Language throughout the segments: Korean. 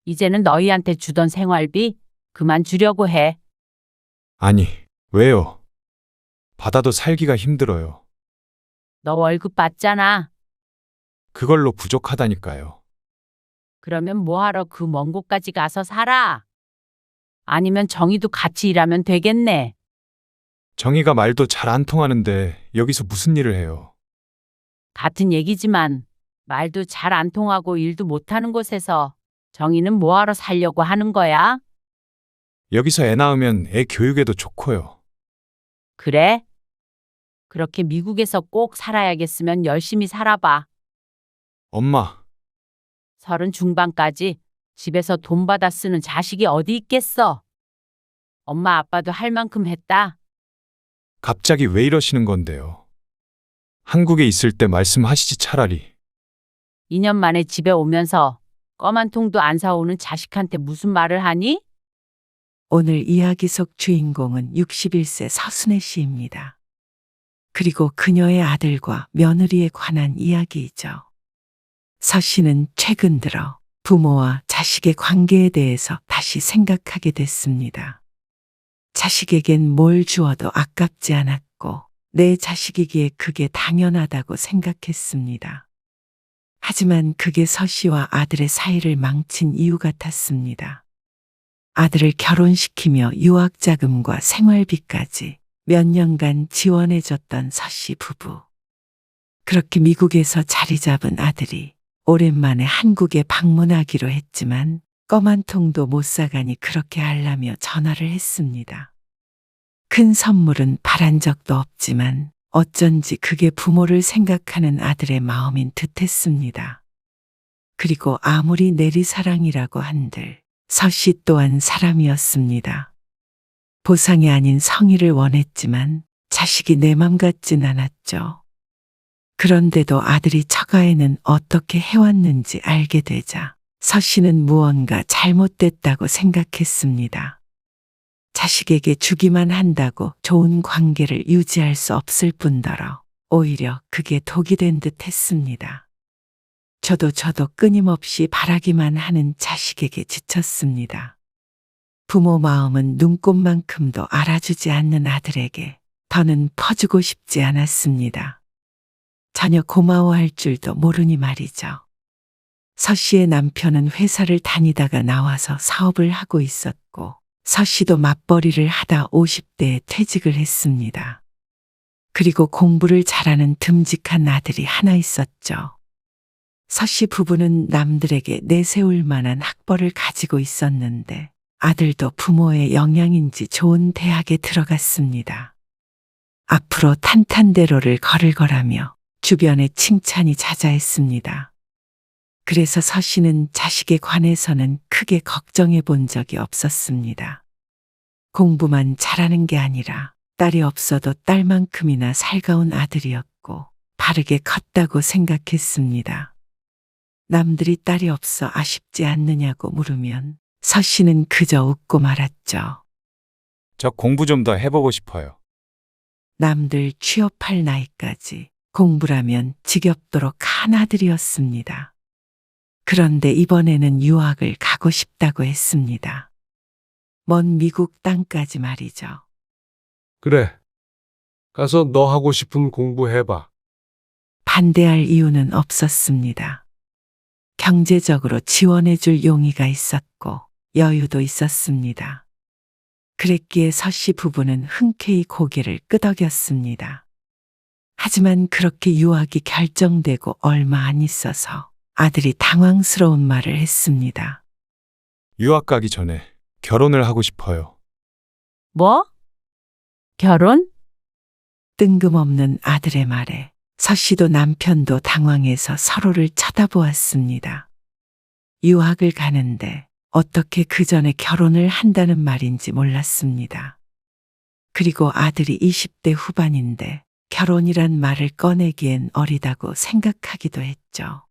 이제는 너희한테 주던 생활비 그만 주려고 해. 아니, 왜요? 받아도 살기가 힘들어요. 너 월급 받잖아. 그걸로 부족하다니까요. 그러면 뭐하러 그 먼 곳까지 가서 살아? 아니면 정희도 같이 일하면 되겠네. 정희가 말도 잘 안 통하는데 여기서 무슨 일을 해요? 같은 얘기지만 말도 잘 안 통하고 일도 못하는 곳에서 정희는 뭐하러 살려고 하는 거야? 여기서 애 낳으면 애 교육에도 좋고요. 그래? 그렇게 미국에서 꼭 살아야겠으면 열심히 살아봐. 엄마, 30 중반까지 집에서 돈 받아 쓰는 자식이 어디 있겠어? 엄마 아빠도 할 만큼 했다. 갑자기 왜 이러시는 건데요? 한국에 있을 때 말씀하시지 차라리. 2년 만에 집에 오면서 껌 한 통도 안 사오는 자식한테 무슨 말을 하니? 오늘 이야기 속 주인공은 61세 서순애 씨입니다. 그리고 그녀의 아들과 며느리에 관한 이야기이죠. 서 씨는 최근 들어 부모와 자식의 관계에 대해서 다시 생각하게 됐습니다. 자식에겐 뭘 주어도 아깝지 않았고 내 자식이기에 그게 당연하다고 생각했습니다. 하지만 그게 서 씨와 아들의 사이를 망친 이유 같았습니다. 아들을 결혼시키며 유학자금과 생활비까지 몇 년간 지원해줬던 서 씨 부부. 그렇게 미국에서 자리 잡은 아들이 오랜만에 한국에 방문하기로 했지만 껌 한 통도 못 사가니 그렇게 하려며 전화를 했습니다. 큰 선물은 바란 적도 없지만 어쩐지 그게 부모를 생각하는 아들의 마음인 듯했습니다. 그리고 아무리 내리사랑이라고 한들 서 씨 또한 사람이었습니다. 보상이 아닌 성의를 원했지만 자식이 내 맘 같진 않았죠. 그런데도 아들이 처가에는 어떻게 해왔는지 알게 되자 서 씨는 무언가 잘못됐다고 생각했습니다. 자식에게 주기만 한다고 좋은 관계를 유지할 수 없을 뿐더러 오히려 그게 독이 된 듯 했습니다. 저도 끊임없이 바라기만 하는 자식에게 지쳤습니다. 부모 마음은 눈꼽만큼도 알아주지 않는 아들에게 더는 퍼주고 싶지 않았습니다. 전혀 고마워할 줄도 모르니 말이죠. 서 씨의 남편은 회사를 다니다가 나와서 사업을 하고 있었고 서 씨도 맞벌이를 하다 50대에 퇴직을 했습니다. 그리고 공부를 잘하는 듬직한 아들이 하나 있었죠. 서 씨 부부는 남들에게 내세울 만한 학벌을 가지고 있었는데 아들도 부모의 영향인지 좋은 대학에 들어갔습니다. 앞으로 탄탄대로를 걸을 거라며 주변에 칭찬이 자자했습니다. 그래서 서 씨는 자식에 관해서는 크게 걱정해 본 적이 없었습니다. 공부만 잘하는 게 아니라 딸이 없어도 딸만큼이나 살가운 아들이었고 바르게 컸다고 생각했습니다. 남들이 딸이 없어 아쉽지 않느냐고 물으면 서 씨는 그저 웃고 말았죠. 저 공부 좀 더 해보고 싶어요. 남들 취업할 나이까지 공부라면 지겹도록 한 아들이었습니다. 그런데 이번에는 유학을 가고 싶다고 했습니다. 먼 미국 땅까지 말이죠. 그래. 가서 너 하고 싶은 공부해봐. 반대할 이유는 없었습니다. 경제적으로 지원해줄 용의가 있었고 여유도 있었습니다. 그랬기에 서 씨 부부는 흔쾌히 고개를 끄덕였습니다. 하지만 그렇게 유학이 결정되고 얼마 안 있어서 아들이 당황스러운 말을 했습니다. 유학 가기 전에 결혼을 하고 싶어요. 뭐? 결혼? 뜬금없는 아들의 말에 서 씨도 남편도 당황해서 서로를 쳐다보았습니다. 유학을 가는데 어떻게 그 전에 결혼을 한다는 말인지 몰랐습니다. 그리고 아들이 20대 후반인데 결혼이란 말을 꺼내기엔 어리다고 생각하기도 했죠.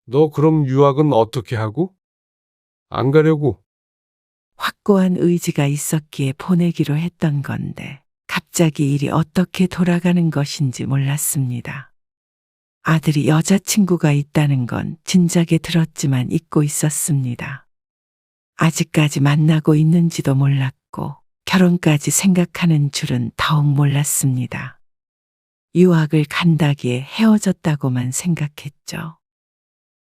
너 그럼 유학은 어떻게 하고? 안 가려고. 확고한 의지가 있었기에 보내기로 했던 건데 갑자기 일이 어떻게 돌아가는 것인지 몰랐습니다. 아들이 여자친구가 있다는 건 진작에 들었지만 잊고 있었습니다. 아직까지 만나고 있는지도 몰랐고 결혼까지 생각하는 줄은 더욱 몰랐습니다. 유학을 간다기에 헤어졌다고만 생각했죠.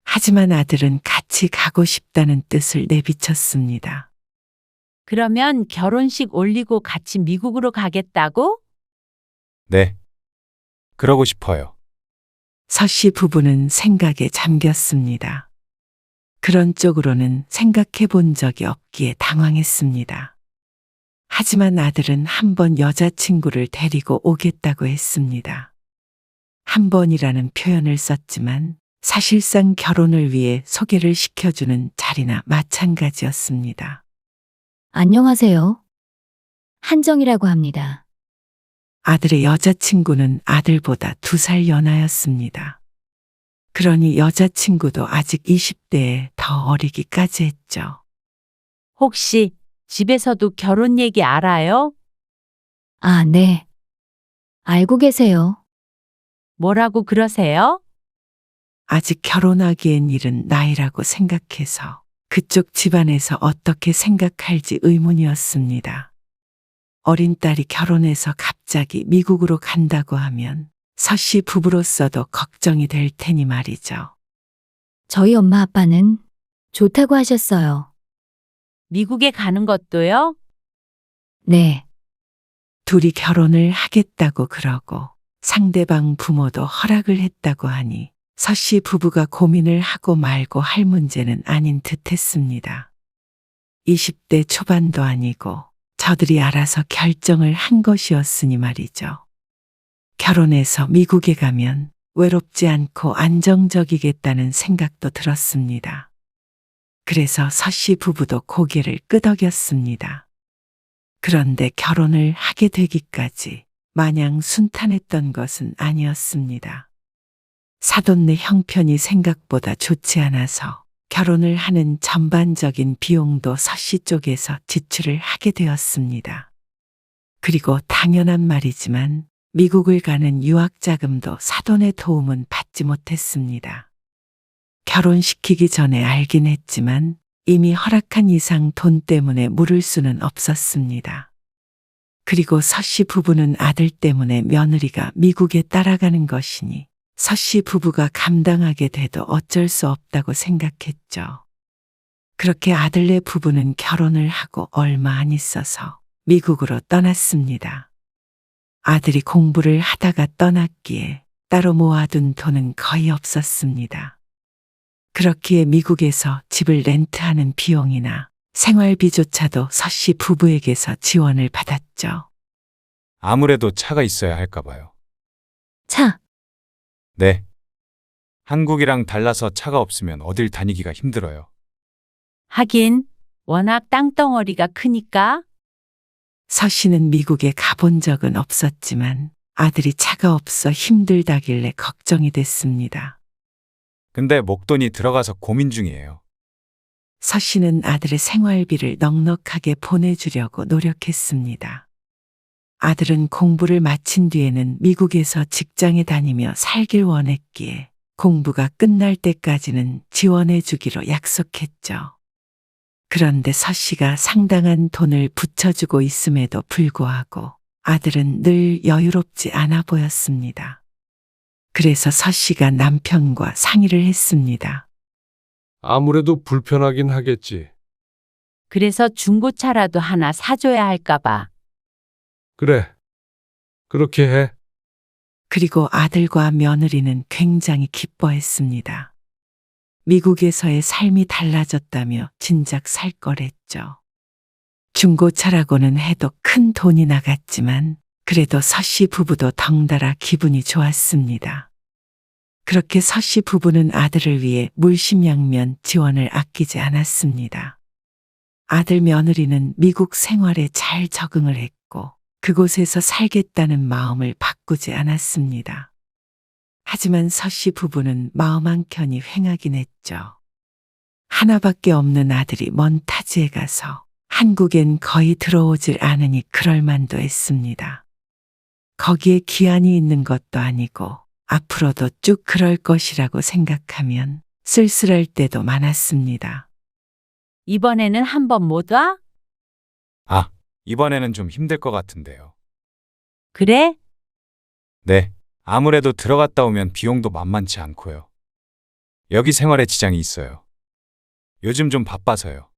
하지만 아들은 같이 가고 싶다는 뜻을 내비쳤습니다. 그러면 결혼식 올리고 같이 미국으로 가겠다고? 네. 그러고 싶어요. 서씨 부부는 생각에 잠겼습니다. 그런 쪽으로는 생각해 본 적이 없기에 당황했습니다. 하지만 아들은 한 번 여자친구를 데리고 오겠다고 했습니다. 한 번이라는 표현을 썼지만 사실상 결혼을 위해 소개를 시켜주는 자리나 마찬가지였습니다. 안녕하세요. 한정이라고 합니다. 아들의 여자친구는 아들보다 2살 연하였습니다. 그러니 여자친구도 아직 20대에 더 어리기까지 했죠. 혹시 집에서도 결혼 얘기 알아요? 아, 네. 알고 계세요. 뭐라고 그러세요? 아직 결혼하기엔 이른 나이라고 생각해서 그쪽 집안에서 어떻게 생각할지 의문이었습니다. 어린 딸이 결혼해서 갑자기 미국으로 간다고 하면 서씨 부부로서도 걱정이 될 테니 말이죠. 저희 엄마 아빠는 좋다고 하셨어요. 미국에 가는 것도요? 네. 둘이 결혼을 하겠다고 그러고 상대방 부모도 허락을 했다고 하니 서씨 부부가 고민을 하고 말고 할 문제는 아닌 듯 했습니다. 20대 초반도 아니고 저들이 알아서 결정을 한 것이었으니 말이죠. 결혼해서 미국에 가면 외롭지 않고 안정적이겠다는 생각도 들었습니다. 그래서 서씨 부부도 고개를 끄덕였습니다. 그런데 결혼을 하게 되기까지 마냥 순탄했던 것은 아니었습니다. 사돈네 형편이 생각보다 좋지 않아서 결혼을 하는 전반적인 비용도 서씨 쪽에서 지출을 하게 되었습니다. 그리고 당연한 말이지만 미국을 가는 유학 자금도 사돈의 도움은 받지 못했습니다. 결혼시키기 전에 알긴 했지만 이미 허락한 이상 돈 때문에 물을 수는 없었습니다. 그리고 서씨 부부는 아들 때문에 며느리가 미국에 따라가는 것이니 서씨 부부가 감당하게 돼도 어쩔 수 없다고 생각했죠. 그렇게 아들네 부부는 결혼을 하고 얼마 안 있어서 미국으로 떠났습니다. 아들이 공부를 하다가 떠났기에 따로 모아둔 돈은 거의 없었습니다. 그렇기에 미국에서 집을 렌트하는 비용이나 생활비조차도 서씨 부부에게서 지원을 받았죠. 아무래도 차가 있어야 할까 봐요. 차, 네. 한국이랑 달라서 차가 없으면 어딜 다니기가 힘들어요. 하긴 워낙 땅덩어리가 크니까. 서씨는 미국에 가본 적은 없었지만 아들이 차가 없어 힘들다길래 걱정이 됐습니다. 근데 목돈이 들어가서 고민 중이에요. 서씨는 아들의 생활비를 넉넉하게 보내주려고 노력했습니다. 아들은 공부를 마친 뒤에는 미국에서 직장에 다니며 살길 원했기에 공부가 끝날 때까지는 지원해 주기로 약속했죠. 그런데 서씨가 상당한 돈을 붙여주고 있음에도 불구하고 아들은 늘 여유롭지 않아 보였습니다. 그래서 서씨가 남편과 상의를 했습니다. 아무래도 불편하긴 하겠지. 그래서 중고차라도 하나 사줘야 할까봐. 그래. 그렇게 해. 그리고 아들과 며느리는 굉장히 기뻐했습니다. 미국에서의 삶이 달라졌다며 진작 살 거랬죠. 중고차라고는 해도 큰 돈이 나갔지만 그래도 서씨 부부도 덩달아 기분이 좋았습니다. 그렇게 서씨 부부는 아들을 위해 물심양면 지원을 아끼지 않았습니다. 아들 며느리는 미국 생활에 잘 적응을 했고 그곳에서 살겠다는 마음을 바꾸지 않았습니다. 하지만 서씨 부부는 마음 한켠이 횡하긴 했죠. 하나밖에 없는 아들이 먼 타지에 가서 한국엔 거의 들어오질 않으니 그럴만도 했습니다. 거기에 기한이 있는 것도 아니고 앞으로도 쭉 그럴 것이라고 생각하면 쓸쓸할 때도 많았습니다. 이번에는 한 번 못 와? 아, 이번에는 좀 힘들 것 같은데요. 그래? 네, 아무래도 들어갔다 오면 비용도 만만치 않고요. 여기 생활에 지장이 있어요. 요즘 좀 바빠서요.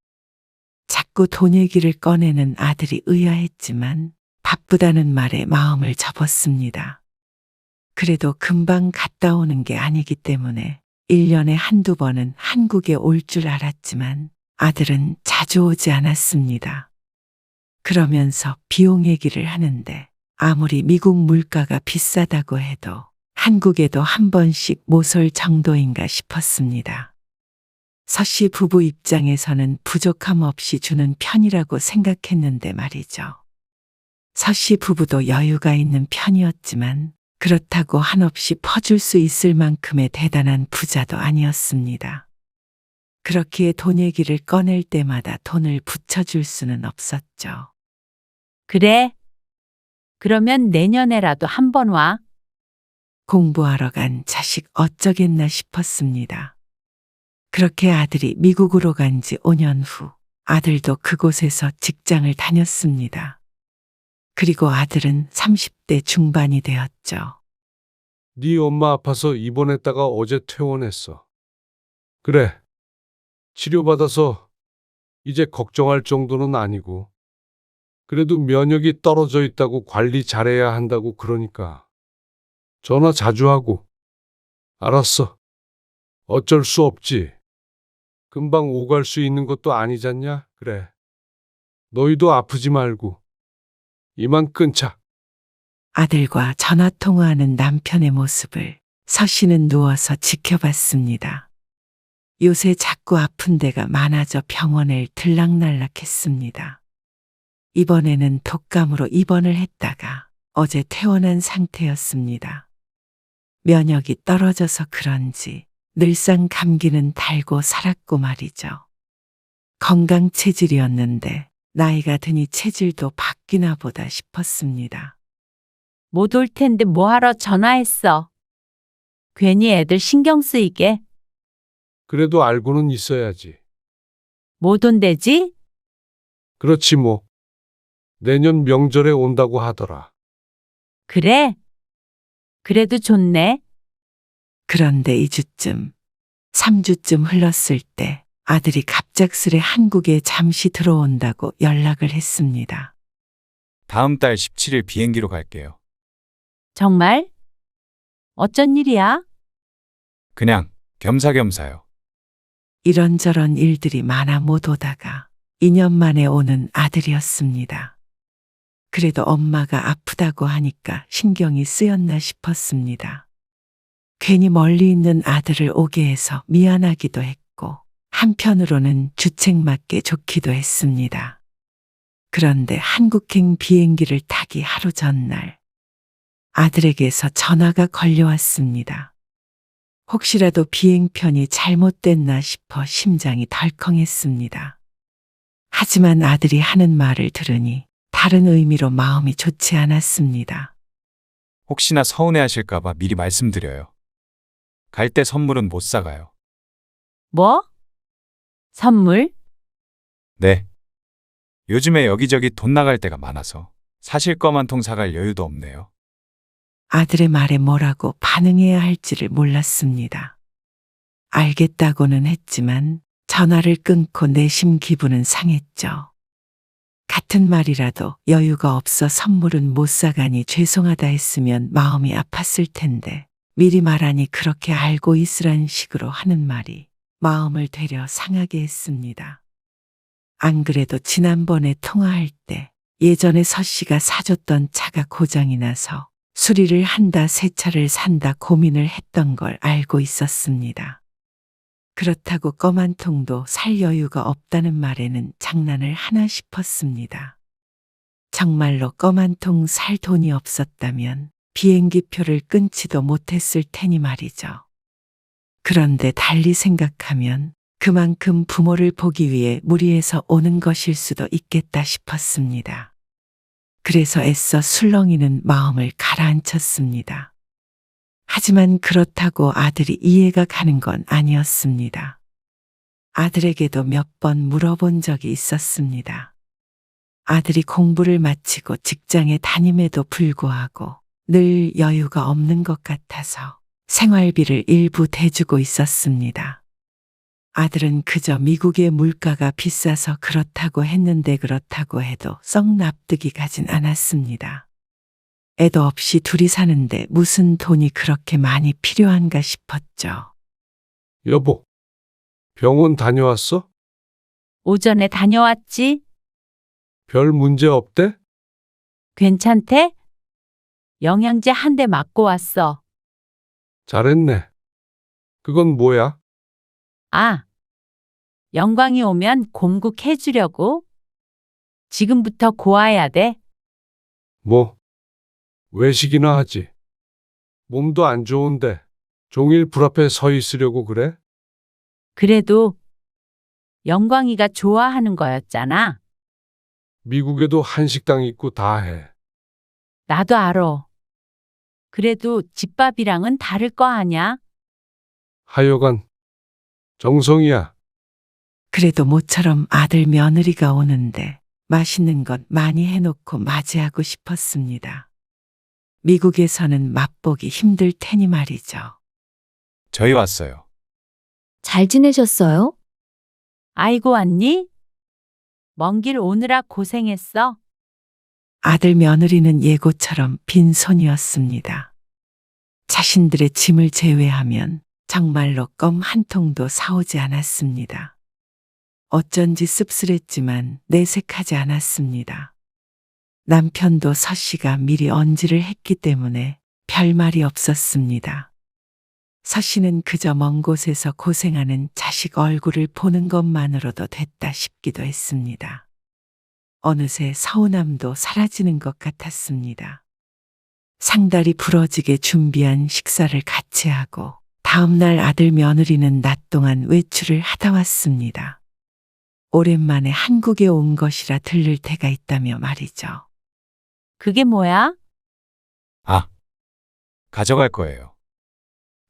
자꾸 돈 얘기를 꺼내는 아들이 의아했지만 바쁘다는 말에 마음을 접었습니다. 그래도 금방 갔다 오는 게 아니기 때문에 1년에 한두 번은 한국에 올 줄 알았지만 아들은 자주 오지 않았습니다. 그러면서 비용 얘기를 하는데 아무리 미국 물가가 비싸다고 해도 한국에도 한 번씩 못 올 정도인가 싶었습니다. 서씨 부부 입장에서는 부족함 없이 주는 편이라고 생각했는데 말이죠. 서씨 부부도 여유가 있는 편이었지만 그렇다고 한없이 퍼줄 수 있을 만큼의 대단한 부자도 아니었습니다. 그렇기에 돈 얘기를 꺼낼 때마다 돈을 붙여줄 수는 없었죠. 그래. 그러면 내년에라도 한 번 와. 공부하러 간 자식 어쩌겠나 싶었습니다. 그렇게 아들이 미국으로 간 지 5년 후 아들도 그곳에서 직장을 다녔습니다. 그리고 아들은 30대 중반이 되었죠. 네 엄마 아파서 입원했다가 어제 퇴원했어. 그래. 치료받아서 이제 걱정할 정도는 아니고. 그래도 면역이 떨어져 있다고 관리 잘해야 한다고 그러니까. 전화 자주 하고. 알았어. 어쩔 수 없지. 금방 오갈 수 있는 것도 아니잖냐? 그래. 너희도 아프지 말고. 이만 끊자. 아들과 전화 통화하는 남편의 모습을 서씨는 누워서 지켜봤습니다. 요새 자꾸 아픈 데가 많아져 병원을 들락날락했습니다. 이번에는 독감으로 입원을 했다가 어제 퇴원한 상태였습니다. 면역이 떨어져서 그런지 늘상 감기는 달고 살았고 말이죠. 건강 체질이었는데 나이가 드니 체질도 바뀌나 보다 싶었습니다. 못 올 텐데 뭐하러 전화했어. 괜히 애들 신경 쓰이게. 그래도 알고는 있어야지. 못 온대지? 그렇지 뭐. 내년 명절에 온다고 하더라. 그래. 그래도 좋네. 그런데 2주쯤, 3주쯤 흘렀을 때 아들이 갑작스레 한국에 잠시 들어온다고 연락을 했습니다. 다음 달 17일 비행기로 갈게요. 정말? 어쩐 일이야? 그냥 겸사겸사요. 이런저런 일들이 많아 못 오다가 2년 만에 오는 아들이었습니다. 그래도 엄마가 아프다고 하니까 신경이 쓰였나 싶었습니다. 괜히 멀리 있는 아들을 오게 해서 미안하기도 했고 한편으로는 주책맞게 좋기도 했습니다. 그런데 한국행 비행기를 타기 하루 전날 아들에게서 전화가 걸려왔습니다. 혹시라도 비행편이 잘못됐나 싶어 심장이 덜컹했습니다. 하지만 아들이 하는 말을 들으니 다른 의미로 마음이 좋지 않았습니다. 혹시나 서운해하실까봐 미리 말씀드려요. 갈 때 선물은 못 사가요. 뭐? 선물? 네. 요즘에 여기저기 돈 나갈 때가 많아서 사실 거만 통 사갈 여유도 없네요. 아들의 말에 뭐라고 반응해야 할지를 몰랐습니다. 알겠다고는 했지만 전화를 끊고 내심 기분은 상했죠. 같은 말이라도 여유가 없어 선물은 못 사가니 죄송하다 했으면 마음이 아팠을 텐데 미리 말하니 그렇게 알고 있으란 식으로 하는 말이 마음을 되려 상하게 했습니다. 안 그래도 지난번에 통화할 때 예전에 서씨가 사줬던 차가 고장이 나서 수리를 한다 새 차를 산다 고민을 했던 걸 알고 있었습니다. 그렇다고 껌 한 통도 살 여유가 없다는 말에는 장난을 하나 싶었습니다. 정말로 껌 한 통 살 돈이 없었다면 비행기 표를 끊지도 못했을 테니 말이죠. 그런데 달리 생각하면 그만큼 부모를 보기 위해 무리해서 오는 것일 수도 있겠다 싶었습니다. 그래서 애써 술렁이는 마음을 가라앉혔습니다. 하지만 그렇다고 아들이 이해가 가는 건 아니었습니다. 아들에게도 몇 번 물어본 적이 있었습니다. 아들이 공부를 마치고 직장에 다님에도 불구하고 늘 여유가 없는 것 같아서 생활비를 일부 대주고 있었습니다. 아들은 그저 미국의 물가가 비싸서 그렇다고 했는데 그렇다고 해도 썩 납득이 가진 않았습니다. 애도 없이 둘이 사는데 무슨 돈이 그렇게 많이 필요한가 싶었죠. 여보, 병원 다녀왔어? 오전에 다녀왔지? 별 문제 없대? 괜찮대? 영양제 한 대 맞고 왔어. 잘했네. 그건 뭐야? 아, 영광이 오면 공국해 주려고. 지금부터 고아야 돼. 뭐, 외식이나 하지. 몸도 안 좋은데 종일 불 앞에 서 있으려고 그래? 그래도 영광이가 좋아하는 거였잖아. 미국에도 한식당 있고 다 해. 나도 알아. 그래도 집밥이랑은 다를 거 아냐? 하여간 정성이야. 그래도 모처럼 아들 며느리가 오는데 맛있는 것 많이 해놓고 맞이하고 싶었습니다. 미국에서는 맛보기 힘들 테니 말이죠. 저희 왔어요. 잘 지내셨어요? 아이고 왔니? 먼 길 오느라 고생했어. 아들 며느리는 예고처럼 빈손이었습니다. 자신들의 짐을 제외하면 정말로 껌 한 통도 사오지 않았습니다. 어쩐지 씁쓸했지만 내색하지 않았습니다. 남편도 서씨가 미리 언지를 했기 때문에 별 말이 없었습니다. 서씨는 그저 먼 곳에서 고생하는 자식 얼굴을 보는 것만으로도 됐다 싶기도 했습니다. 어느새 서운함도 사라지는 것 같았습니다. 상다리 부러지게 준비한 식사를 같이 하고 다음날 아들 며느리는 낮 동안 외출을 하다 왔습니다. 오랜만에 한국에 온 것이라 들를 때가 있다며 말이죠. 그게 뭐야? 아, 가져갈 거예요.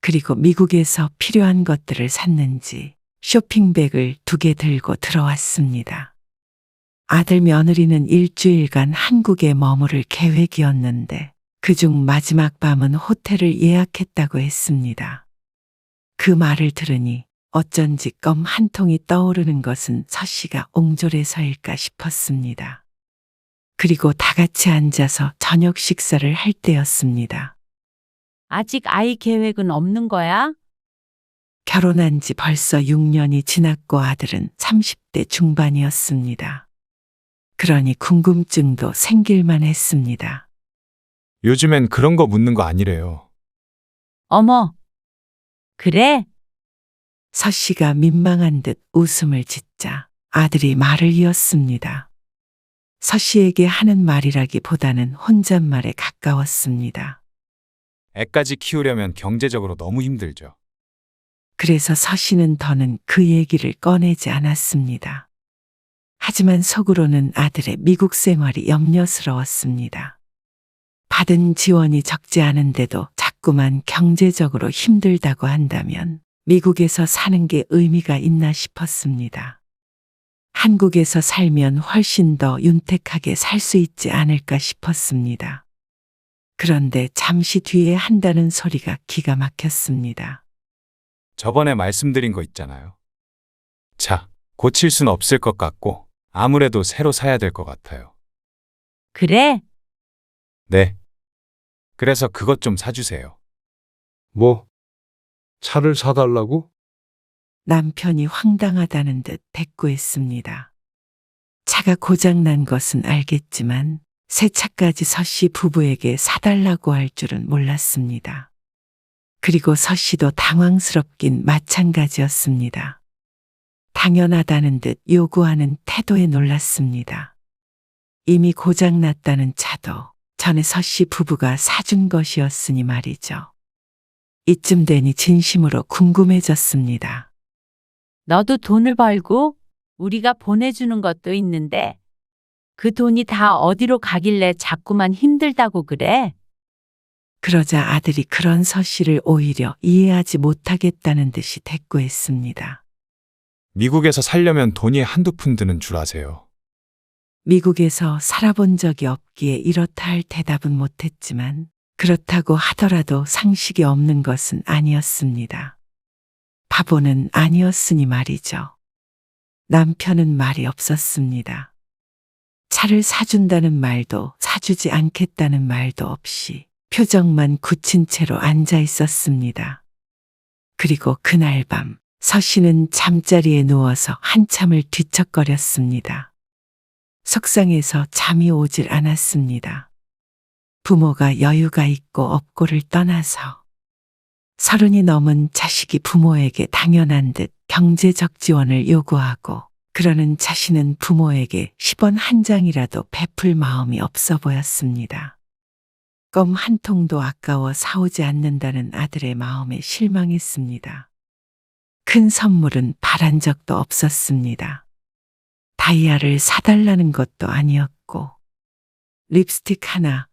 그리고 미국에서 필요한 것들을 샀는지 쇼핑백을 2개 들고 들어왔습니다. 아들 며느리는 일주일간 한국에 머무를 계획이었는데 그중 마지막 밤은 호텔을 예약했다고 했습니다. 그 말을 들으니 어쩐지 껌 한 통이 떠오르는 것은 서씨가 옹졸해서일까 싶었습니다. 그리고 다 같이 앉아서 저녁 식사를 할 때였습니다. 아직 아이 계획은 없는 거야? 결혼한 지 벌써 6년이 지났고 아들은 30대 중반이었습니다. 그러니 궁금증도 생길만 했습니다. 요즘엔 그런 거 묻는 거 아니래요. 어머. 그래? 서씨가 민망한 듯 웃음을 짓자 아들이 말을 이었습니다. 서씨에게 하는 말이라기보다는 혼잣말에 가까웠습니다. 애까지 키우려면 경제적으로 너무 힘들죠. 그래서 서씨는 더는 그 얘기를 꺼내지 않았습니다. 하지만 속으로는 아들의 미국 생활이 염려스러웠습니다. 받은 지원이 적지 않은데도 자꾸만 경제적으로 힘들다고 한다면 미국에서 사는 게 의미가 있나 싶었습니다. 한국에서 살면 훨씬 더 윤택하게 살 수 있지 않을까 싶었습니다. 그런데 잠시 뒤에 한다는 소리가 기가 막혔습니다. 저번에 말씀드린 거 있잖아요. 자, 고칠 순 없을 것 같고 아무래도 새로 사야 될 것 같아요. 그래? 네. 그래서 그것 좀 사주세요. 뭐, 차를 사달라고? 남편이 황당하다는 듯 대꾸했습니다. 차가 고장난 것은 알겠지만 새 차까지 서씨 부부에게 사달라고 할 줄은 몰랐습니다. 그리고 서씨도 당황스럽긴 마찬가지였습니다. 당연하다는 듯 요구하는 태도에 놀랐습니다. 이미 고장났다는 차도 전에 서씨 부부가 사준 것이었으니 말이죠. 이쯤 되니 진심으로 궁금해졌습니다. 너도 돈을 벌고 우리가 보내주는 것도 있는데 그 돈이 다 어디로 가길래 자꾸만 힘들다고 그래? 그러자 아들이 그런 서씨를 오히려 이해하지 못하겠다는 듯이 대꾸했습니다. 미국에서 살려면 돈이 한두 푼 드는 줄 아세요. 미국에서 살아본 적이 없기에 이렇다 할 대답은 못했지만 그렇다고 하더라도 상식이 없는 것은 아니었습니다. 바보는 아니었으니 말이죠. 남편은 말이 없었습니다. 차를 사준다는 말도 사주지 않겠다는 말도 없이 표정만 굳힌 채로 앉아 있었습니다. 그리고 그날 밤 서씨는 잠자리에 누워서 한참을 뒤척거렸습니다. 속상해서 잠이 오질 않았습니다. 부모가 여유가 있고 없고를 떠나서 30이 넘은 자식이 부모에게 당연한 듯 경제적 지원을 요구하고 그러는 자신은 부모에게 10원 한 장이라도 베풀 마음이 없어 보였습니다. 껌 한 통도 아까워 사오지 않는다는 아들의 마음에 실망했습니다. 큰 선물은 바란 적도 없었습니다. 다이아를 사달라는 것도 아니었고 립스틱 하나,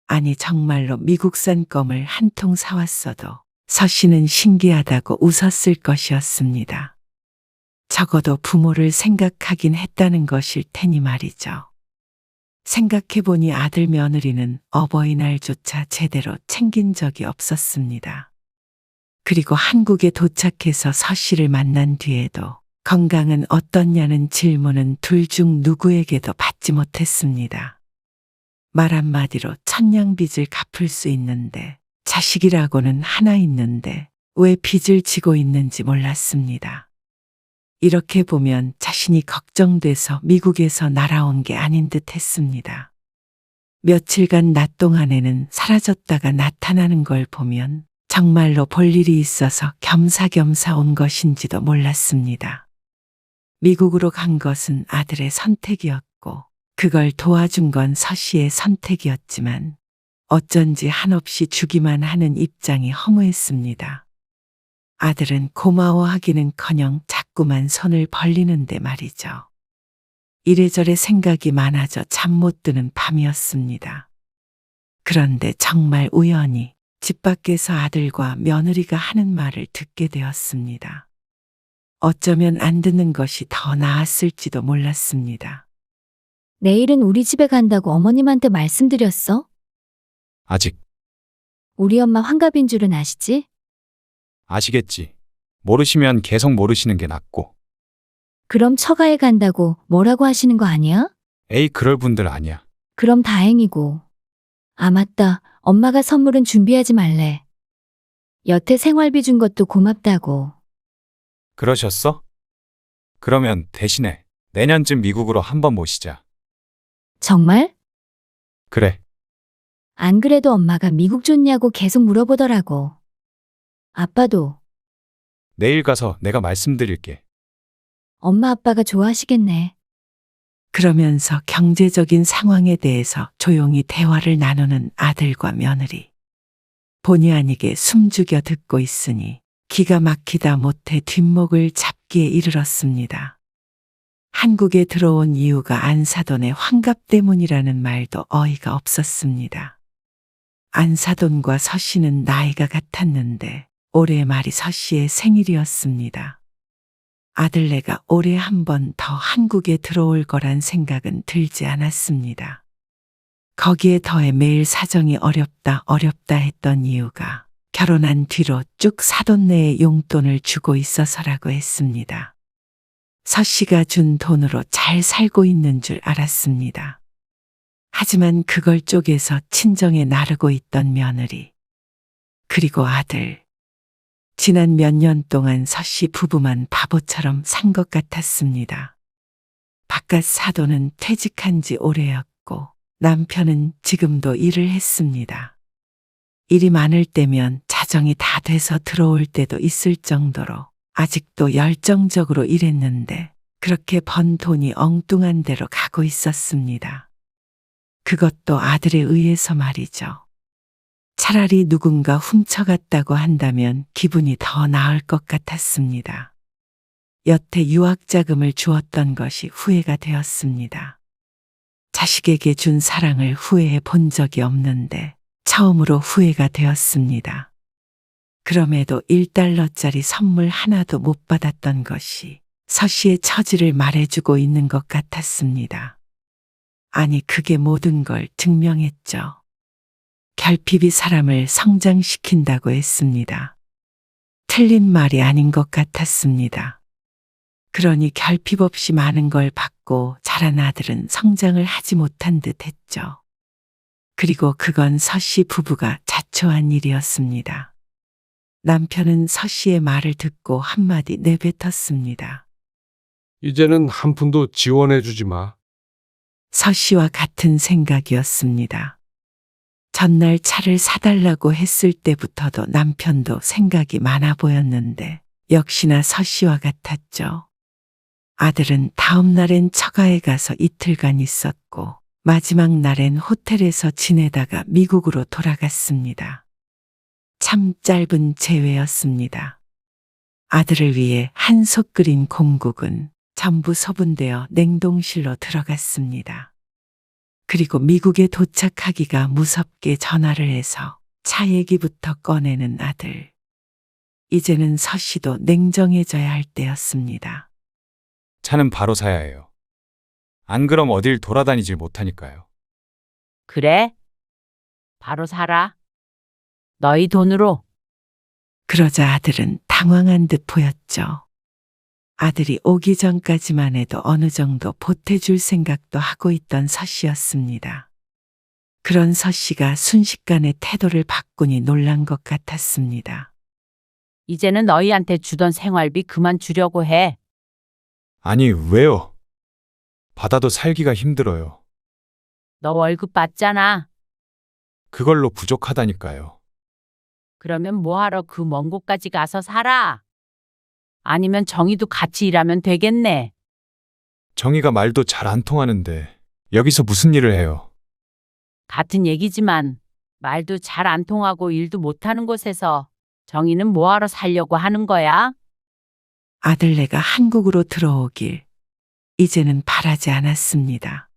아니 정말로 미국산 껌을 한 통 사왔어도 서씨는 신기하다고 웃었을 것이었습니다. 적어도 부모를 생각하긴 했다는 것일 테니 말이죠. 생각해보니 아들 며느리는 어버이날조차 제대로 챙긴 적이 없었습니다. 그리고 한국에 도착해서 서씨를 만난 뒤에도 건강은 어떻냐는 질문은 둘 중 누구에게도 받지 못했습니다. 말 한마디로 천냥빚을 갚을 수 있는데 자식이라고는 하나 있는데 왜 빚을 지고 있는지 몰랐습니다. 이렇게 보면 자신이 걱정돼서 미국에서 날아온 게 아닌 듯 했습니다. 며칠간 낮 동안에는 사라졌다가 나타나는 걸 보면 정말로 볼 일이 있어서 겸사겸사 온 것인지도 몰랐습니다. 미국으로 간 것은 아들의 선택이었고 그걸 도와준 건 서씨의 선택이었지만 어쩐지 한없이 주기만 하는 입장이 허무했습니다. 아들은 고마워하기는커녕 자꾸만 손을 벌리는데 말이죠. 이래저래 생각이 많아져 잠 못 드는 밤이었습니다. 그런데 정말 우연히 집 밖에서 아들과 며느리가 하는 말을 듣게 되었습니다. 어쩌면 안 듣는 것이 더 나았을지도 몰랐습니다. 내일은 우리 집에 간다고 어머님한테 말씀드렸어? 아직 우리 엄마 환갑인 줄은 아시지? 아시겠지. 모르시면 계속 모르시는 게 낫고. 그럼 처가에 간다고 뭐라고 하시는 거 아니야? 에이, 그럴 분들 아니야. 그럼 다행이고. 아, 맞다. 엄마가 선물은 준비하지 말래. 여태 생활비 준 것도 고맙다고. 그러셨어? 그러면 대신에 내년쯤 미국으로 한번 모시자. 정말? 그래. 안 그래도 엄마가 미국 좋냐고 계속 물어보더라고. 아빠도. 내일 가서 내가 말씀드릴게. 엄마 아빠가 좋아하시겠네. 그러면서 경제적인 상황에 대해서 조용히 대화를 나누는 아들과 며느리. 본의 아니게 숨죽여 듣고 있으니 기가 막히다 못해 뒷목을 잡기에 이르렀습니다. 한국에 들어온 이유가 안사돈의 환갑 때문이라는 말도 어이가 없었습니다. 안사돈과 서씨는 나이가 같았는데 올해 말이 서씨의 생일이었습니다. 아들네가 올해 한 번 더 한국에 들어올 거란 생각은 들지 않았습니다. 거기에 더해 매일 사정이 어렵다 했던 이유가 결혼한 뒤로 쭉 사돈 내에 용돈을 주고 있어서라고 했습니다. 서씨가 준 돈으로 잘 살고 있는 줄 알았습니다. 하지만 그걸 쪼개서 친정에 나르고 있던 며느리. 그리고 아들. 지난 몇 년 동안 서씨 부부만 바보처럼 산 것 같았습니다. 바깥 사돈은 퇴직한 지 오래였고 남편은 지금도 일을 했습니다. 일이 많을 때면 자정이 다 돼서 들어올 때도 있을 정도로 아직도 열정적으로 일했는데 그렇게 번 돈이 엉뚱한 데로 가고 있었습니다. 그것도 아들에 의해서 말이죠. 차라리 누군가 훔쳐갔다고 한다면 기분이 더 나을 것 같았습니다. 여태 유학자금을 주었던 것이 후회가 되었습니다. 자식에게 준 사랑을 후회해 본 적이 없는데 처음으로 후회가 되었습니다. 그럼에도 $1짜리 선물 하나도 못 받았던 것이 서 씨의 처지를 말해주고 있는 것 같았습니다. 아니, 그게 모든 걸 증명했죠. 결핍이 사람을 성장시킨다고 했습니다. 틀린 말이 아닌 것 같았습니다. 그러니 결핍 없이 많은 걸 받고 자란 아들은 성장을 하지 못한 듯 했죠. 그리고 그건 서 씨 부부가 자초한 일이었습니다. 남편은 서 씨의 말을 듣고 한마디 내뱉었습니다. 이제는 한 푼도 지원해 주지 마. 서 씨와 같은 생각이었습니다. 전날 차를 사달라고 했을 때부터도 남편도 생각이 많아 보였는데 역시나 서 씨와 같았죠. 아들은 다음 날엔 처가에 가서 이틀간 있었고 마지막 날엔 호텔에서 지내다가 미국으로 돌아갔습니다. 참 짧은 재회였습니다. 아들을 위해 한솥 끓인 공국은 전부 소분되어 냉동실로 들어갔습니다. 그리고 미국에 도착하기가 무섭게 전화를 해서 차 얘기부터 꺼내는 아들. 이제는 서 씨도 냉정해져야 할 때였습니다. 차는 바로 사야 해요. 안 그럼 어딜 돌아다니질 못하니까요. 그래? 바로 사라. 너희 돈으로. 그러자 아들은 당황한 듯 보였죠. 아들이 오기 전까지만 해도 어느 정도 보태줄 생각도 하고 있던 서 씨였습니다. 그런 서 씨가 순식간에 태도를 바꾸니 놀란 것 같았습니다. 이제는 너희한테 주던 생활비 그만 주려고 해. 아니, 왜요? 받아도 살기가 힘들어요. 너 월급 받잖아. 그걸로 부족하다니까요. 그러면 뭐하러 그 먼 곳까지 가서 살아? 아니면 정희도 같이 일하면 되겠네. 정희가 말도 잘 안 통하는데 여기서 무슨 일을 해요? 같은 얘기지만 말도 잘 안 통하고 일도 못하는 곳에서 정희는 뭐하러 살려고 하는 거야? 아들네가 한국으로 들어오길 이제는 바라지 않았습니다.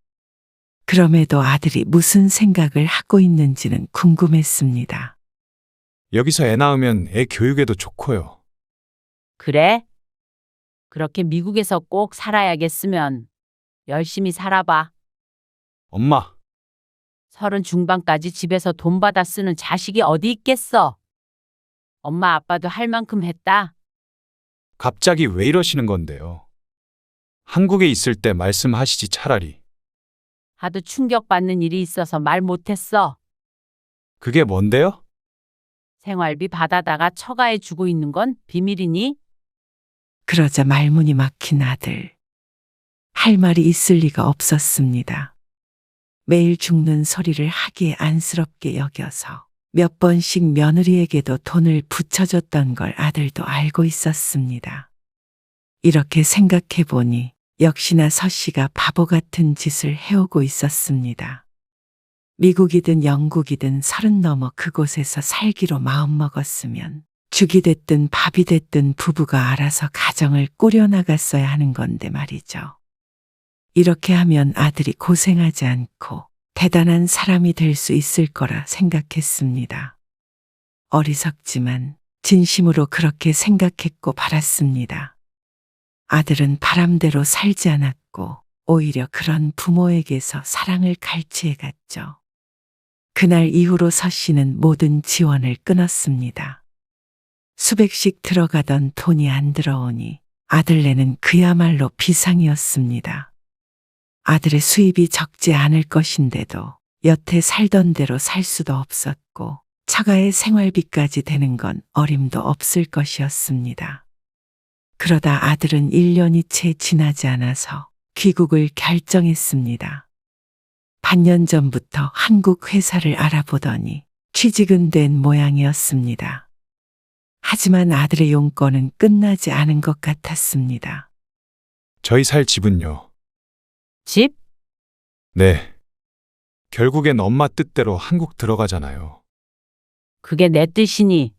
그럼에도 아들이 무슨 생각을 하고 있는지는 궁금했습니다. 여기서 애 낳으면 애 교육에도 좋고요. 그래? 그렇게 미국에서 꼭 살아야겠으면 열심히 살아봐. 엄마, 30 중반까지 집에서 돈 받아 쓰는 자식이 어디 있겠어? 엄마 아빠도 할 만큼 했다. 갑자기 왜 이러시는 건데요? 한국에 있을 때 말씀하시지 차라리. 하도 충격받는 일이 있어서 말 못했어. 그게 뭔데요? 생활비 받아다가 처가에 주고 있는 건 비밀이니? 그러자 말문이 막힌 아들. 할 말이 있을 리가 없었습니다. 매일 죽는 소리를 하기에 안쓰럽게 여겨서 몇 번씩 며느리에게도 돈을 붙여줬던 걸 아들도 알고 있었습니다. 이렇게 생각해 보니 역시나 서 씨가 바보 같은 짓을 해오고 있었습니다. 미국이든 영국이든 30 넘어 그곳에서 살기로 마음먹었으면 죽이 됐든 밥이 됐든 부부가 알아서 가정을 꾸려나갔어야 하는 건데 말이죠. 이렇게 하면 아들이 고생하지 않고 대단한 사람이 될 수 있을 거라 생각했습니다. 어리석지만 진심으로 그렇게 생각했고 바랐습니다. 아들은 바람대로 살지 않았고 오히려 그런 부모에게서 사랑을 갈취해 갔죠. 그날 이후로 서 씨는 모든 지원을 끊었습니다. 수백씩 들어가던 돈이 안 들어오니 아들네는 그야말로 비상이었습니다. 아들의 수입이 적지 않을 것인데도 여태 살던 대로 살 수도 없었고 처가의 생활비까지 되는 건 어림도 없을 것이었습니다. 그러다 아들은 1년이 채 지나지 않아서 귀국을 결정했습니다. 반년 전부터 한국 회사를 알아보더니 취직은 된 모양이었습니다. 하지만 아들의 용건은 끝나지 않은 것 같았습니다. 저희 살 집은요. 집? 네. 결국엔 엄마 뜻대로 한국 들어가잖아요. 그게 내 뜻이니?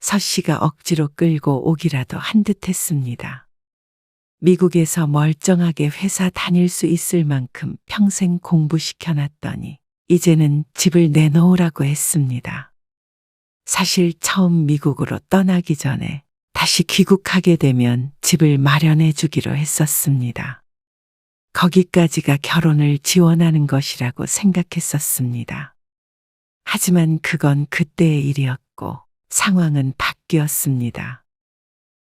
서 씨가 억지로 끌고 오기라도 한 듯 했습니다. 미국에서 멀쩡하게 회사 다닐 수 있을 만큼 평생 공부시켜놨더니 이제는 집을 내놓으라고 했습니다. 사실 처음 미국으로 떠나기 전에 다시 귀국하게 되면 집을 마련해 주기로 했었습니다. 거기까지가 결혼을 지원하는 것이라고 생각했었습니다. 하지만 그건 그때의 일이었고 상황은 바뀌었습니다.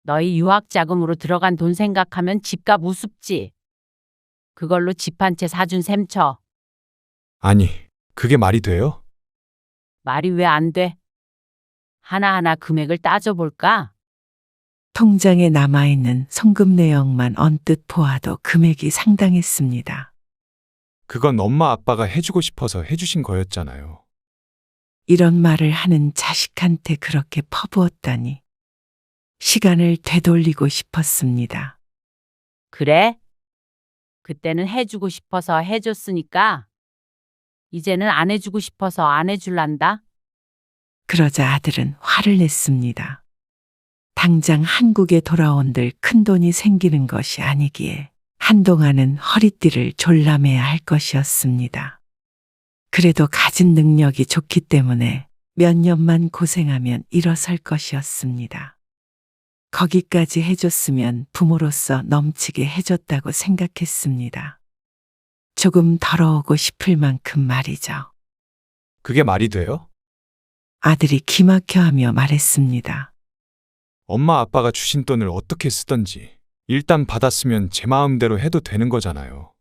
너희 유학 자금으로 들어간 돈 생각하면 집값 우습지. 그걸로 집 한 채 사준 셈 쳐. 아니, 그게 말이 돼요? 말이 왜 안 돼? 하나하나 금액을 따져볼까? 통장에 남아있는 송금 내역만 언뜻 보아도 금액이 상당했습니다. 그건 엄마 아빠가 해주고 싶어서 해주신 거였잖아요. 이런 말을 하는 자식한테 그렇게 퍼부었다니. 시간을 되돌리고 싶었습니다. 그래? 그때는 해주고 싶어서 해줬으니까 이제는 안 해주고 싶어서 안 해줄란다? 그러자 아들은 화를 냈습니다. 당장 한국에 돌아온들 큰돈이 생기는 것이 아니기에 한동안은 허리띠를 졸라매야 할 것이었습니다. 그래도 가진 능력이 좋기 때문에 몇 년만 고생하면 일어설 것이었습니다. 거기까지 해줬으면 부모로서 넘치게 해줬다고 생각했습니다. 조금 더러우고 싶을 만큼 말이죠. 그게 말이 돼요? 아들이 기막혀하며 말했습니다. 엄마 아빠가 주신 돈을 어떻게 쓰던지 일단 받았으면 제 마음대로 해도 되는 거잖아요.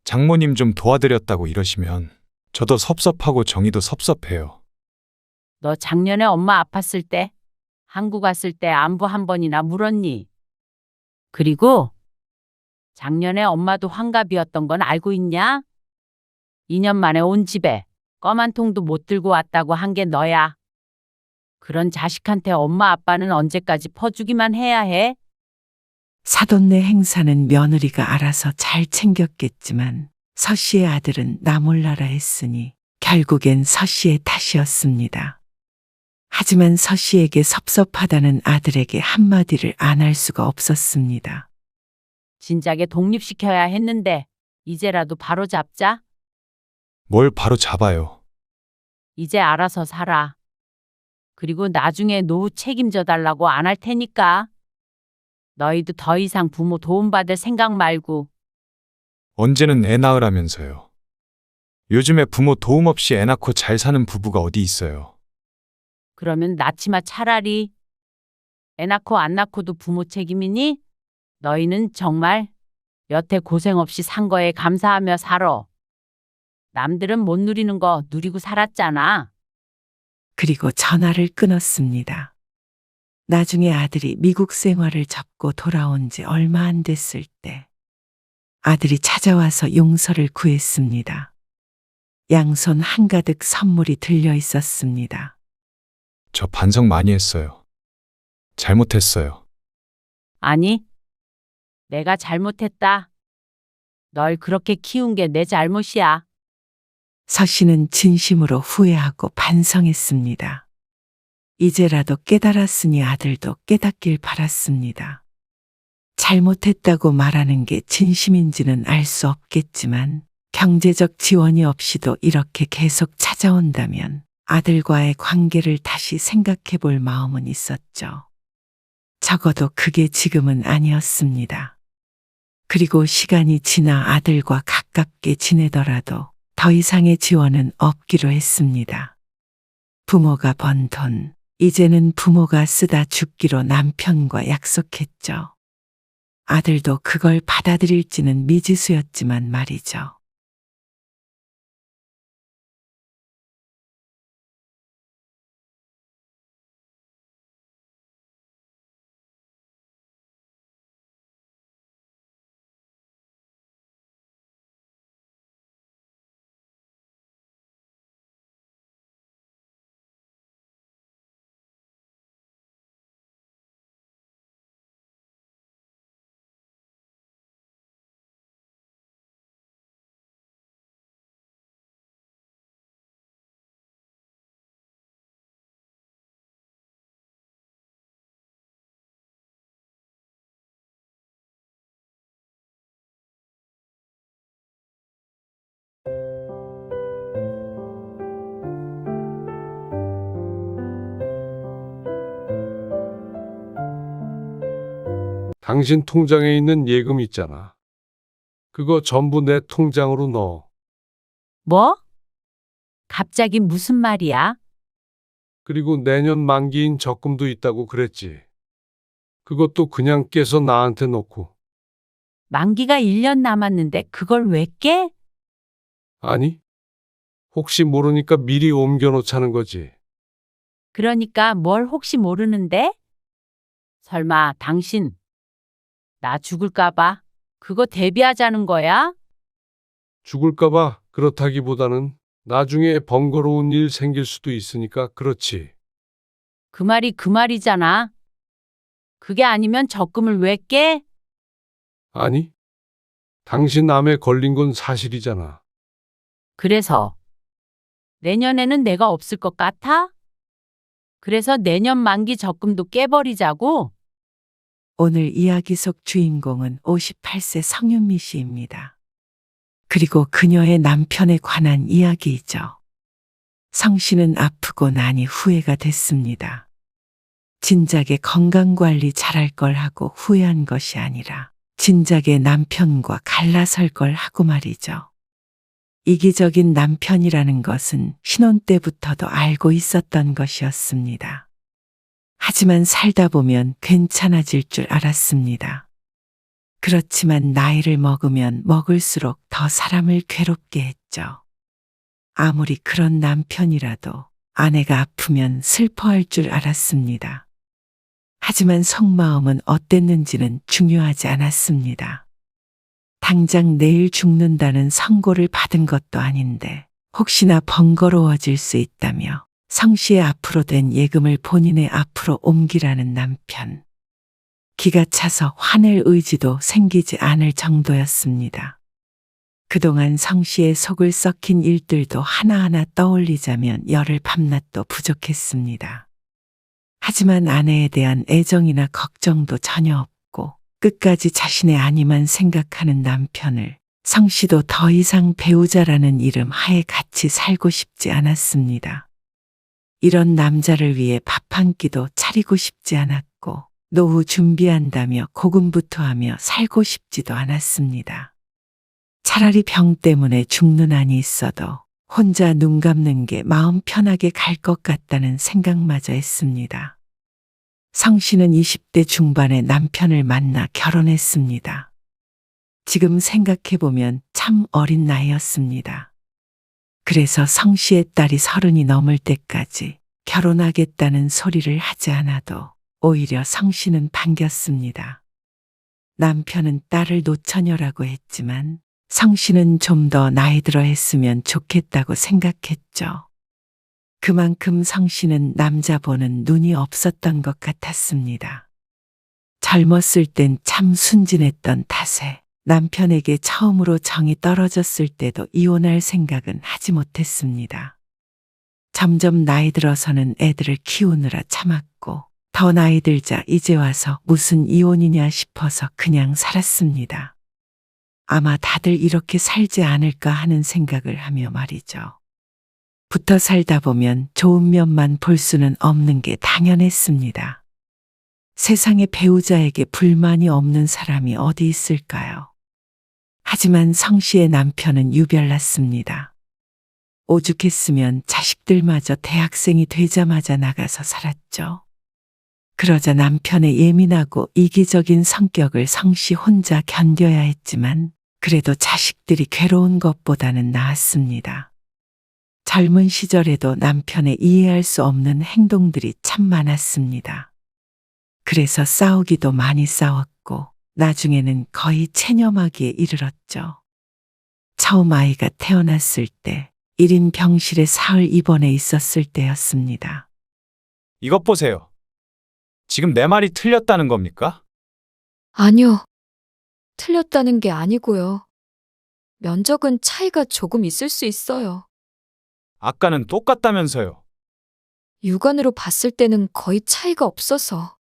장모님 좀 도와드렸다고 이러시면 저도 섭섭하고 정희도 섭섭해요. 너 작년에 엄마 아팠을 때 한국 왔을 때 안부 한 번이나 물었니? 그리고 작년에 엄마도 환갑이었던 건 알고 있냐? 2년 만에 온 집에 껌 한 통도 못 들고 왔다고 한 게 너야. 그런 자식한테 엄마 아빠는 언제까지 퍼주기만 해야 해? 사돈네 행사는 며느리가 알아서 잘 챙겼겠지만 서 씨의 아들은 나 몰라라 했으니 결국엔 서 씨의 탓이었습니다. 하지만 서 씨에게 섭섭하다는 아들에게 한마디를 안 할 수가 없었습니다. 진작에 독립시켜야 했는데 이제라도 바로 잡자. 뭘 바로 잡아요. 이제 알아서 살아. 그리고 나중에 노후 책임져 달라고 안 할 테니까. 너희도 더 이상 부모 도움받을 생각 말고. 언제는 애 낳으라면서요. 요즘에 부모 도움 없이 애 낳고 잘 사는 부부가 어디 있어요. 그러면 낳지마 차라리. 애 낳고 안 낳고도 부모 책임이니? 너희는 정말 여태 고생 없이 산 거에 감사하며 살아. 남들은 못 누리는 거 누리고 살았잖아. 그리고 전화를 끊었습니다. 나중에 아들이 미국 생활을 접고 돌아온 지 얼마 안 됐을 때 아들이 찾아와서 용서를 구했습니다. 양손 한가득 선물이 들려 있었습니다. 저 반성 많이 했어요. 잘못했어요. 아니, 내가 잘못했다. 널 그렇게 키운 게 내 잘못이야. 서 씨는 진심으로 후회하고 반성했습니다. 이제라도 깨달았으니 아들도 깨닫길 바랐습니다. 잘못했다고 말하는 게 진심인지는 알 수 없겠지만 경제적 지원이 없이도 이렇게 계속 찾아온다면 아들과의 관계를 다시 생각해 볼 마음은 있었죠. 적어도 그게 지금은 아니었습니다. 그리고 시간이 지나 아들과 가깝게 지내더라도 더 이상의 지원은 없기로 했습니다. 부모가 번 돈, 이제는 부모가 쓰다 죽기로 남편과 약속했죠. 아들도 그걸 받아들일지는 미지수였지만 말이죠. 당신 통장에 있는 예금 있잖아. 그거 전부 내 통장으로 넣어. 뭐? 갑자기 무슨 말이야? 그리고 내년 만기인 적금도 있다고 그랬지. 그것도 그냥 깨서 나한테 놓고. 만기가 1년 남았는데 그걸 왜 깨? 아니, 혹시 모르니까 미리 옮겨 놓자는 거지. 그러니까 뭘 혹시 모르는데? 설마 당신 나 죽을까봐 그거 대비하자는 거야? 죽을까봐 그렇다기보다는 나중에 번거로운 일 생길 수도 있으니까 그렇지. 그 말이 그 말이잖아. 그게 아니면 적금을 왜 깨? 아니, 당신 암에 걸린 건 사실이잖아. 그래서 내년에는 내가 없을 것 같아? 그래서 내년 만기 적금도 깨버리자고? 오늘 이야기 속 주인공은 58세 성윤미 씨입니다. 그리고 그녀의 남편에 관한 이야기이죠. 성 씨는 아프고 나니 후회가 됐습니다. 진작에 건강관리 잘할 걸 하고 후회한 것이 아니라 진작에 남편과 갈라설 걸 하고 말이죠. 이기적인 남편이라는 것은 신혼 때부터도 알고 있었던 것이었습니다. 하지만 살다 보면 괜찮아질 줄 알았습니다. 그렇지만 나이를 먹으면 먹을수록 더 사람을 괴롭게 했죠. 아무리 그런 남편이라도 아내가 아프면 슬퍼할 줄 알았습니다. 하지만 속마음은 어땠는지는 중요하지 않았습니다. 당장 내일 죽는다는 선고를 받은 것도 아닌데 혹시나 번거로워질 수 있다며 성 씨의 앞으로 된 예금을 본인의 앞으로 옮기라는 남편. 기가 차서 화낼 의지도 생기지 않을 정도였습니다. 그동안 성 씨의 속을 썩힌 일들도 하나하나 떠올리자면 열흘 밤낮도 부족했습니다. 하지만 아내에 대한 애정이나 걱정도 전혀 없고 끝까지 자신의 아니만 생각하는 남편을 성 씨도 더 이상 배우자라는 이름 하에 같이 살고 싶지 않았습니다. 이런 남자를 위해 밥 한 끼도 차리고 싶지 않았고 노후 준비한다며 고군분투하며 살고 싶지도 않았습니다. 차라리 병 때문에 죽는 한이 있어도 혼자 눈 감는 게 마음 편하게 갈 것 같다는 생각마저 했습니다. 성 씨는 20대 중반에 남편을 만나 결혼했습니다. 지금 생각해보면 참 어린 나이였습니다. 그래서 성 씨의 딸이 30이 넘을 때까지 결혼하겠다는 소리를 하지 않아도 오히려 성 씨는 반겼습니다. 남편은 딸을 노처녀라고 했지만 성 씨는 좀 더 나이 들어 했으면 좋겠다고 생각했죠. 그만큼 성 씨는 남자 보는 눈이 없었던 것 같았습니다. 젊었을 땐 참 순진했던 탓에 남편에게 처음으로 정이 떨어졌을 때도 이혼할 생각은 하지 못했습니다. 점점 나이 들어서는 애들을 키우느라 참았고 더 나이 들자 이제 와서 무슨 이혼이냐 싶어서 그냥 살았습니다. 아마 다들 이렇게 살지 않을까 하는 생각을 하며 말이죠. 붙어 살다 보면 좋은 면만 볼 수는 없는 게 당연했습니다. 세상에 배우자에게 불만이 없는 사람이 어디 있을까요? 하지만 성 씨의 남편은 유별났습니다. 오죽했으면 자식들마저 대학생이 되자마자 나가서 살았죠. 그러자 남편의 예민하고 이기적인 성격을 성 씨 혼자 견뎌야 했지만 그래도 자식들이 괴로운 것보다는 나았습니다. 젊은 시절에도 남편의 이해할 수 없는 행동들이 참 많았습니다. 그래서 싸우기도 많이 싸웠고 나중에는 거의 체념하기에 이르렀죠. 처음 아이가 태어났을 때 1인 병실에 사흘 입원해 있었을 때였습니다. 이것 보세요. 지금 내 말이 틀렸다는 겁니까? 아니요. 틀렸다는 게 아니고요. 면적은 차이가 조금 있을 수 있어요. 아까는 똑같다면서요. 육안으로 봤을 때는 거의 차이가 없어서.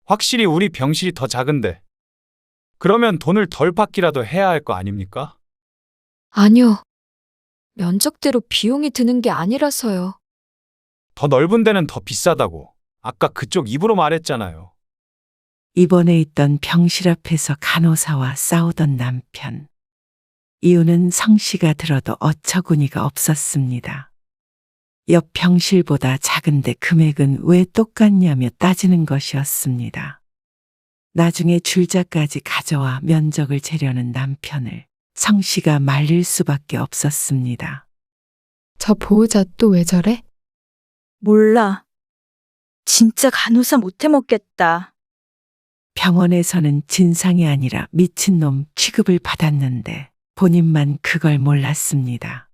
확실히 우리 병실이 더 작은데. 그러면 돈을 덜 받기라도 해야 할 거 아닙니까? 아니요. 면적대로 비용이 드는 게 아니라서요. 더 넓은 데는 더 비싸다고. 아까 그쪽 입으로 말했잖아요. 입원해 있던 병실 앞에서 간호사와 싸우던 남편. 이유는 성 씨가 들어도 어처구니가 없었습니다. 옆 병실보다 작은데 금액은 왜 똑같냐며 따지는 것이었습니다. 나중에 줄자까지 가져와 면적을 재려는 남편을 성 씨가 말릴 수밖에 없었습니다. 저 보호자 또 왜 저래? 몰라. 진짜 간호사 못해 먹겠다. 병원에서는 진상이 아니라 미친놈 취급을 받았는데 본인만 그걸 몰랐습니다.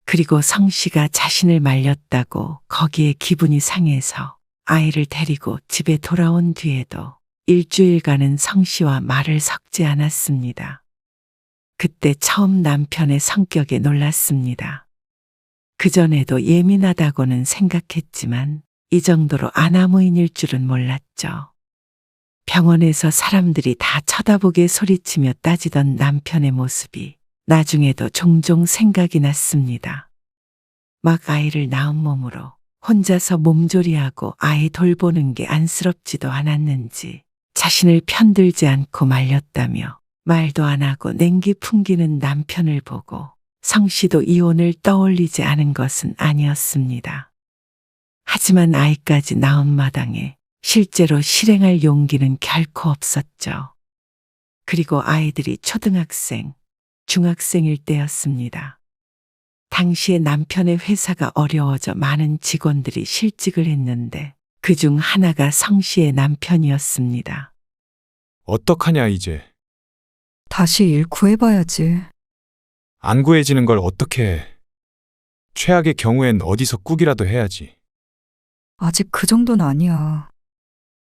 그리고 성 씨가 자신을 말렸다고 거기에 기분이 상해서 아이를 데리고 집에 돌아온 뒤에도 일주일간은 성 씨와 말을 섞지 않았습니다. 그때 처음 남편의 성격에 놀랐습니다. 그전에도 예민하다고는 생각했지만 이 정도로 아나무인일 줄은 몰랐죠. 병원에서 사람들이 다 쳐다보게 소리치며 따지던 남편의 모습이 나중에도 종종 생각이 났습니다. 막 아이를 낳은 몸으로 혼자서 몸조리하고 아이 돌보는 게 안쓰럽지도 않았는지 자신을 편들지 않고 말렸다며 말도 안 하고 냉기 풍기는 남편을 보고 성 씨도 이혼을 떠올리지 않은 것은 아니었습니다. 하지만 아이까지 낳은 마당에 실제로 실행할 용기는 결코 없었죠. 그리고 아이들이 초등학생, 중학생일 때였습니다. 당시에 남편의 회사가 어려워져 많은 직원들이 실직을 했는데 그중 하나가 성 씨의 남편이었습니다. 어떡하냐 이제. 다시 일 구해봐야지. 안 구해지는 걸 어떻게 해. 최악의 경우엔 어디서 꾹이라도 해야지. 아직 그 정도는 아니야.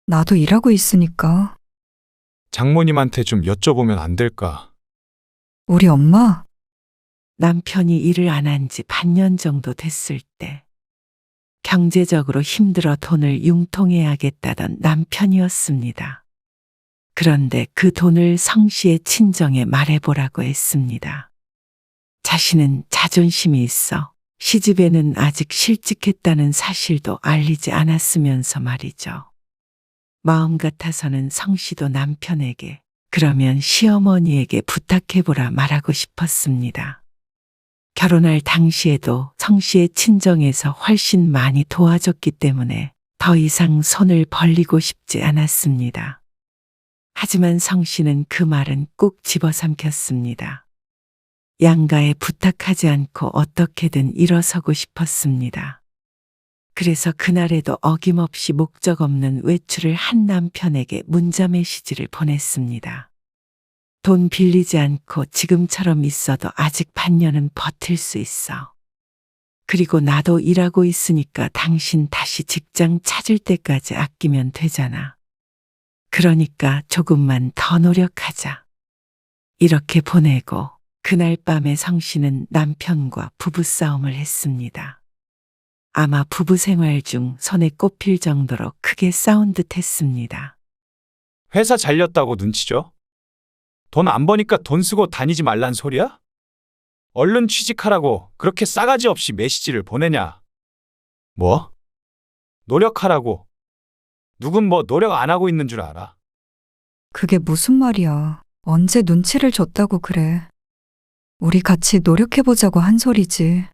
나도 일하고 있으니까. 장모님한테 좀 여쭤보면 안 될까? 우리 엄마? 남편이 일을 안 한 지 반년 정도 됐을 때 경제적으로 힘들어 돈을 융통해야겠다던 남편이었습니다. 그런데 그 돈을 성 씨의 친정에 말해보라고 했습니다. 자신은 자존심이 있어 시집에는 아직 실직했다는 사실도 알리지 않았으면서 말이죠. 마음 같아서는 성 씨도 남편에게 그러면 시어머니에게 부탁해보라 말하고 싶었습니다. 결혼할 당시에도 성 씨의 친정에서 훨씬 많이 도와줬기 때문에 더 이상 손을 벌리고 싶지 않았습니다. 하지만 성 씨는 그 말은 꾹 집어삼켰습니다. 양가에 부탁하지 않고 어떻게든 일어서고 싶었습니다. 그래서 그날에도 어김없이 목적 없는 외출을 한 남편에게 문자 메시지를 보냈습니다. 돈 빌리지 않고 지금처럼 있어도 아직 반년은 버틸 수 있어. 그리고 나도 일하고 있으니까 당신 다시 직장 찾을 때까지 아끼면 되잖아. 그러니까 조금만 더 노력하자. 이렇게 보내고 그날 밤에 성 씨는 남편과 부부싸움을 했습니다. 아마 부부 생활 중 손에 꼽힐 정도로 크게 싸운 듯 했습니다. 회사 잘렸다고 눈치죠? 돈 안 버니까 돈 쓰고 다니지 말란 소리야? 얼른 취직하라고 그렇게 싸가지 없이 메시지를 보내냐? 뭐? 노력하라고. 누군 뭐 노력 안 하고 있는 줄 알아? 그게 무슨 말이야. 언제 눈치를 줬다고 그래. 우리 같이 노력해보자고 한 소리지.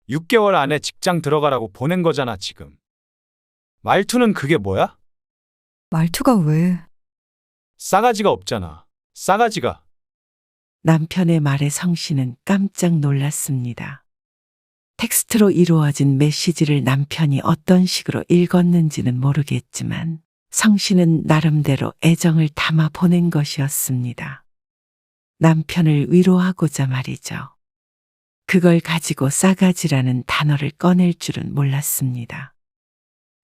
6개월 안에 직장 들어가라고 보낸 거잖아, 지금. 말투는 그게 뭐야? 말투가 왜? 싸가지가 없잖아. 싸가지가. 남편의 말에 성 씨는 깜짝 놀랐습니다. 텍스트로 이루어진 메시지를 남편이 어떤 식으로 읽었는지는 모르겠지만 성 씨는 나름대로 애정을 담아 보낸 것이었습니다. 남편을 위로하고자 말이죠. 그걸 가지고 싸가지라는 단어를 꺼낼 줄은 몰랐습니다.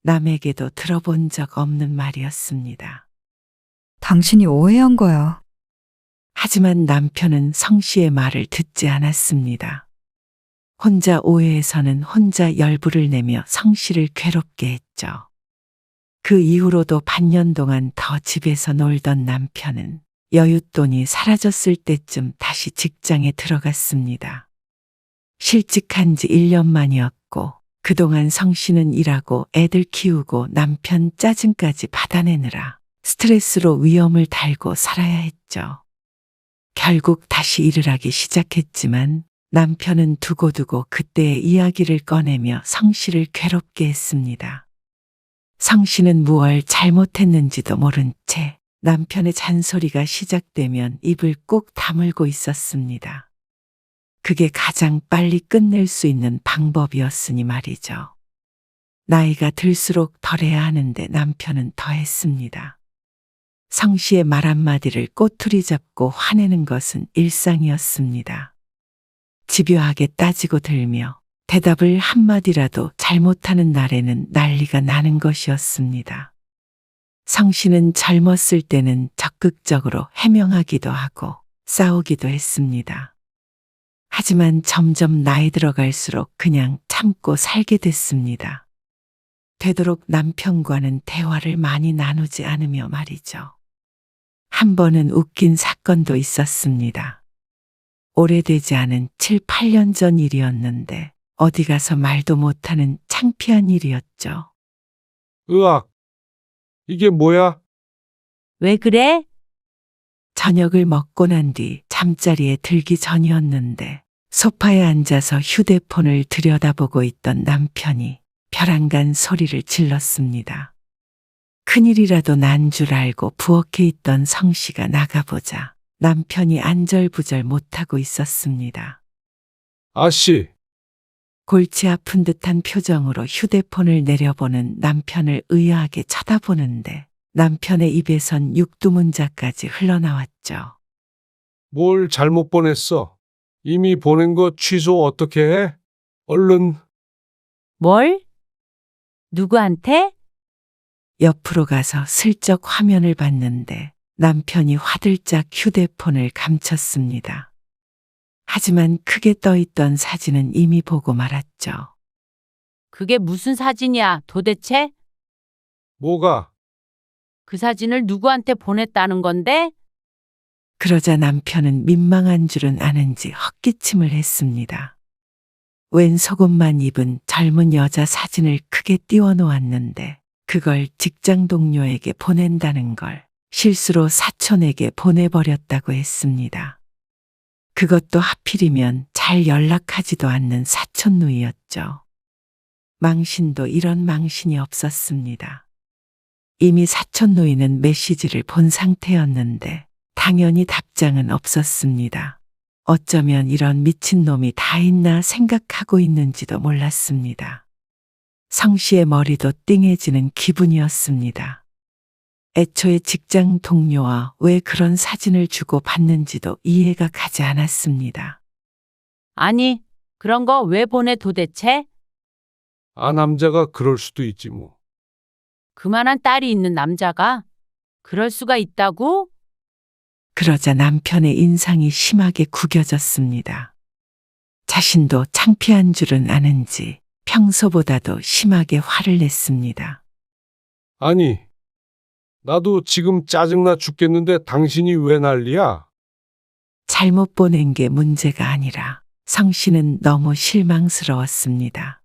남에게도 들어본 적 없는 말이었습니다. 당신이 오해한 거야. 하지만 남편은 성 씨의 말을 듣지 않았습니다. 혼자 오해해서는 혼자 열불을 내며 성 씨를 괴롭게 했죠. 그 이후로도 반년 동안 더 집에서 놀던 남편은 여윳돈이 사라졌을 때쯤 다시 직장에 들어갔습니다. 실직한 지 1년 만이었고 그동안 성 씨는 일하고 애들 키우고 남편 짜증까지 받아내느라 스트레스로 위험을 달고 살아야 했죠. 결국 다시 일을 하기 시작했지만 남편은 두고두고 그때의 이야기를 꺼내며 성 씨를 괴롭게 했습니다. 성 씨는 무얼 잘못했는지도 모른 채 남편의 잔소리가 시작되면 입을 꼭 다물고 있었습니다. 그게 가장 빨리 끝낼 수 있는 방법이었으니 말이죠. 나이가 들수록 덜해야 하는데 남편은 더했습니다. 성 씨의 말 한마디를 꼬투리 잡고 화내는 것은 일상이었습니다. 집요하게 따지고 들며 대답을 한마디라도 잘못하는 날에는 난리가 나는 것이었습니다. 성 씨는 젊었을 때는 적극적으로 해명하기도 하고 싸우기도 했습니다. 하지만 점점 나이 들어갈수록 그냥 참고 살게 됐습니다. 되도록 남편과는 대화를 많이 나누지 않으며 말이죠. 한 번은 웃긴 사건도 있었습니다. 오래되지 않은 7, 8년 전 일이었는데 어디 가서 말도 못하는 창피한 일이었죠. 으악! 이게 뭐야? 왜 그래? 저녁을 먹고 난 뒤 잠자리에 들기 전이었는데 소파에 앉아서 휴대폰을 들여다보고 있던 남편이 벼랑간 소리를 질렀습니다. 큰일이라도 난 줄 알고 부엌에 있던 성 씨가 나가보자 남편이 안절부절 못하고 있었습니다. 아씨, 골치 아픈 듯한 표정으로 휴대폰을 내려보는 남편을 의아하게 쳐다보는데 남편의 입에선 육두문자까지 흘러나왔죠. 뭘 잘못 보냈어? 이미 보낸 거 취소 어떻게 해? 얼른. 뭘? 누구한테? 옆으로 가서 슬쩍 화면을 봤는데 남편이 화들짝 휴대폰을 감췄습니다. 하지만 크게 떠있던 사진은 이미 보고 말았죠. 그게 무슨 사진이야, 도대체? 뭐가? 그 사진을 누구한테 보냈다는 건데? 그러자 남편은 민망한 줄은 아는지 헛기침을 했습니다. 웬 속옷만 입은 젊은 여자 사진을 크게 띄워놓았는데 그걸 직장 동료에게 보낸다는 걸 실수로 사촌에게 보내버렸다고 했습니다. 그것도 하필이면 잘 연락하지도 않는 사촌 누이였죠. 망신도 이런 망신이 없었습니다. 이미 사촌 누이는 메시지를 본 상태였는데 당연히 답장은 없었습니다. 어쩌면 이런 미친놈이 다 있나 생각하고 있는지도 몰랐습니다. 성 씨의 머리도 띵해지는 기분이었습니다. 애초에 직장 동료와 왜 그런 사진을 주고 받는지도 이해가 가지 않았습니다. 아니, 그런 거 왜 보내 도대체? 아, 남자가 그럴 수도 있지 뭐. 그만한 딸이 있는 남자가 그럴 수가 있다고? 그러자 남편의 인상이 심하게 구겨졌습니다. 자신도 창피한 줄은 아는지 평소보다도 심하게 화를 냈습니다. 아니, 나도 지금 짜증나 죽겠는데 당신이 왜 난리야? 잘못 보낸 게 문제가 아니라 성 씨는 너무 실망스러웠습니다.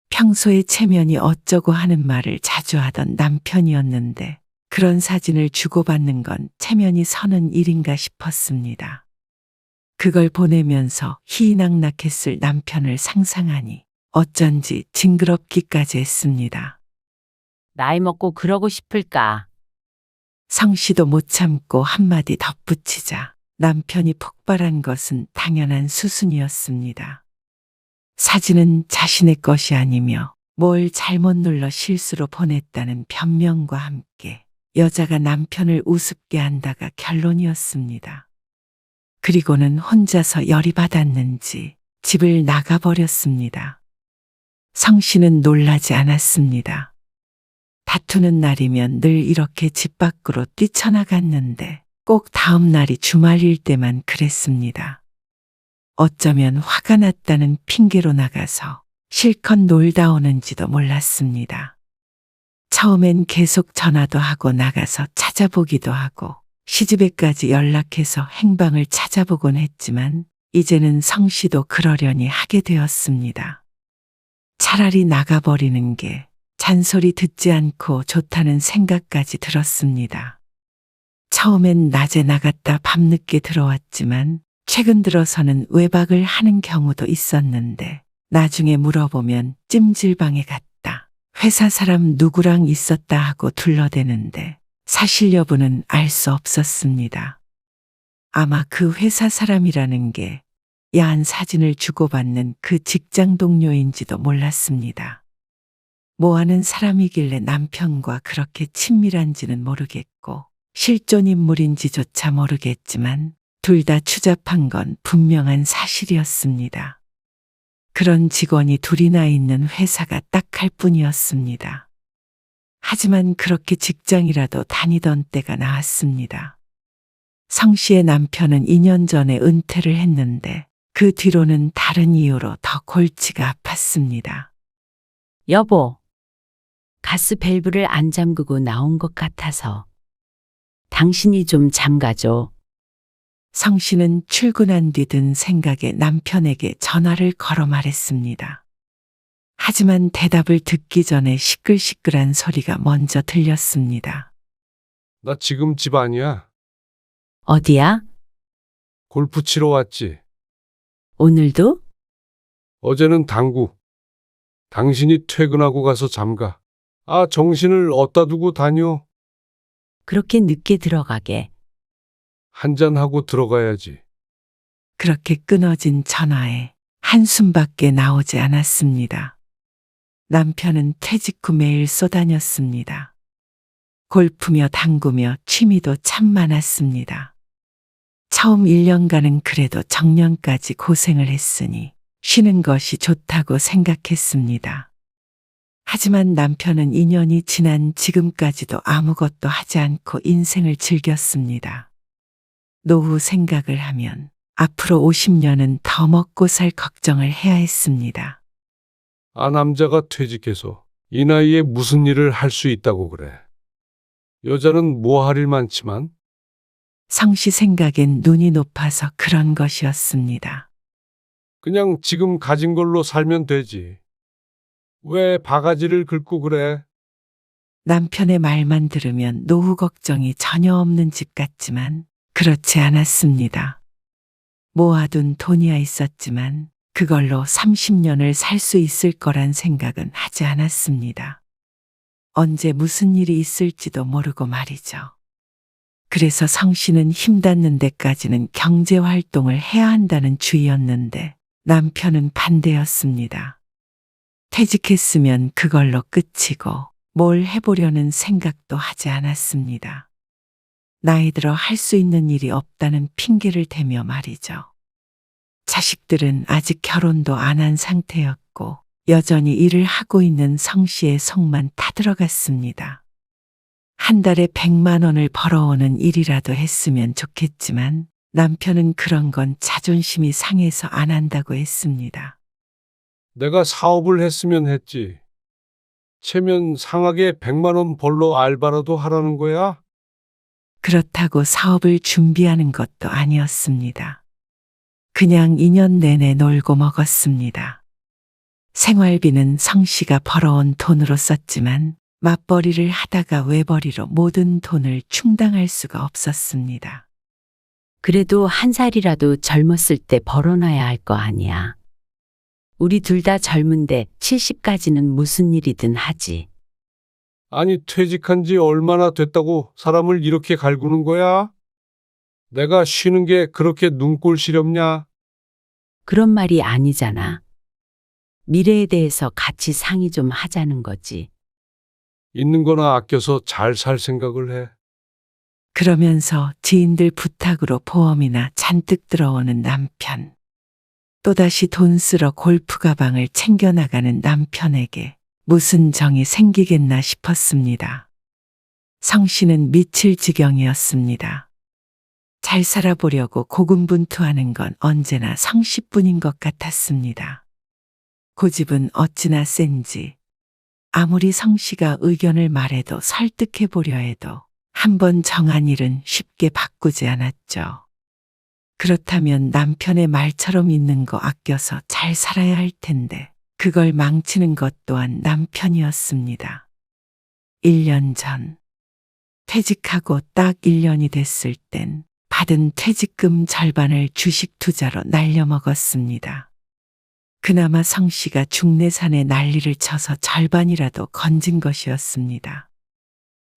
평소에 체면이 어쩌고 하는 말을 자주 하던 남편이었는데 그런 사진을 주고받는 건 체면이 서는 일인가 싶었습니다. 그걸 보내면서 희희낙낙했을 남편을 상상하니 어쩐지 징그럽기까지 했습니다. 나이 먹고 그러고 싶을까? 성 씨도 못 참고 한마디 덧붙이자 남편이 폭발한 것은 당연한 수순이었습니다. 사진은 자신의 것이 아니며 뭘 잘못 눌러 실수로 보냈다는 변명과 함께 여자가 남편을 우습게 한다가 결론이었습니다. 그리고는 혼자서 열이 받았는지 집을 나가버렸습니다. 성 씨는 놀라지 않았습니다. 다투는 날이면 늘 이렇게 집 밖으로 뛰쳐나갔는데 꼭 다음 날이 주말일 때만 그랬습니다. 어쩌면 화가 났다는 핑계로 나가서 실컷 놀다 오는지도 몰랐습니다. 처음엔 계속 전화도 하고 나가서 찾아보기도 하고 시집에까지 연락해서 행방을 찾아보곤 했지만 이제는 성 씨도 그러려니 하게 되었습니다. 차라리 나가버리는 게 잔소리 듣지 않고 좋다는 생각까지 들었습니다. 처음엔 낮에 나갔다 밤늦게 들어왔지만 최근 들어서는 외박을 하는 경우도 있었는데 나중에 물어보면 찜질방에 갔다. 회사 사람 누구랑 있었다 하고 둘러대는데 사실 여부는 알 수 없었습니다. 아마 그 회사 사람이라는 게 야한 사진을 주고받는 그 직장 동료인지도 몰랐습니다. 뭐 하는 사람이길래 남편과 그렇게 친밀한지는 모르겠고 실존 인물인지조차 모르겠지만 둘 다 추잡한 건 분명한 사실이었습니다. 그런 직원이 둘이나 있는 회사가 딱 할 뿐이었습니다. 하지만 그렇게 직장이라도 다니던 때가 나왔습니다. 성 씨의 남편은 2년 전에 은퇴를 했는데 그 뒤로는 다른 이유로 더 골치가 아팠습니다. 여보, 가스 밸브를 안 잠그고 나온 것 같아서 당신이 좀 잠가줘. 성 씨는 출근한 뒤 든 생각에 남편에게 전화를 걸어 말했습니다. 하지만 대답을 듣기 전에 시끌시끌한 소리가 먼저 들렸습니다. 나 지금 집 아니야. 어디야? 골프 치러 왔지. 오늘도? 어제는 당구. 당신이 퇴근하고 가서 잠가. 아, 정신을 어디다 두고 다녀. 그렇게 늦게 들어가게. 한잔하고 들어가야지. 그렇게 끊어진 전화에 한숨밖에 나오지 않았습니다. 남편은 퇴직 후 매일 쏘다녔습니다. 골프며 당구며 취미도 참 많았습니다. 처음 1년간은 그래도 정년까지 고생을 했으니 쉬는 것이 좋다고 생각했습니다. 하지만 남편은 2년이 지난 지금까지도 아무것도 하지 않고 인생을 즐겼습니다. 노후 생각을 하면 앞으로 50년은 더 먹고 살 걱정을 해야 했습니다. 아, 남자가 퇴직해서 이 나이에 무슨 일을 할 수 있다고 그래. 여자는 뭐 할 일 많지만. 성씨 생각엔 눈이 높아서 그런 것이었습니다. 그냥 지금 가진 걸로 살면 되지. 왜 바가지를 긁고 그래? 남편의 말만 들으면 노후 걱정이 전혀 없는 집 같지만 그렇지 않았습니다. 모아둔 돈이야 있었지만 그걸로 30년을 살 수 있을 거란 생각은 하지 않았습니다. 언제 무슨 일이 있을지도 모르고 말이죠. 그래서 성 씨는 힘 닿는 데까지는 경제 활동을 해야 한다는 주의였는데 남편은 반대였습니다. 퇴직했으면 그걸로 끝이고 뭘 해보려는 생각도 하지 않았습니다. 나이 들어 할 수 있는 일이 없다는 핑계를 대며 말이죠. 자식들은 아직 결혼도 안 한 상태였고 여전히 일을 하고 있는 성 씨의 속만 타들어갔습니다. 한 달에 100만 원을 벌어오는 일이라도 했으면 좋겠지만 남편은 그런 건 자존심이 상해서 안 한다고 했습니다. 내가 사업을 했으면 했지. 체면 상하게 100만 원 벌러 알바라도 하라는 거야? 그렇다고 사업을 준비하는 것도 아니었습니다. 그냥 2년 내내 놀고 먹었습니다. 생활비는 성 씨가 벌어온 돈으로 썼지만 맞벌이를 하다가 외벌이로 모든 돈을 충당할 수가 없었습니다. 그래도 한 살이라도 젊었을 때 벌어놔야 할 거 아니야. 우리 둘 다 젊은데 70까지는 무슨 일이든 하지. 아니, 퇴직한 지 얼마나 됐다고 사람을 이렇게 갈구는 거야? 내가 쉬는 게 그렇게 눈꼴 시렵냐? 그런 말이 아니잖아. 미래에 대해서 같이 상의 좀 하자는 거지. 있는 거나 아껴서 잘 살 생각을 해. 그러면서 지인들 부탁으로 보험이나 잔뜩 들어오는 남편. 또다시 돈 쓰러 골프 가방을 챙겨나가는 남편에게 무슨 정이 생기겠나 싶었습니다. 성 씨는 미칠 지경이었습니다. 잘 살아보려고 고군분투하는 건 언제나 성 씨뿐인 것 같았습니다. 고집은 어찌나 센지 아무리 성 씨가 의견을 말해도 설득해 보려 해도 한번 정한 일은 쉽게 바꾸지 않았죠. 그렇다면 남편의 말처럼 있는 거 아껴서 잘 살아야 할 텐데 그걸 망치는 것 또한 남편이었습니다. 1년 전 퇴직하고 딱 1년이 됐을 땐 받은 퇴직금 절반을 주식 투자로 날려먹었습니다. 그나마 성 씨가 중내산에 난리를 쳐서 절반이라도 건진 것이었습니다.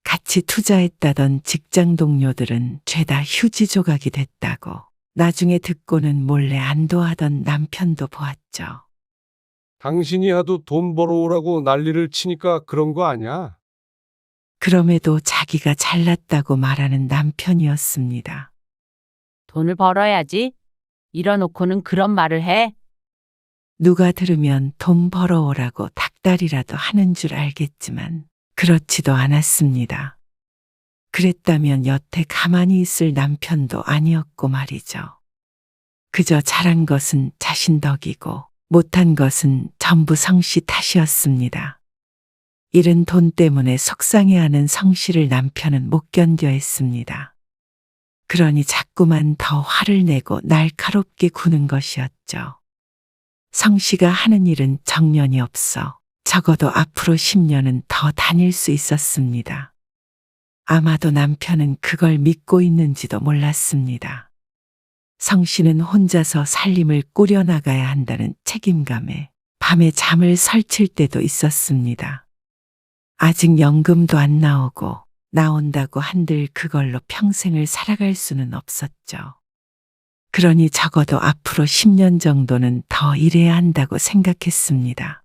같이 투자했다던 직장 동료들은 죄다 휴지 조각이 됐다고 나중에 듣고는 몰래 안도하던 남편도 보았죠. 당신이 하도 돈 벌어오라고 난리를 치니까 그런 거 아니야? 그럼에도 자기가 잘났다고 말하는 남편이었습니다. 돈을 벌어야지. 이뤄놓고는 그런 말을 해. 누가 들으면 돈 벌어오라고 닭다리라도 하는 줄 알겠지만 그렇지도 않았습니다. 그랬다면 여태 가만히 있을 남편도 아니었고 말이죠. 그저 잘한 것은 자신 덕이고 못한 것은 전부 성씨 탓이었습니다. 잃은 돈 때문에 속상해하는 성씨를 남편은 못 견뎌 했습니다. 그러니 자꾸만 더 화를 내고 날카롭게 구는 것이었죠. 성씨가 하는 일은 정년이 없어 적어도 앞으로 10년은 더 다닐 수 있었습니다. 아마도 남편은 그걸 믿고 있는지도 몰랐습니다. 성씨는 혼자서 살림을 꾸려나가야 한다는 책임감에 밤에 잠을 설칠 때도 있었습니다. 아직 연금도 안 나오고 나온다고 한들 그걸로 평생을 살아갈 수는 없었죠. 그러니 적어도 앞으로 10년 정도는 더 일해야 한다고 생각했습니다.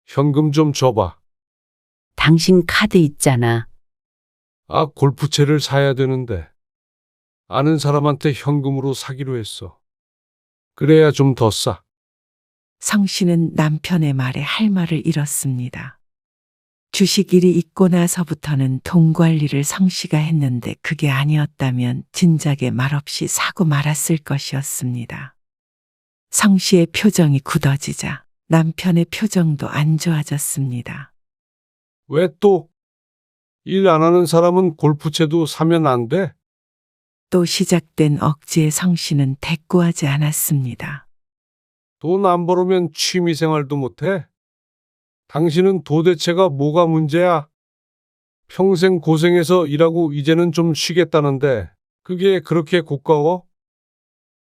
현금 좀 줘봐. 당신 카드 있잖아. 아, 골프채를 사야 되는데. 아는 사람한테 현금으로 사기로 했어. 그래야 좀 더 싸. 성 씨는 남편의 말에 할 말을 잃었습니다. 주식 일이 있고 나서부터는 돈 관리를 성 씨가 했는데 그게 아니었다면 진작에 말없이 사고 말았을 것이었습니다. 성 씨의 표정이 굳어지자 남편의 표정도 안 좋아졌습니다. 왜 또? 일 안 하는 사람은 골프채도 사면 안 돼? 또 시작된 억지에 성 씨는 대꾸하지 않았습니다. 돈 안 벌으면 취미생활도 못 해? 당신은 도대체가 뭐가 문제야? 평생 고생해서 일하고 이제는 좀 쉬겠다는데 그게 그렇게 고가워?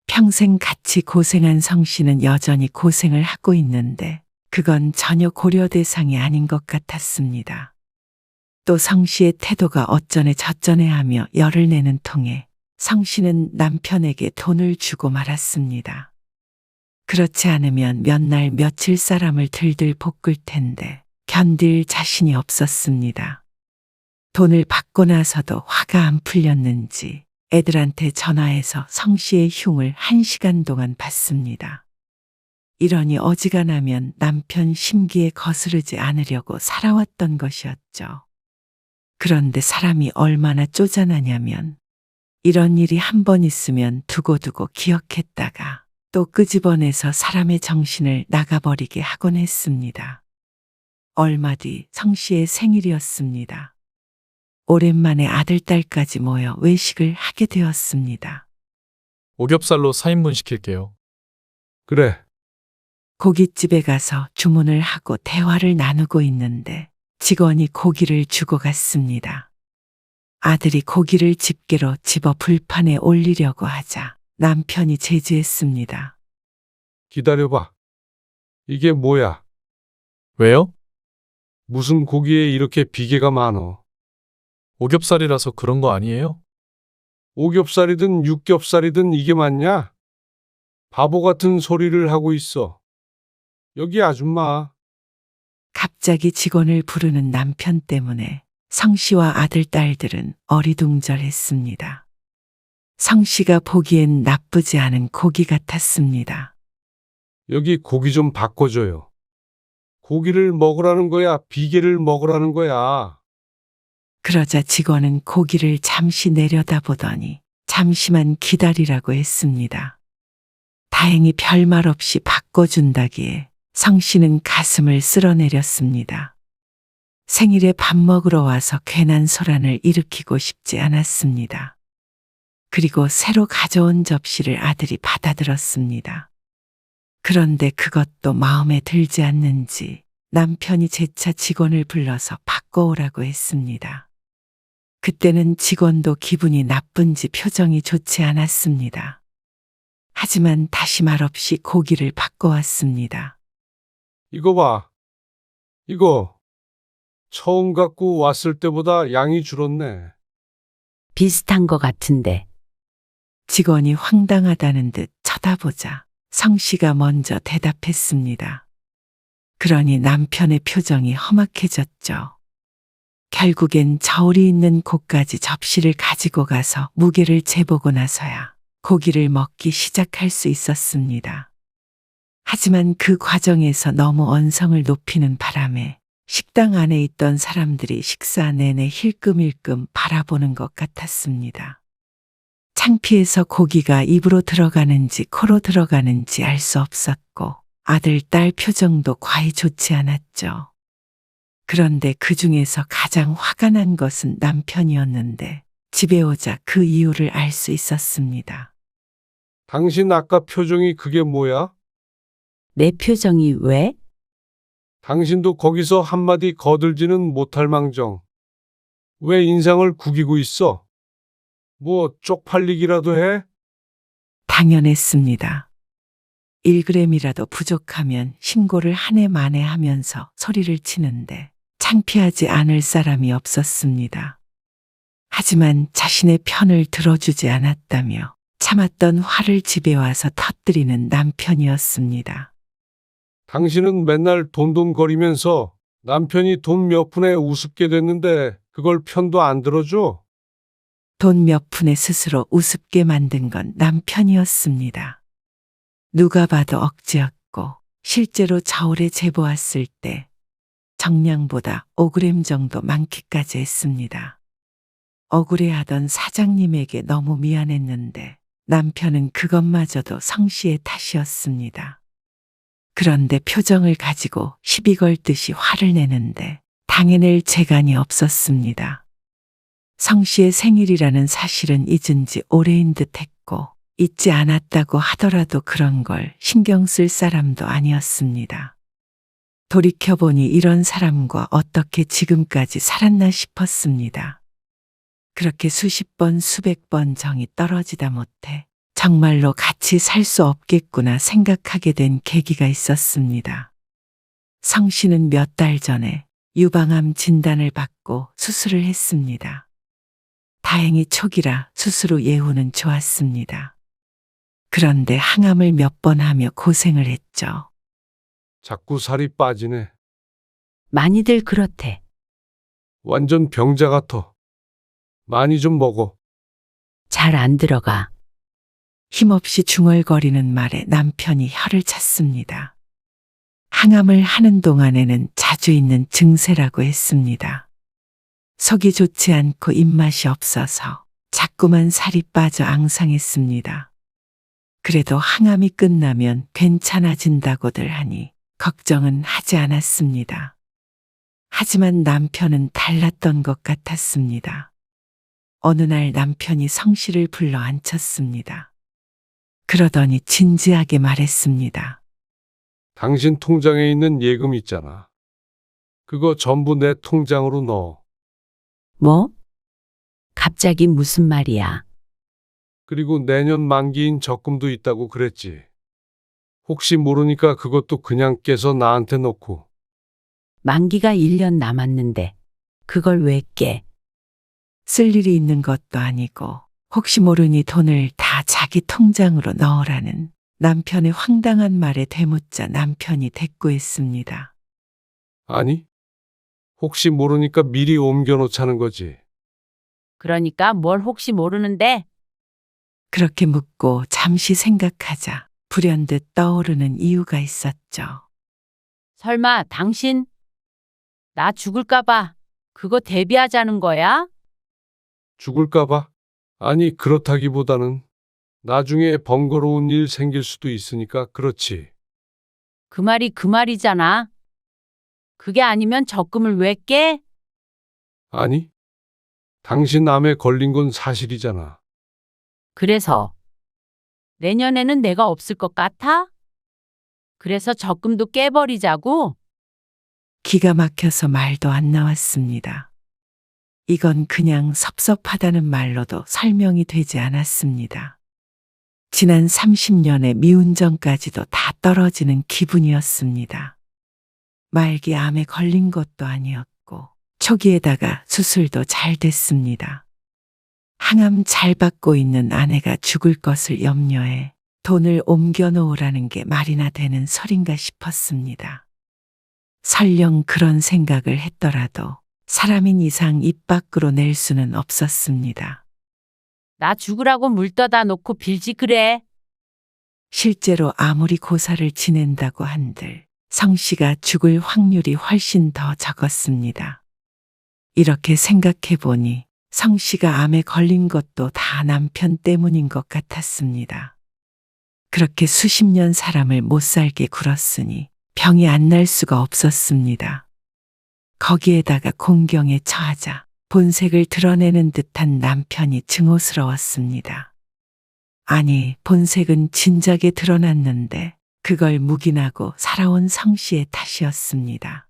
평생 같이 고생한 성 씨는 여전히 고생을 하고 있는데 그건 전혀 고려 대상이 아닌 것 같았습니다. 또 성 씨의 태도가 어쩌네 저쩌네 하며 열을 내는 통에 성 씨는 남편에게 돈을 주고 말았습니다. 그렇지 않으면 몇 날 며칠 사람을 들들 볶을 텐데 견딜 자신이 없었습니다. 돈을 받고 나서도 화가 안 풀렸는지 애들한테 전화해서 성 씨의 흉을 1시간 동안 받습니다. 이러니 어지간하면 남편 심기에 거스르지 않으려고 살아왔던 것이었죠. 그런데 사람이 얼마나 쪼잔하냐면 이런 일이 한 번 있으면 두고두고 기억했다가 또 끄집어내서 사람의 정신을 나가버리게 하곤 했습니다. 얼마 뒤 성 씨의 생일이었습니다. 오랜만에 아들, 딸까지 모여 외식을 하게 되었습니다. 오겹살로 4인분 시킬게요. 그래. 고깃집에 가서 주문을 하고 대화를 나누고 있는데 직원이 고기를 주고 갔습니다. 아들이 고기를 집게로 집어 불판에 올리려고 하자 남편이 제지했습니다. 기다려봐. 이게 뭐야? 왜요? 무슨 고기에 이렇게 비계가 많어? 오겹살이라서 그런 거 아니에요? 오겹살이든 육겹살이든 이게 맞냐? 바보 같은 소리를 하고 있어. 여기 아줌마. 갑자기 직원을 부르는 남편 때문에 성 씨와 아들, 딸들은 어리둥절했습니다. 성 씨가 보기엔 나쁘지 않은 고기 같았습니다. 여기 고기 좀 바꿔줘요. 고기를 먹으라는 거야? 비계를 먹으라는 거야? 그러자 직원은 고기를 잠시 내려다보더니 잠시만 기다리라고 했습니다. 다행히 별말 없이 바꿔준다기에 성 씨는 가슴을 쓸어내렸습니다. 생일에 밥 먹으러 와서 괜한 소란을 일으키고 싶지 않았습니다. 그리고 새로 가져온 접시를 아들이 받아들었습니다. 그런데 그것도 마음에 들지 않는지 남편이 재차 직원을 불러서 바꿔오라고 했습니다. 그때는 직원도 기분이 나쁜지 표정이 좋지 않았습니다. 하지만 다시 말없이 고기를 바꿔왔습니다. 이거 봐. 이거 처음 갖고 왔을 때보다 양이 줄었네. 비슷한 거 같은데. 직원이 황당하다는 듯 쳐다보자 성 씨가 먼저 대답했습니다. 그러니 남편의 표정이 험악해졌죠. 결국엔 저울이 있는 곳까지 접시를 가지고 가서 무게를 재보고 나서야 고기를 먹기 시작할 수 있었습니다. 하지만 그 과정에서 너무 언성을 높이는 바람에 식당 안에 있던 사람들이 식사 내내 힐끔힐끔 바라보는 것 같았습니다. 창피해서 고기가 입으로 들어가는지 코로 들어가는지 알 수 없었고 아들, 딸 표정도 과히 좋지 않았죠. 그런데 그 중에서 가장 화가 난 것은 남편이었는데 집에 오자 그 이유를 알 수 있었습니다. 당신 아까 표정이 그게 뭐야? 내 표정이 왜? 당신도 거기서 한마디 거들지는 못할 망정. 왜 인상을 구기고 있어? 뭐 쪽팔리기라도 해? 당연했습니다. 1g이라도 부족하면 신고를 한 해 만에 하면서 소리를 치는데 창피하지 않을 사람이 없었습니다. 하지만 자신의 편을 들어주지 않았다며 참았던 화를 집에 와서 터뜨리는 남편이었습니다. 당신은 맨날 돈돈거리면서 남편이 돈 몇 푼에 우습게 됐는데 그걸 편도 안 들어줘? 돈 몇 푼에 스스로 우습게 만든 건 남편이었습니다. 누가 봐도 억지였고 실제로 저울에 재보았을 때 정량보다 5g 정도 많기까지 했습니다. 억울해하던 사장님에게 너무 미안했는데 남편은 그것마저도 성 씨의 탓이었습니다. 그런데 표정을 가지고 시비 걸듯이 화를 내는데 당해낼 재간이 없었습니다. 성 씨의 생일이라는 사실은 잊은 지 오래인 듯 했고 잊지 않았다고 하더라도 그런 걸 신경 쓸 사람도 아니었습니다. 돌이켜보니 이런 사람과 어떻게 지금까지 살았나 싶었습니다. 그렇게 수십 번, 수백 번 정이 떨어지다 못해 정말로 같이 살 수 없겠구나 생각하게 된 계기가 있었습니다. 성 씨는 몇 달 전에 유방암 진단을 받고 수술을 했습니다. 다행히 초기라 수술 후 예후는 좋았습니다. 그런데 항암을 몇 번 하며 고생을 했죠. 자꾸 살이 빠지네. 많이들 그렇대. 완전 병자 같아. 많이 좀 먹어. 잘 안 들어가. 힘없이 중얼거리는 말에 남편이 혀를 찼습니다. 항암을 하는 동안에는 자주 있는 증세라고 했습니다. 속이 좋지 않고 입맛이 없어서 자꾸만 살이 빠져 앙상했습니다. 그래도 항암이 끝나면 괜찮아진다고들 하니 걱정은 하지 않았습니다. 하지만 남편은 달랐던 것 같았습니다. 어느 날 남편이 성 씨를 불러 앉혔습니다. 그러더니 진지하게 말했습니다. 당신 통장에 있는 예금 있잖아. 그거 전부 내 통장으로 넣어. 뭐? 갑자기 무슨 말이야? 그리고 내년 만기인 적금도 있다고 그랬지. 혹시 모르니까 그것도 그냥 깨서 나한테 넣고. 만기가 1년 남았는데 그걸 왜 깨? 쓸 일이 있는 것도 아니고 혹시 모르니 돈을 다 자기 통장으로 넣으라는 남편의 황당한 말에 되묻자 남편이 대꾸했습니다. 아니? 혹시 모르니까 미리 옮겨놓자는 거지. 그러니까 뭘 혹시 모르는데? 그렇게 묻고 잠시 생각하자 불현듯 떠오르는 이유가 있었죠. 설마 당신 나 죽을까봐 그거 대비하자는 거야? 죽을까봐? 아니, 그렇다기보다는 나중에 번거로운 일 생길 수도 있으니까 그렇지. 그 말이 그 말이잖아. 그게 아니면 적금을 왜 깨? 아니, 당신 암에 걸린 건 사실이잖아. 그래서 내년에는 내가 없을 것 같아? 그래서 적금도 깨버리자고? 기가 막혀서 말도 안 나왔습니다. 이건 그냥 섭섭하다는 말로도 설명이 되지 않았습니다. 지난 30년의 미운정까지도 다 떨어지는 기분이었습니다. 말기 암에 걸린 것도 아니었고 초기에다가 수술도 잘 됐습니다. 항암 잘 받고 있는 아내가 죽을 것을 염려해 돈을 옮겨 놓으라는 게 말이나 되는 소린가 싶었습니다. 설령 그런 생각을 했더라도 사람인 이상 입 밖으로 낼 수는 없었습니다. 나 죽으라고 물 떠다 놓고 빌지 그래. 실제로 아무리 고사를 지낸다고 한들 성 씨가 죽을 확률이 훨씬 더 적었습니다. 이렇게 생각해 보니 성 씨가 암에 걸린 것도 다 남편 때문인 것 같았습니다. 그렇게 수십 년 사람을 못 살게 굴었으니 병이 안 날 수가 없었습니다. 거기에다가 공경에 처하자 본색을 드러내는 듯한 남편이 증오스러웠습니다. 아니, 본색은 진작에 드러났는데 그걸 묵인하고 살아온 성 씨의 탓이었습니다.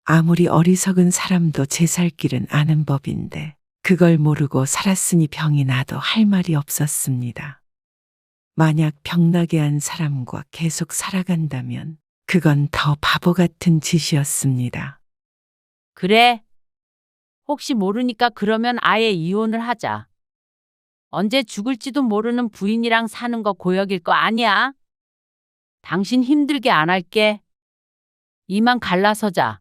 아무리 어리석은 사람도 제 살 길은 아는 법인데 그걸 모르고 살았으니 병이 나도 할 말이 없었습니다. 만약 병나게 한 사람과 계속 살아간다면 그건 더 바보 같은 짓이었습니다. 그래. 혹시 모르니까 그러면 아예 이혼을 하자. 언제 죽을지도 모르는 부인이랑 사는 거 고역일 거 아니야? 당신 힘들게 안 할게. 이만 갈라서자.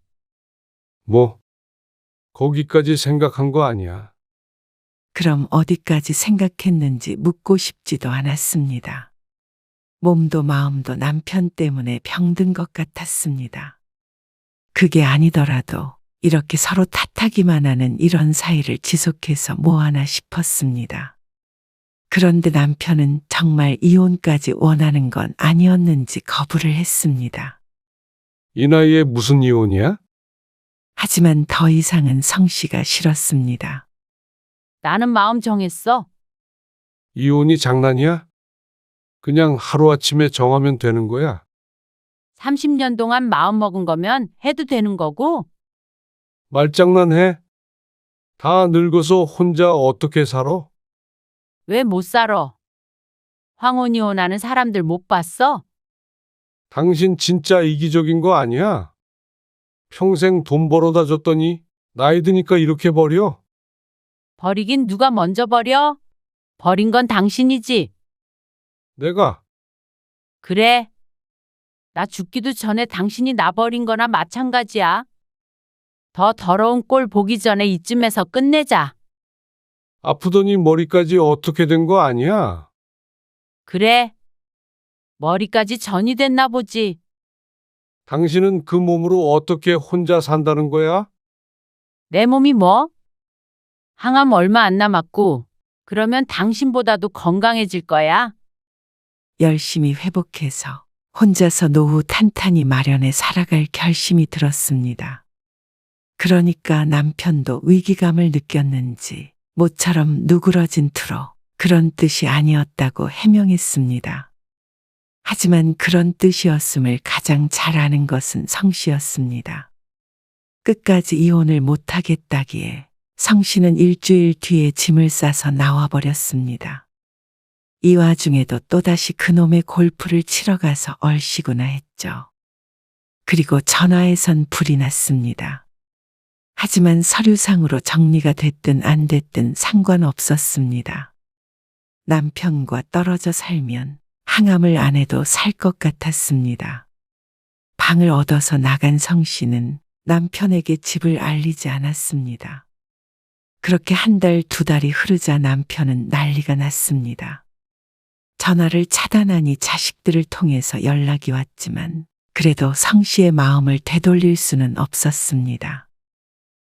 뭐, 거기까지 생각한 거 아니야. 그럼 어디까지 생각했는지 묻고 싶지도 않았습니다. 몸도 마음도 남편 때문에 병든 것 같았습니다. 그게 아니더라도 이렇게 서로 탓하기만 하는 이런 사이를 지속해서 뭐하나 싶었습니다. 그런데 남편은 정말 이혼까지 원하는 건 아니었는지 거부를 했습니다. 이 나이에 무슨 이혼이야? 하지만 더 이상은 성 씨가 싫었습니다. 나는 마음 정했어. 이혼이 장난이야? 그냥 하루아침에 정하면 되는 거야. 30년 동안 마음 먹은 거면 해도 되는 거고. 말장난해? 다 늙어서 혼자 어떻게 살아? 왜 못 살아? 황혼 이혼하는 사람들 못 봤어? 당신 진짜 이기적인 거 아니야? 평생 돈 벌어다 줬더니 나이 드니까 이렇게 버려? 버리긴 누가 먼저 버려? 버린 건 당신이지. 내가 그래. 나 죽기도 전에 당신이 나 버린 거나 마찬가지야. 더 더러운 꼴 보기 전에 이쯤에서 끝내자. 아프더니 머리까지 어떻게 된 거 아니야? 그래. 머리까지 전이 됐나 보지. 당신은 그 몸으로 어떻게 혼자 산다는 거야? 내 몸이 뭐? 항암 얼마 안 남았고, 그러면 당신보다도 건강해질 거야. 열심히 회복해서 혼자서 노후 탄탄히 마련해 살아갈 결심이 들었습니다. 그러니까 남편도 위기감을 느꼈는지 모처럼 누그러진 투로 그런 뜻이 아니었다고 해명했습니다. 하지만 그런 뜻이었음을 가장 잘 아는 것은 성 씨였습니다. 끝까지 이혼을 못하겠다기에 성 씨는 일주일 뒤에 짐을 싸서 나와버렸습니다. 이 와중에도 또다시 그놈의 골프를 치러 가서 얼씨구나 했죠. 그리고 전화에선 불이 났습니다. 하지만 서류상으로 정리가 됐든 안 됐든 상관없었습니다. 남편과 떨어져 살면 항암을 안 해도 살 것 같았습니다. 방을 얻어서 나간 성 씨는 남편에게 집을 알리지 않았습니다. 그렇게 한 달, 두 달이 흐르자 남편은 난리가 났습니다. 전화를 차단하니 자식들을 통해서 연락이 왔지만 그래도 성 씨의 마음을 되돌릴 수는 없었습니다.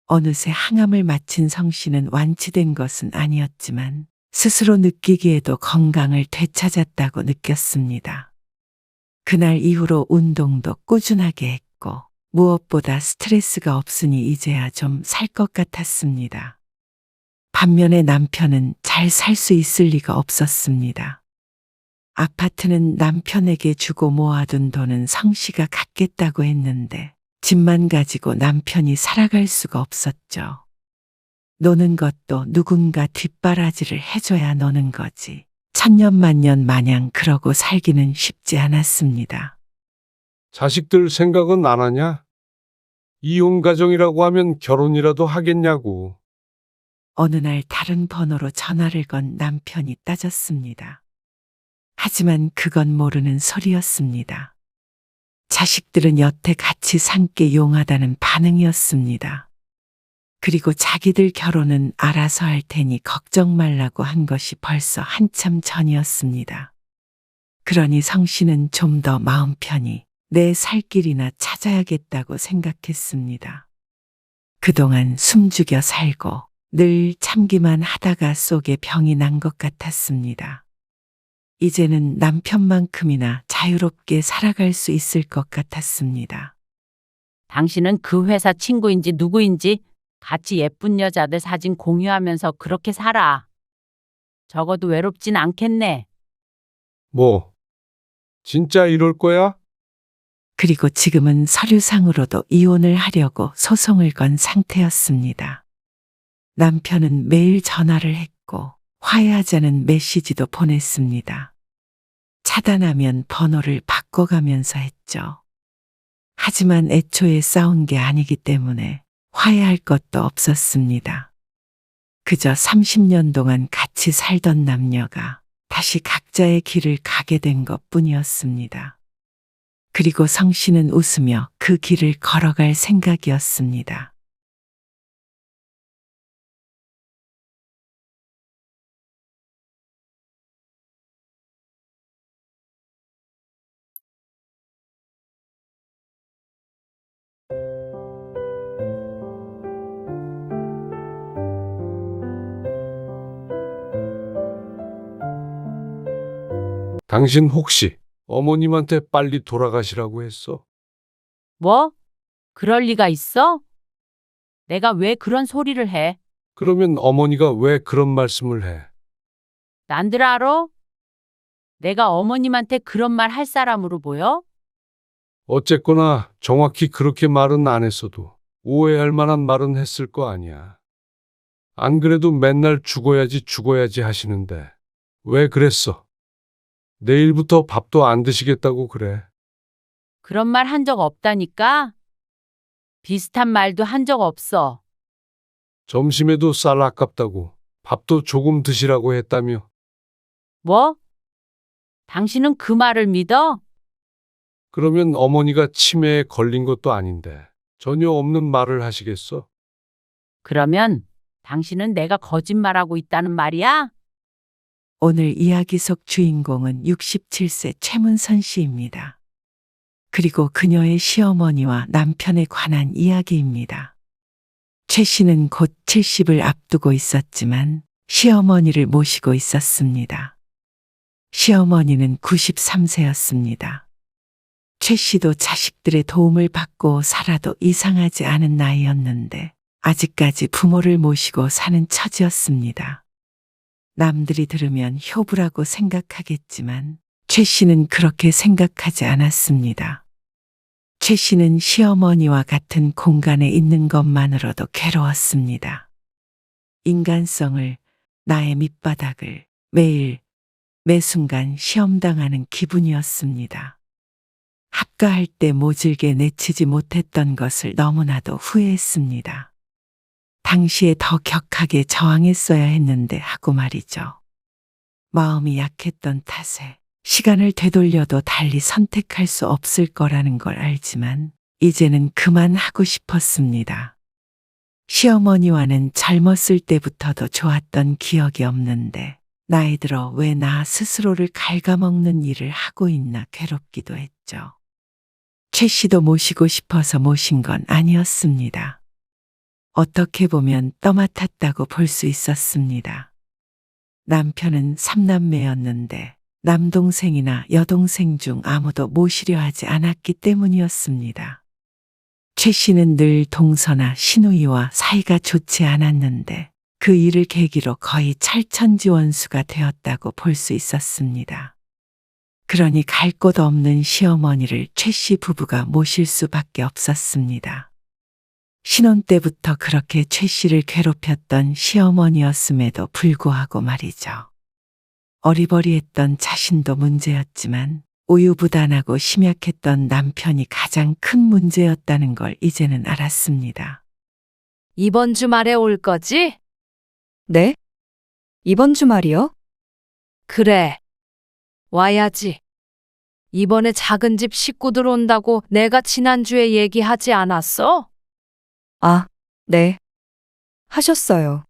어느새 항암을 마친 성 씨는 완치된 것은 아니었지만 스스로 느끼기에도 건강을 되찾았다고 느꼈습니다. 그날 이후로 운동도 꾸준하게 했고 무엇보다 스트레스가 없으니 이제야 좀 살 것 같았습니다. 반면에 남편은 잘 살 수 있을 리가 없었습니다. 아파트는 남편에게 주고 모아둔 돈은 성씨가 갖겠다고 했는데 집만 가지고 남편이 살아갈 수가 없었죠. 노는 것도 누군가 뒷바라지를 해줘야 노는 거지. 천년만년 마냥 그러고 살기는 쉽지 않았습니다. 자식들 생각은 안 하냐? 이혼 가정이라고 하면 결혼이라도 하겠냐고. 어느 날 다른 번호로 전화를 건 남편이 따졌습니다. 하지만 그건 모르는 소리였습니다. 자식들은 여태 같이 산 게 용하다는 반응이었습니다. 그리고 자기들 결혼은 알아서 할 테니 걱정 말라고 한 것이 벌써 한참 전이었습니다. 그러니 성씨는 좀 더 마음 편히 내 살 길이나 찾아야겠다고 생각했습니다. 그동안 숨죽여 살고 늘 참기만 하다가 속에 병이 난 것 같았습니다. 이제는 남편만큼이나 자유롭게 살아갈 수 있을 것 같았습니다. 당신은 그 회사 친구인지 누구인지 같이 예쁜 여자들 사진 공유하면서 그렇게 살아. 적어도 외롭진 않겠네. 뭐, 진짜 이럴 거야? 그리고 지금은 서류상으로도 이혼을 하려고 소송을 건 상태였습니다. 남편은 매일 전화를 했고 화해하자는 메시지도 보냈습니다. 차단하면 번호를 바꿔가면서 했죠. 하지만 애초에 싸운 게 아니기 때문에 화해할 것도 없었습니다. 그저 30년 동안 같이 살던 남녀가 다시 각자의 길을 가게 된 것뿐이었습니다. 그리고 성씨는 웃으며 그 길을 걸어갈 생각이었습니다. 당신 혹시 어머님한테 빨리 돌아가시라고 했어? 뭐? 그럴 리가 있어? 내가 왜 그런 소리를 해? 그러면 어머니가 왜 그런 말씀을 해? 난들 알아? 내가 어머님한테 그런 말 할 사람으로 보여? 어쨌거나 정확히 그렇게 말은 안 했어도 오해할 만한 말은 했을 거 아니야. 안 그래도 맨날 죽어야지 하시는데 왜 그랬어? 내일부터 밥도 안 드시겠다고 그래. 그런 말 한 적 없다니까? 비슷한 말도 한 적 없어. 점심에도 쌀 아깝다고 밥도 조금 드시라고 했다며. 뭐? 당신은 그 말을 믿어? 그러면 어머니가 치매에 걸린 것도 아닌데 전혀 없는 말을 하시겠어? 그러면 당신은 내가 거짓말하고 있다는 말이야? 오늘 이야기 속 주인공은 67세 최문선 씨입니다. 그리고 그녀의 시어머니와 남편에 관한 이야기입니다. 최 씨는 곧 70을 앞두고 있었지만 시어머니를 모시고 있었습니다. 시어머니는 93세였습니다. 최 씨도 자식들의 도움을 받고 살아도 이상하지 않은 나이였는데 아직까지 부모를 모시고 사는 처지였습니다. 남들이 들으면 효부라고 생각하겠지만 최 씨는 그렇게 생각하지 않았습니다. 최 씨는 시어머니와 같은 공간에 있는 것만으로도 괴로웠습니다. 인간성을, 나의 밑바닥을 매일, 매 순간 시험당하는 기분이었습니다. 합가할 때 모질게 내치지 못했던 것을 너무나도 후회했습니다. 당시에 더 격하게 저항했어야 했는데 하고 말이죠. 마음이 약했던 탓에 시간을 되돌려도 달리 선택할 수 없을 거라는 걸 알지만 이제는 그만하고 싶었습니다. 시어머니와는 젊었을 때부터도 좋았던 기억이 없는데 나이 들어 왜 나 스스로를 갉아먹는 일을 하고 있나 괴롭기도 했죠. 최 씨도 모시고 싶어서 모신 건 아니었습니다. 어떻게 보면 떠맡았다고 볼 수 있었습니다. 남편은 3남매였는데 남동생이나 여동생 중 아무도 모시려 하지 않았기 때문이었습니다. 최 씨는 늘 동서나 시누이와 사이가 좋지 않았는데 그 일을 계기로 거의 찰천지원수가 되었다고 볼 수 있었습니다. 그러니 갈 곳 없는 시어머니를 최 씨 부부가 모실 수밖에 없었습니다. 신혼 때부터 그렇게 최 씨를 괴롭혔던 시어머니였음에도 불구하고 말이죠. 어리버리했던 자신도 문제였지만 우유부단하고 심약했던 남편이 가장 큰 문제였다는 걸 이제는 알았습니다. 이번 주말에 올 거지? 네? 이번 주말이요? 그래. 와야지. 이번에 작은 집 식구들 온다고 내가 지난주에 얘기하지 않았어? 아, 네. 하셨어요.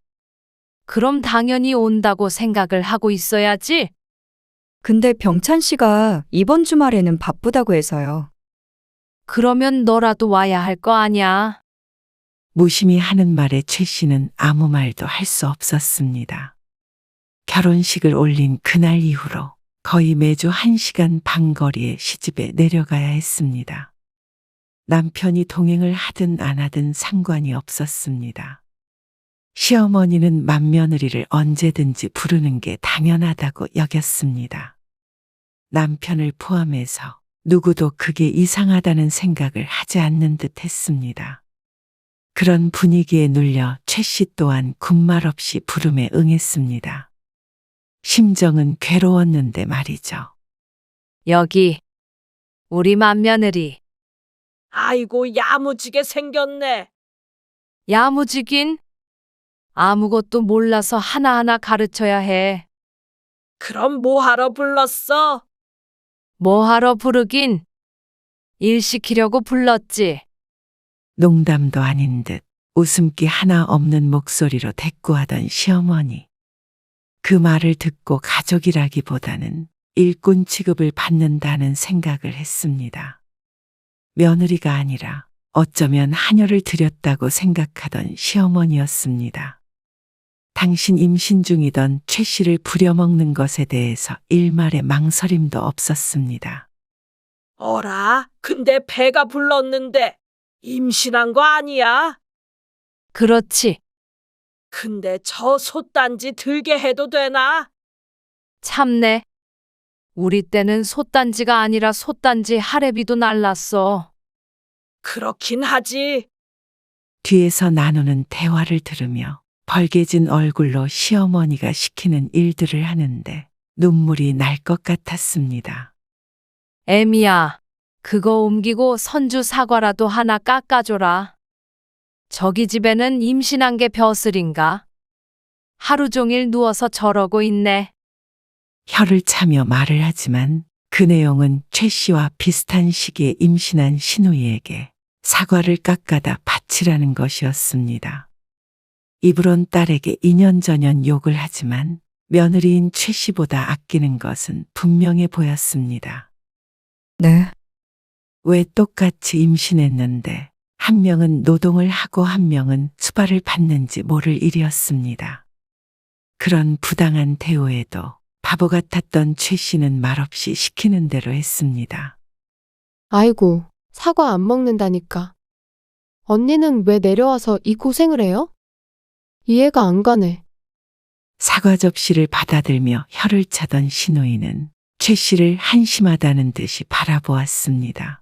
그럼 당연히 온다고 생각을 하고 있어야지. 근데 병찬 씨가 이번 주말에는 바쁘다고 해서요. 그러면 너라도 와야 할 거 아냐? 무심히 하는 말에 최 씨는 아무 말도 할 수 없었습니다. 결혼식을 올린 그날 이후로 거의 매주 1시간 반 거리의 시집에 내려가야 했습니다. 남편이 동행을 하든 안 하든 상관이 없었습니다. 시어머니는 맏며느리를 언제든지 부르는 게 당연하다고 여겼습니다. 남편을 포함해서 누구도 그게 이상하다는 생각을 하지 않는 듯 했습니다. 그런 분위기에 눌려 최 씨 또한 군말 없이 부름에 응했습니다. 심정은 괴로웠는데 말이죠. 여기 우리 맏며느리. 아이고, 야무지게 생겼네. 야무지긴 아무것도 몰라서 하나하나 가르쳐야 해. 그럼 뭐하러 불렀어? 뭐하러 부르긴 일 시키려고 불렀지. 농담도 아닌 듯 웃음기 하나 없는 목소리로 대꾸하던 시어머니. 그 말을 듣고 가족이라기보다는 일꾼 취급을 받는다는 생각을 했습니다. 며느리가 아니라 어쩌면 하녀를 들였다고 생각하던 시어머니였습니다. 당신 임신 중이던 최 씨를 부려먹는 것에 대해서 일말의 망설임도 없었습니다. 어라, 근데 배가 불렀는데 임신한 거 아니야? 그렇지. 근데 저 솥단지 들게 해도 되나? 참네. 우리 때는 솥단지가 아니라 솥단지 할애비도 날랐어. 그렇긴 하지. 뒤에서 나누는 대화를 들으며 벌개진 얼굴로 시어머니가 시키는 일들을 하는데 눈물이 날 것 같았습니다. 애미야, 그거 옮기고 선주 사과라도 하나 깎아줘라. 저기 집에는 임신한 게 벼슬인가? 하루 종일 누워서 저러고 있네. 혀를 차며 말을 하지만 그 내용은 최 씨와 비슷한 시기에 임신한 시누이에게 사과를 깎아다 바치라는 것이었습니다. 입으론 딸에게 이년저년 욕을 하지만 며느리인 최 씨보다 아끼는 것은 분명해 보였습니다. 네. 왜 똑같이 임신했는데 한 명은 노동을 하고 한 명은 수발을 받는지 모를 일이었습니다. 그런 부당한 대우에도 바보 같았던 최 씨는 말없이 시키는 대로 했습니다. 아이고, 사과 안 먹는다니까. 언니는 왜 내려와서 이 고생을 해요? 이해가 안 가네. 사과 접시를 받아들며 혀를 차던 시누이는 최 씨를 한심하다는 듯이 바라보았습니다.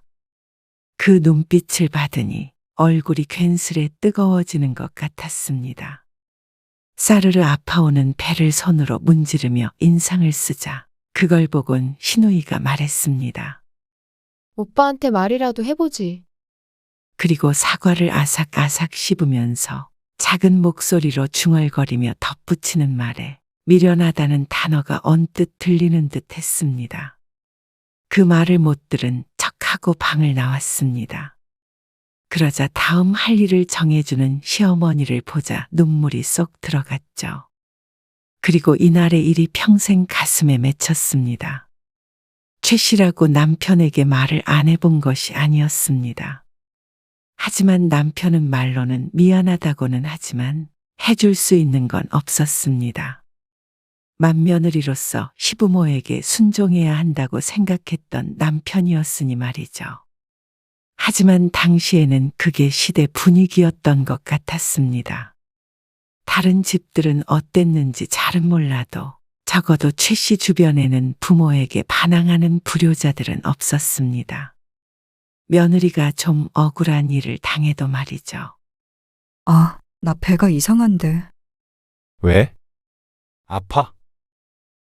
그 눈빛을 받으니 얼굴이 괜스레 뜨거워지는 것 같았습니다. 사르르 아파오는 배를 손으로 문지르며 인상을 쓰자 그걸 보곤 시누이가 말했습니다. 오빠한테 말이라도 해보지. 그리고 사과를 아삭아삭 씹으면서 작은 목소리로 중얼거리며 덧붙이는 말에 미련하다는 단어가 언뜻 들리는 듯 했습니다. 그 말을 못 들은 척하고 방을 나왔습니다. 그러자 다음 할 일을 정해주는 시어머니를 보자 눈물이 쏙 들어갔죠. 그리고 이날의 일이 평생 가슴에 맺혔습니다. 최 씨라고 남편에게 말을 안 해본 것이 아니었습니다. 하지만 남편은 말로는 미안하다고는 하지만 해줄 수 있는 건 없었습니다. 맏며느리로서 시부모에게 순종해야 한다고 생각했던 남편이었으니 말이죠. 하지만 당시에는 그게 시대 분위기였던 것 같았습니다. 다른 집들은 어땠는지 잘은 몰라도 적어도 최 씨 주변에는 부모에게 반항하는 불효자들은 없었습니다. 며느리가 좀 억울한 일을 당해도 말이죠. 아, 나 배가 이상한데. 왜? 아파?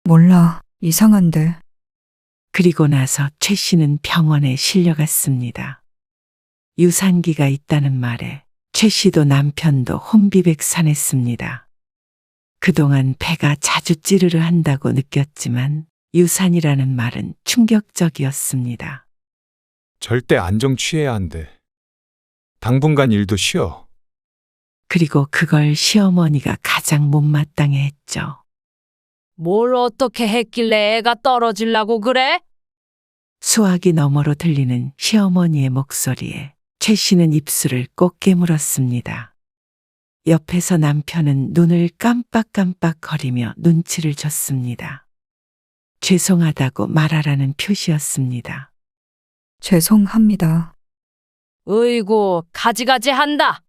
몰라, 이상한데. 그리고 나서 최 씨는 병원에 실려갔습니다. 유산기가 있다는 말에 최 씨도 남편도 혼비백산했습니다. 그동안 배가 자주 찌르르 한다고 느꼈지만 유산이라는 말은 충격적이었습니다. 절대 안정 취해야 한대. 당분간 일도 쉬어. 그리고 그걸 시어머니가 가장 못마땅해 했죠. 뭘 어떻게 했길래 애가 떨어지려고 그래? 수화기 너머로 들리는 시어머니의 목소리에 최 씨는 입술을 꼭 깨물었습니다. 옆에서 남편은 눈을 깜빡깜빡 거리며 눈치를 줬습니다. 죄송하다고 말하라는 표시였습니다. 죄송합니다. 으이구, 가지가지 한다.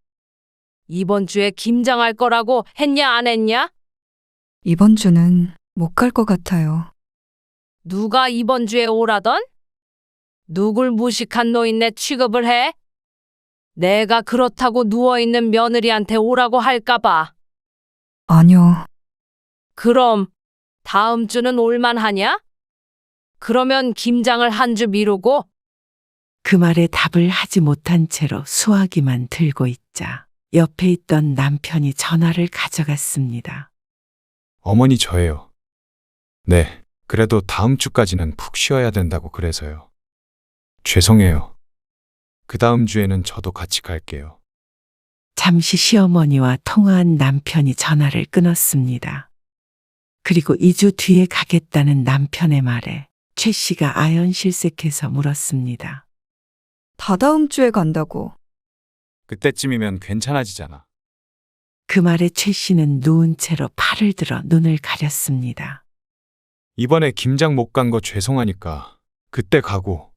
이번 주에 김장할 거라고 했냐 안 했냐? 이번 주는 못 갈 것 같아요. 누가 이번 주에 오라던? 누굴 무식한 노인네 취급을 해? 내가 그렇다고 누워있는 며느리한테 오라고 할까봐. 아니요. 그럼 다음 주는 올만하냐? 그러면 김장을 한 주 미루고. 그 말에 답을 하지 못한 채로 수화기만 들고 있자 옆에 있던 남편이 전화를 가져갔습니다. 어머니 저예요. 네, 그래도 다음 주까지는 푹 쉬어야 된다고 그래서요. 죄송해요. 그 다음 주에는 저도 같이 갈게요. 잠시 시어머니와 통화한 남편이 전화를 끊었습니다. 그리고 2주 뒤에 가겠다는 남편의 말에 최 씨가 아연실색해서 물었습니다. 다다음 주에 간다고. 그때쯤이면 괜찮아지잖아. 그 말에 최 씨는 누운 채로 팔을 들어 눈을 가렸습니다. 이번에 김장 못 간 거 죄송하니까 그때 가고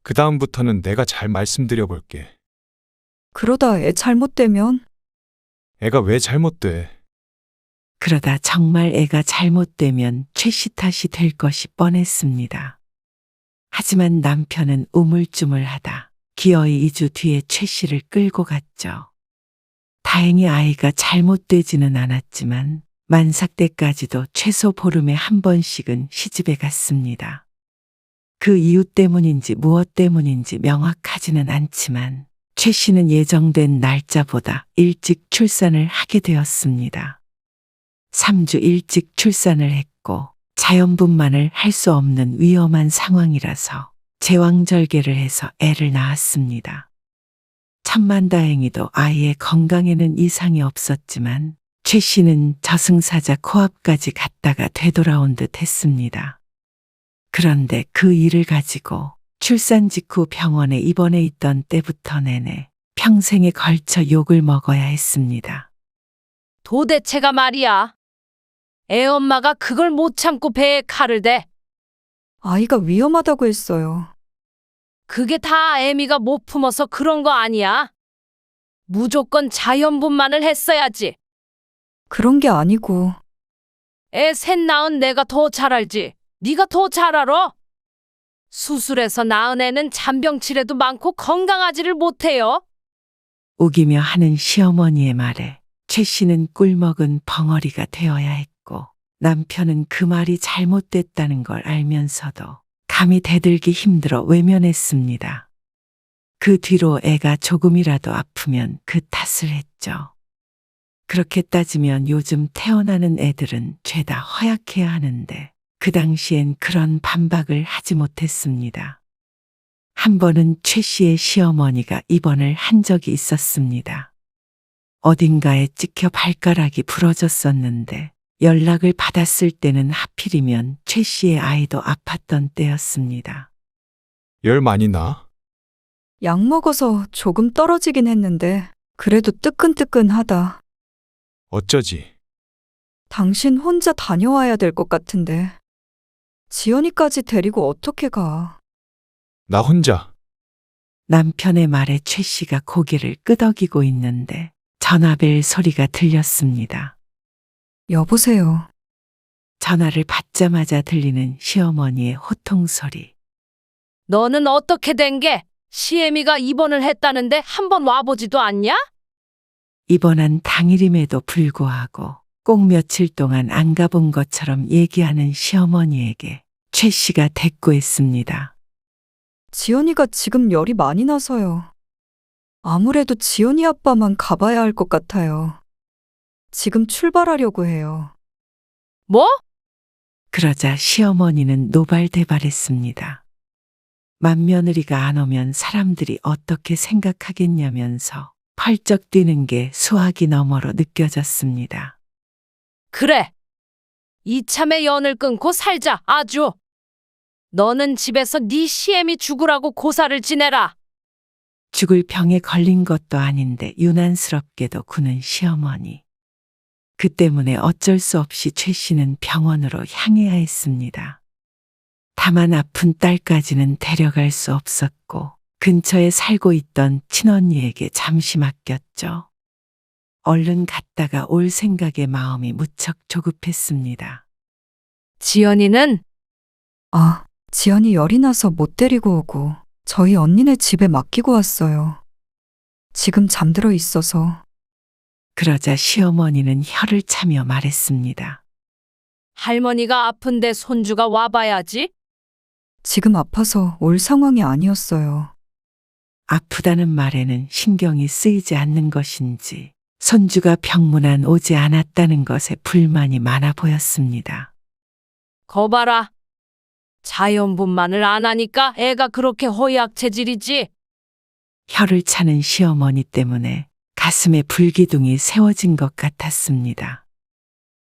그 다음부터는 내가 잘 말씀드려 볼게. 그러다 애 잘못되면? 애가 왜 잘못돼? 그러다 정말 애가 잘못되면 최 씨 탓이 될 것이 뻔했습니다. 하지만 남편은 우물쭈물하다 기어이 2주 뒤에 최 씨를 끌고 갔죠. 다행히 아이가 잘못되지는 않았지만 만삭 때까지도 최소 보름에 한 번씩은 시집에 갔습니다. 그 이유 때문인지 무엇 때문인지 명확하지는 않지만 최 씨는 예정된 날짜보다 일찍 출산을 하게 되었습니다. 3주 일찍 출산을 했고 자연분만을 할 수 없는 위험한 상황이라서 제왕절개를 해서 애를 낳았습니다. 천만다행히도 아이의 건강에는 이상이 없었지만 최 씨는 저승사자 코앞까지 갔다가 되돌아온 듯 했습니다. 그런데 그 일을 가지고 출산 직후 병원에 입원해 있던 때부터 내내 평생에 걸쳐 욕을 먹어야 했습니다. 도대체가 말이야. 애 엄마가 그걸 못 참고 배에 칼을 대. 아이가 위험하다고 했어요. 그게 다 애미가 못 품어서 그런 거 아니야. 무조건 자연분만을 했어야지. 그런 게 아니고. 애 셋 낳은 내가 더 잘 알지. 네가 더 잘 알아. 수술해서 낳은 애는 잔병치레도 많고 건강하지를 못해요. 우기며 하는 시어머니의 말에 최 씨는 꿀먹은 벙어리가 되어야 했고 남편은 그 말이 잘못됐다는 걸 알면서도 감히 대들기 힘들어 외면했습니다. 그 뒤로 애가 조금이라도 아프면 그 탓을 했죠. 그렇게 따지면 요즘 태어나는 애들은 죄다 허약해야 하는데 그 당시엔 그런 반박을 하지 못했습니다. 한 번은 최 씨의 시어머니가 입원을 한 적이 있었습니다. 어딘가에 찍혀 발가락이 부러졌었는데 연락을 받았을 때는 하필이면 최 씨의 아이도 아팠던 때였습니다. 열 많이 나? 약 먹어서 조금 떨어지긴 했는데 그래도 뜨끈뜨끈하다. 어쩌지? 당신 혼자 다녀와야 될 것 같은데. 지연이까지 데리고 어떻게 가? 나 혼자. 남편의 말에 최 씨가 고개를 끄덕이고 있는데 전화벨 소리가 들렸습니다. 여보세요. 전화를 받자마자 들리는 시어머니의 호통 소리. 너는 어떻게 된 게? 시애미가 입원을 했다는데 한번 와보지도 않냐? 입원한 당일임에도 불구하고 꼭 며칠 동안 안 가본 것처럼 얘기하는 시어머니에게 최 씨가 대꾸했습니다. 지연이가 지금 열이 많이 나서요. 아무래도 지연이 아빠만 가봐야 할 것 같아요. 지금 출발하려고 해요. 뭐? 그러자 시어머니는 노발대발했습니다. 맏며느리가 안 오면 사람들이 어떻게 생각하겠냐면서 펄쩍 뛰는 게 수화기 너머로 느껴졌습니다. 그래. 이참에 연을 끊고 살자, 아주. 너는 집에서 네 시애미 죽으라고 고사를 지내라. 죽을 병에 걸린 것도 아닌데 유난스럽게도 구는 시어머니. 그 때문에 어쩔 수 없이 최 씨는 병원으로 향해야 했습니다. 다만 아픈 딸까지는 데려갈 수 없었고 근처에 살고 있던 친언니에게 잠시 맡겼죠. 얼른 갔다가 올 생각에 마음이 무척 조급했습니다. 지연이는? 아, 지연이 열이 나서 못 데리고 오고 저희 언니네 집에 맡기고 왔어요. 지금 잠들어 있어서. 그러자 시어머니는 혀를 차며 말했습니다. 할머니가 아픈데 손주가 와봐야지. 지금 아파서 올 상황이 아니었어요. 아프다는 말에는 신경이 쓰이지 않는 것인지 손주가 병문안 오지 않았다는 것에 불만이 많아 보였습니다. 거봐라. 자연분만을 안 하니까 애가 그렇게 허약 체질이지. 혀를 차는 시어머니 때문에 가슴에 불기둥이 세워진 것 같았습니다.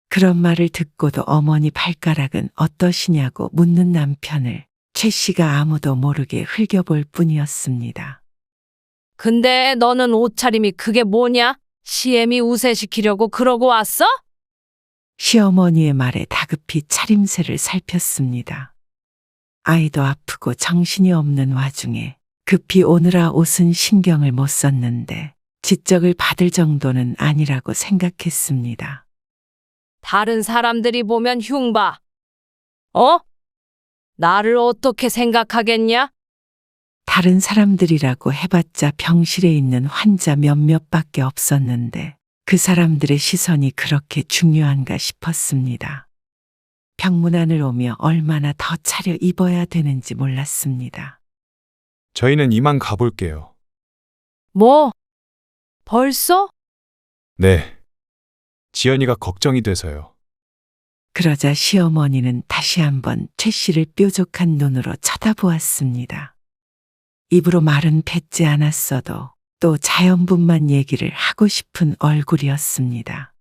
그런 말을 듣고도 어머니 발가락은 어떠시냐고 묻는 남편을 최 씨가 아무도 모르게 흘겨볼 뿐이었습니다. 근데 너는 옷차림이 그게 뭐냐? 시애미 우세시키려고 그러고 왔어? 시어머니의 말에 다급히 차림새를 살폈습니다. 아이도 아프고 정신이 없는 와중에 급히 오느라 옷은 신경을 못 썼는데 지적을 받을 정도는 아니라고 생각했습니다. 다른 사람들이 보면 흉봐. 어? 나를 어떻게 생각하겠냐? 다른 사람들이라고 해봤자 병실에 있는 환자 몇몇밖에 없었는데 그 사람들의 시선이 그렇게 중요한가 싶었습니다. 병문안을 오며 얼마나 더 차려 입어야 되는지 몰랐습니다. 저희는 이만 가볼게요. 뭐? 벌써? 네. 지연이가 걱정이 돼서요. 그러자 시어머니는 다시 한번 최 씨를 뾰족한 눈으로 쳐다보았습니다. 입으로 말은 뱉지 않았어도 또 자연분만 얘기를 하고 싶은 얼굴이었습니다.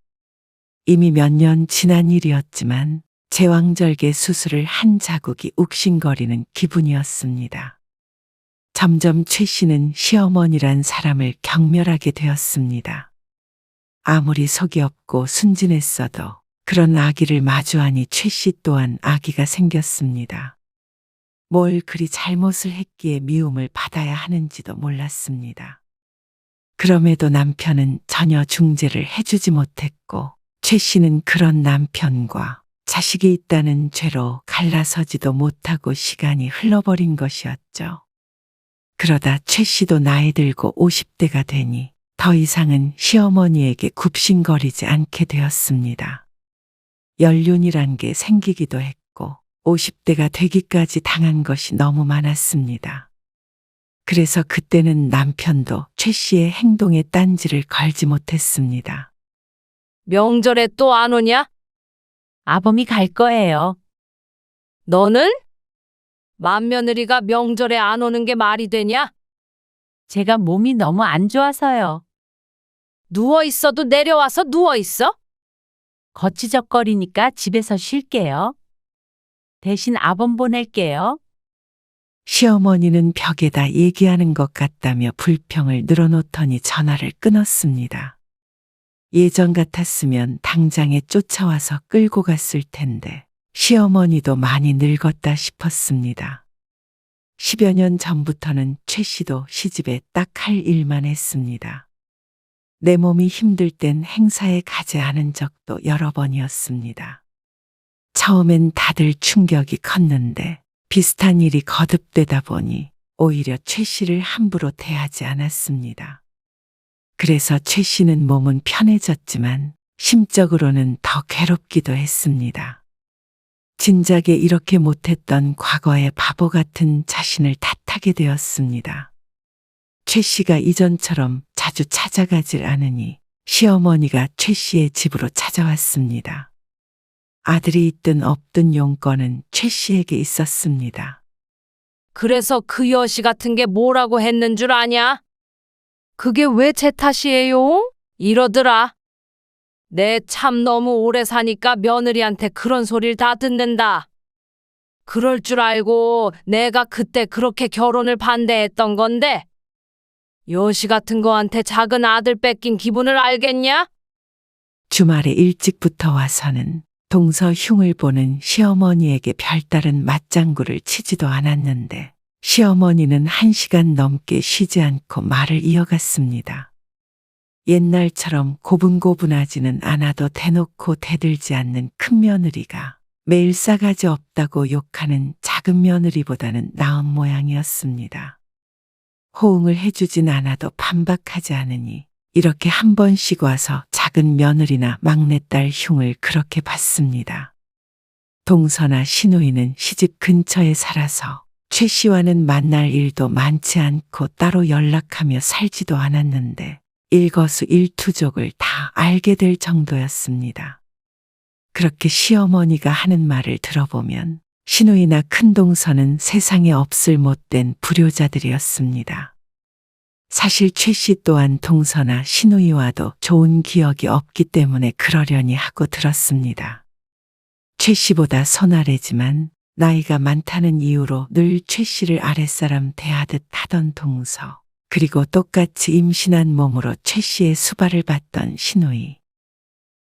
이미 몇 년 지난 일이었지만 제왕절개 수술을 한 자국이 욱신거리는 기분이었습니다. 점점 최 씨는 시어머니란 사람을 경멸하게 되었습니다. 아무리 속이 없고 순진했어도 그런 아기를 마주하니 최 씨 또한 아기가 생겼습니다. 뭘 그리 잘못을 했기에 미움을 받아야 하는지도 몰랐습니다. 그럼에도 남편은 전혀 중재를 해주지 못했고 최 씨는 그런 남편과 자식이 있다는 죄로 갈라서지도 못하고 시간이 흘러버린 것이었죠. 그러다 최 씨도 나이 들고 50대가 되니 더 이상은 시어머니에게 굽신거리지 않게 되었습니다. 연륜이란 게 생기기도 했고 50대가 되기까지 당한 것이 너무 많았습니다. 그래서 그때는 남편도 최 씨의 행동에 딴지를 걸지 못했습니다. 명절에 또 안 오냐? 아범이 갈 거예요. 너는? 맏며느리가 명절에 안 오는 게 말이 되냐? 제가 몸이 너무 안 좋아서요. 누워 있어도 내려와서 누워 있어? 거치적거리니까 집에서 쉴게요. 대신 아범 보낼게요. 시어머니는 벽에다 얘기하는 것 같다며 불평을 늘어놓더니 전화를 끊었습니다. 예전 같았으면 당장에 쫓아와서 끌고 갔을 텐데 시어머니도 많이 늙었다 싶었습니다. 10여 년 전부터는 최 씨도 시집에 딱 할 일만 했습니다. 내 몸이 힘들 땐 행사에 가지 않은 적도 여러 번이었습니다. 처음엔 다들 충격이 컸는데 비슷한 일이 거듭되다 보니 오히려 최 씨를 함부로 대하지 않았습니다. 그래서 최 씨는 몸은 편해졌지만 심적으로는 더 괴롭기도 했습니다. 진작에 이렇게 못했던 과거의 바보 같은 자신을 탓하게 되었습니다. 최 씨가 이전처럼 자주 찾아가질 않으니 시어머니가 최 씨의 집으로 찾아왔습니다. 아들이 있든 없든 용건은 최 씨에게 있었습니다. 그래서 그 여시 같은 게 뭐라고 했는 줄 아냐? 그게 왜 제 탓이에요? 이러더라. 내 참 너무 오래 사니까 며느리한테 그런 소리를 다 듣는다. 그럴 줄 알고 내가 그때 그렇게 결혼을 반대했던 건데 여시 같은 거한테 작은 아들 뺏긴 기분을 알겠냐? 주말에 일찍부터 와서는 동서 흉을 보는 시어머니에게 별다른 맞장구를 치지도 않았는데 시어머니는 1시간 넘게 쉬지 않고 말을 이어갔습니다. 옛날처럼 고분고분하지는 않아도 대놓고 대들지 않는 큰 며느리가 매일 싸가지 없다고 욕하는 작은 며느리보다는 나은 모양이었습니다. 호응을 해주진 않아도 반박하지 않으니 이렇게 한 번씩 와서 작은 며느리나 막내딸 흉을 그렇게 봤습니다. 동서나 시누이는 시집 근처에 살아서 최 씨와는 만날 일도 많지 않고 따로 연락하며 살지도 않았는데 일거수일투족을 다 알게 될 정도였습니다. 그렇게 시어머니가 하는 말을 들어보면 시누이나 큰동서는 세상에 없을 못된 불효자들이었습니다. 사실 최 씨 또한 동서나 시누이와도 좋은 기억이 없기 때문에 그러려니 하고 들었습니다. 최 씨보다 손아래지만 나이가 많다는 이유로 늘 최 씨를 아랫사람 대하듯 하던 동서, 그리고 똑같이 임신한 몸으로 최 씨의 수발을 받던 시누이.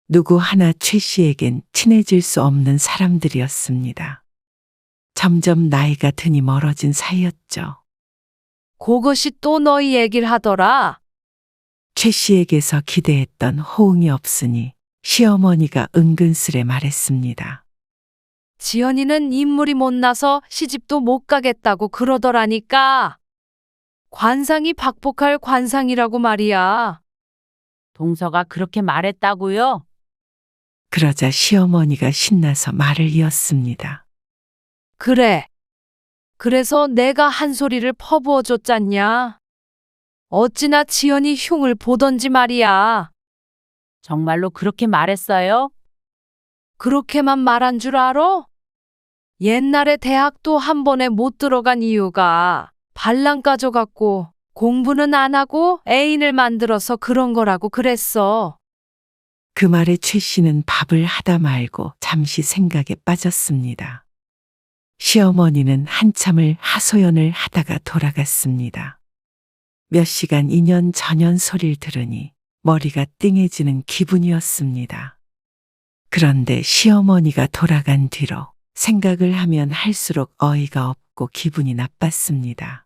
누구 하나 최 씨에겐 친해질 수 없는 사람들이었습니다. 점점 나이가 드니 멀어진 사이였죠. 그것이 또 너희 얘기를 하더라. 최 씨에게서 기대했던 호응이 없으니 시어머니가 은근스레 말했습니다. 지연이는 인물이 못나서 시집도 못 가겠다고 그러더라니까. 관상이 박복할 관상이라고 말이야. 동서가 그렇게 말했다고요? 그러자 시어머니가 신나서 말을 이었습니다. 그래. 그래서 내가 한 소리를 퍼부어 줬잖냐. 어찌나 지연이 흉을 보던지 말이야. 정말로 그렇게 말했어요? 그렇게만 말한 줄 알아? 옛날에 대학도 한 번에 못 들어간 이유가 발랑 까져갖고 공부는 안 하고 애인을 만들어서 그런 거라고 그랬어. 그 말에 최 씨는 밥을 하다 말고 잠시 생각에 빠졌습니다. 시어머니는 한참을 하소연을 하다가 돌아갔습니다. 몇 시간 2년 전년 소리를 들으니 머리가 띵해지는 기분이었습니다. 그런데 시어머니가 돌아간 뒤로 생각을 하면 할수록 어이가 없고 기분이 나빴습니다.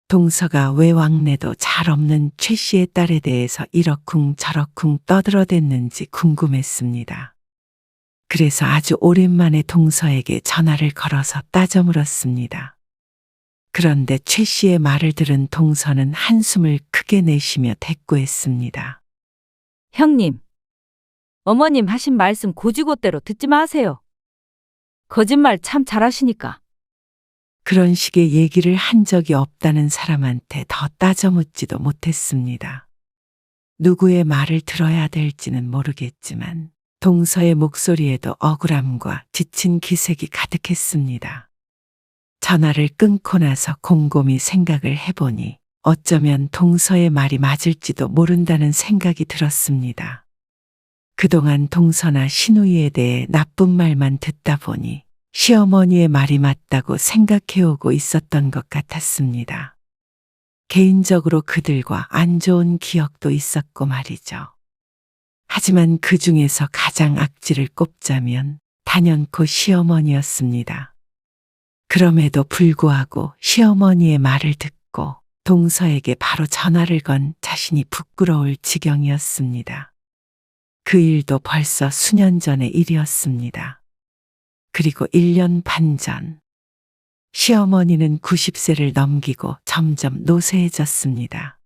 동서가 왜 왕래도 잘 없는 최 씨의 딸에 대해서 이러쿵 저러쿵 떠들어댔는지 궁금했습니다. 그래서 아주 오랜만에 동서에게 전화를 걸어서 따져 물었습니다. 그런데 최 씨의 말을 들은 동서는 한숨을 크게 내쉬며 대꾸했습니다. 형님, 어머님 하신 말씀 고지고대로 듣지 마세요. 거짓말 참 잘하시니까. 그런 식의 얘기를 한 적이 없다는 사람한테 더 따져 묻지도 못했습니다. 누구의 말을 들어야 될지는 모르겠지만 동서의 목소리에도 억울함과 지친 기색이 가득했습니다. 전화를 끊고 나서 곰곰이 생각을 해보니 어쩌면 동서의 말이 맞을지도 모른다는 생각이 들었습니다. 그동안 동서나 시누이에 대해 나쁜 말만 듣다 보니 시어머니의 말이 맞다고 생각해오고 있었던 것 같았습니다. 개인적으로 그들과 안 좋은 기억도 있었고 말이죠. 하지만 그 중에서 가장 악질을 꼽자면 단연코 시어머니였습니다. 그럼에도 불구하고 시어머니의 말을 듣고 동서에게 바로 전화를 건 자신이 부끄러울 지경이었습니다. 그 일도 벌써 수년 전의 일이었습니다. 그리고 1년 반 전, 시어머니는 90세를 넘기고 점점 노쇠해졌습니다.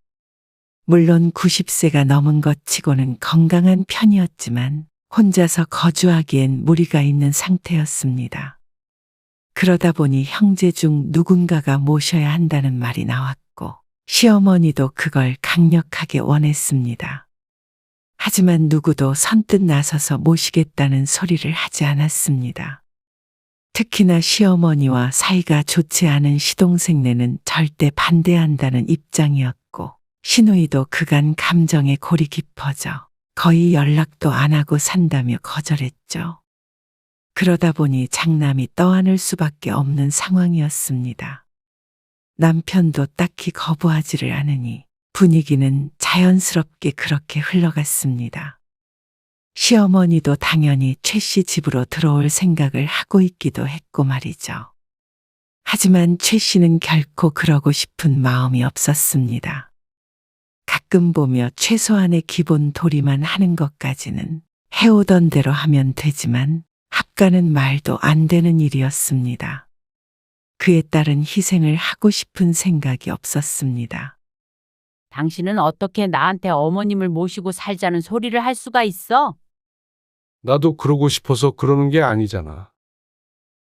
물론 90세가 넘은 것 치고는 건강한 편이었지만 혼자서 거주하기엔 무리가 있는 상태였습니다. 그러다 보니 형제 중 누군가가 모셔야 한다는 말이 나왔고 시어머니도 그걸 강력하게 원했습니다. 하지만 누구도 선뜻 나서서 모시겠다는 소리를 하지 않았습니다. 특히나 시어머니와 사이가 좋지 않은 시동생네는 절대 반대한다는 입장이었고 시누이도 그간 감정에 골이 깊어져 거의 연락도 안 하고 산다며 거절했죠. 그러다 보니 장남이 떠안을 수밖에 없는 상황이었습니다. 남편도 딱히 거부하지를 않으니 분위기는 자연스럽게 그렇게 흘러갔습니다. 시어머니도 당연히 최 씨 집으로 들어올 생각을 하고 있기도 했고 말이죠. 하지만 최 씨는 결코 그러고 싶은 마음이 없었습니다. 가끔 보며 최소한의 기본 도리만 하는 것까지는 해오던 대로 하면 되지만 합가는 말도 안 되는 일이었습니다. 그에 따른 희생을 하고 싶은 생각이 없었습니다. 당신은 어떻게 나한테 어머님을 모시고 살자는 소리를 할 수가 있어? 나도 그러고 싶어서 그러는 게 아니잖아.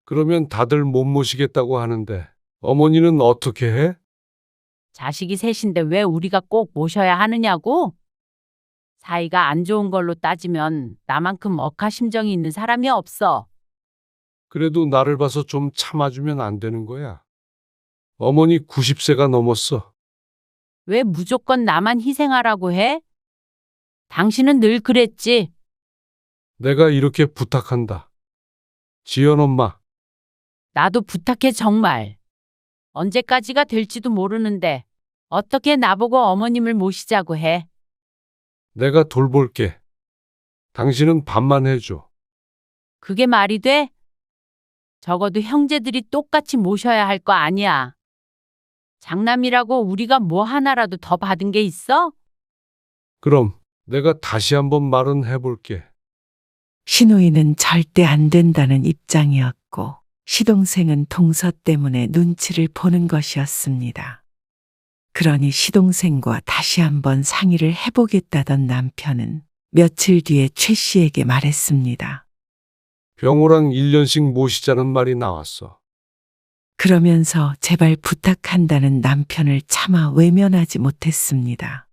그러면 다들 못 모시겠다고 하는데 어머니는 어떻게 해? 자식이 셋인데 왜 우리가 꼭 모셔야 하느냐고? 사이가 안 좋은 걸로 따지면 나만큼 억하심정이 있는 사람이 없어. 그래도 나를 봐서 좀 참아주면 안 되는 거야. 어머니 90세가 넘었어. 왜 무조건 나만 희생하라고 해? 당신은 늘 그랬지. 내가 이렇게 부탁한다. 지연 엄마, 나도 부탁해 정말. 언제까지가 될지도 모르는데 어떻게 나보고 어머님을 모시자고 해. 내가 돌볼게. 당신은 밥만 해줘. 그게 말이 돼? 적어도 형제들이 똑같이 모셔야 할 거 아니야. 장남이라고 우리가 뭐 하나라도 더 받은 게 있어? 그럼 내가 다시 한번 말은 해볼게. 시누이는 절대 안 된다는 입장이었고 시동생은 동서 때문에 눈치를 보는 것이었습니다. 그러니 시동생과 다시 한번 상의를 해보겠다던 남편은 며칠 뒤에 최 씨에게 말했습니다. 병호랑 1년씩 모시자는 말이 나왔어. 그러면서 제발 부탁한다는 남편을 차마 외면하지 못했습니다.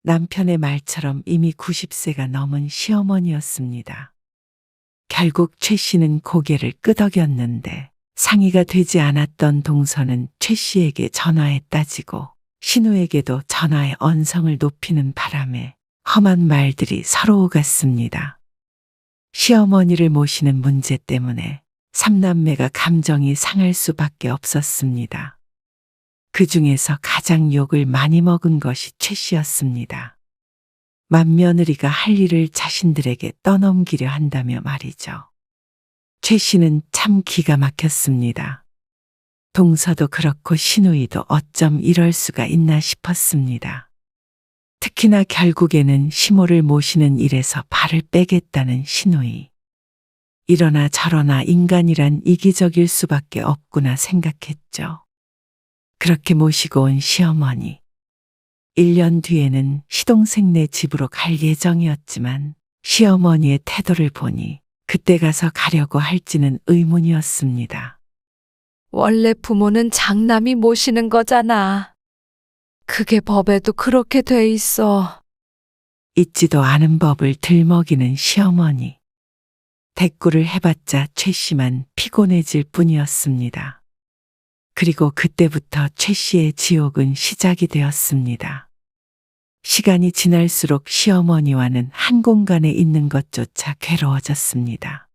남편의 말처럼 이미 90세가 넘은 시어머니였습니다. 결국 최 씨는 고개를 끄덕였는데 상의가 되지 않았던 동서는 최 씨에게 전화에 따지고 신우에게도 전화의 언성을 높이는 바람에 험한 말들이 서로 오갔습니다. 시어머니를 모시는 문제 때문에 삼남매가 감정이 상할 수밖에 없었습니다. 그 중에서 가장 욕을 많이 먹은 것이 최 씨였습니다. 맏며느리가 할 일을 자신들에게 떠넘기려 한다며 말이죠. 최 씨는 참 기가 막혔습니다. 동서도 그렇고 시누이도 어쩜 이럴 수가 있나 싶었습니다. 특히나 결국에는 시모를 모시는 일에서 발을 빼겠다는 시누이. 이러나 저러나 인간이란 이기적일 수밖에 없구나 생각했죠. 그렇게 모시고 온 시어머니. 1년 뒤에는 시동생네 집으로 갈 예정이었지만 시어머니의 태도를 보니 그때 가서 가려고 할지는 의문이었습니다. 원래 부모는 장남이 모시는 거잖아. 그게 법에도 그렇게 돼 있어. 잊지도 않은 법을 들먹이는 시어머니. 대꾸를 해봤자 최 씨만 피곤해질 뿐이었습니다. 그리고 그때부터 최 씨의 지옥은 시작이 되었습니다. 시간이 지날수록 시어머니와는 한 공간에 있는 것조차 괴로워졌습니다.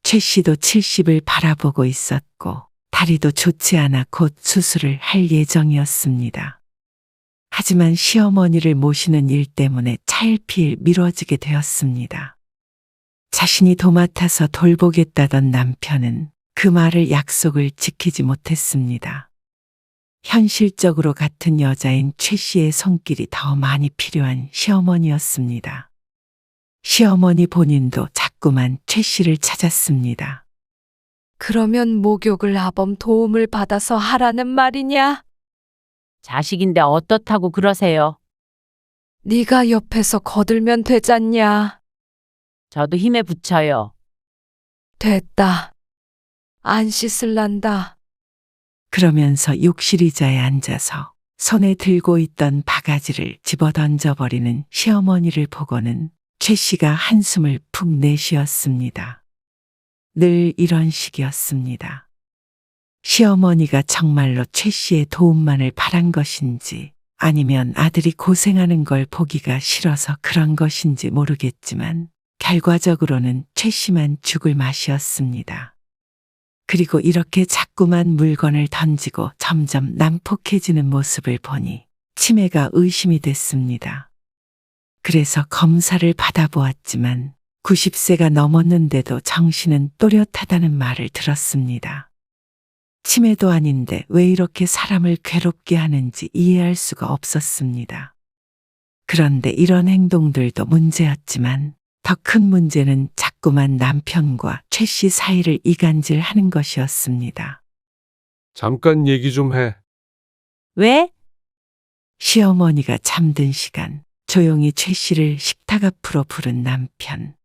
최 씨도 70을 바라보고 있었고 다리도 좋지 않아 곧 수술을 할 예정이었습니다. 하지만 시어머니를 모시는 일 때문에 차일피일 미뤄지게 되었습니다. 자신이 도맡아서 돌보겠다던 남편은 그 말을 약속을 지키지 못했습니다. 현실적으로 같은 여자인 최 씨의 손길이 더 많이 필요한 시어머니였습니다. 시어머니 본인도 자꾸만 최 씨를 찾았습니다. 그러면 목욕을 아범 도움을 받아서 하라는 말이냐? 자식인데 어떻다고 그러세요? 네가 옆에서 거들면 되잖냐? 저도 힘에 붙여요. 됐다. 안 씻을란다. 그러면서 욕실 의자에 앉아서 손에 들고 있던 바가지를 집어 던져버리는 시어머니를 보고는 최 씨가 한숨을 푹 내쉬었습니다. 늘 이런 식이었습니다. 시어머니가 정말로 최 씨의 도움만을 바란 것인지 아니면 아들이 고생하는 걸 보기가 싫어서 그런 것인지 모르겠지만 결과적으로는 최 씨만 죽을 맛이었습니다. 그리고 이렇게 자꾸만 물건을 던지고 점점 난폭해지는 모습을 보니 치매가 의심이 됐습니다. 그래서 검사를 받아보았지만 90세가 넘었는데도 정신은 또렷하다는 말을 들었습니다. 치매도 아닌데 왜 이렇게 사람을 괴롭게 하는지 이해할 수가 없었습니다. 그런데 이런 행동들도 문제였지만 더 큰 문제는 자꾸만 남편과 최 씨 사이를 이간질하는 것이었습니다. 잠깐 얘기 좀 해. 왜? 시어머니가 잠든 시간 조용히 최 씨를 식탁 앞으로 부른 남편.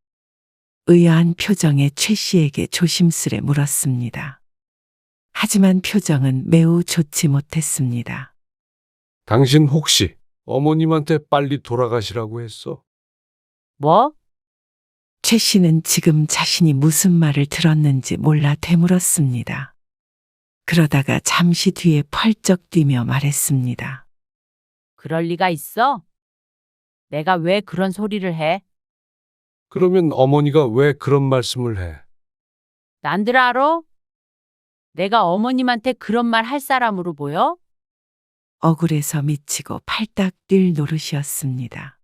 의아한 표정의 최 씨에게 조심스레 물었습니다. 하지만 표정은 매우 좋지 못했습니다. 당신 혹시 어머님한테 빨리 돌아가시라고 했어? 뭐? 최 씨는 지금 자신이 무슨 말을 들었는지 몰라 되물었습니다. 그러다가 잠시 뒤에 펄쩍 뛰며 말했습니다. 그럴 리가 있어? 내가 왜 그런 소리를 해? 그러면 어머니가 왜 그런 말씀을 해? 난들 알아? 내가 어머님한테 그런 말 할 사람으로 보여? 억울해서 미치고 팔딱 뛸 노릇이었습니다.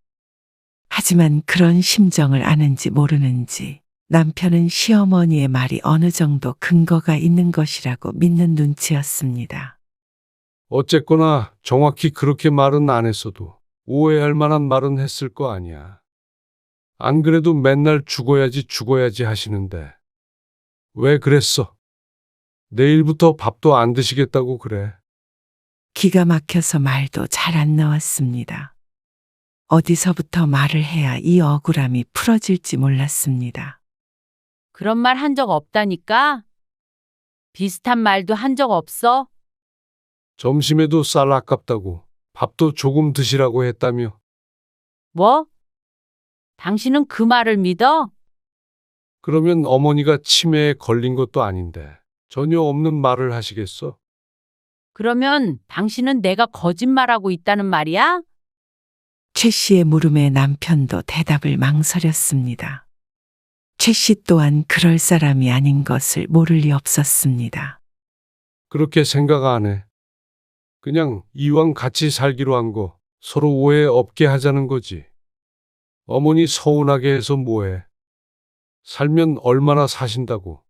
하지만 그런 심정을 아는지 모르는지 남편은 시어머니의 말이 어느 정도 근거가 있는 것이라고 믿는 눈치였습니다. 어쨌거나 정확히 그렇게 말은 안 했어도 오해할 만한 말은 했을 거 아니야. 안 그래도 맨날 죽어야지 하시는데. 왜 그랬어? 내일부터 밥도 안 드시겠다고 그래. 기가 막혀서 말도 잘 안 나왔습니다. 어디서부터 말을 해야 이 억울함이 풀어질지 몰랐습니다. 그런 말 한 적 없다니까? 비슷한 말도 한 적 없어? 점심에도 쌀 아깝다고 밥도 조금 드시라고 했다며. 뭐? 당신은 그 말을 믿어? 그러면 어머니가 치매에 걸린 것도 아닌데 전혀 없는 말을 하시겠어? 그러면 당신은 내가 거짓말하고 있다는 말이야? 최 씨의 물음에 남편도 대답을 망설였습니다. 최 씨 또한 그럴 사람이 아닌 것을 모를 리 없었습니다. 그렇게 생각 안 해. 그냥 이왕 같이 살기로 한 거 서로 오해 없게 하자는 거지. 어머니 서운하게 해서 뭐해. 살면 얼마나 사신다고.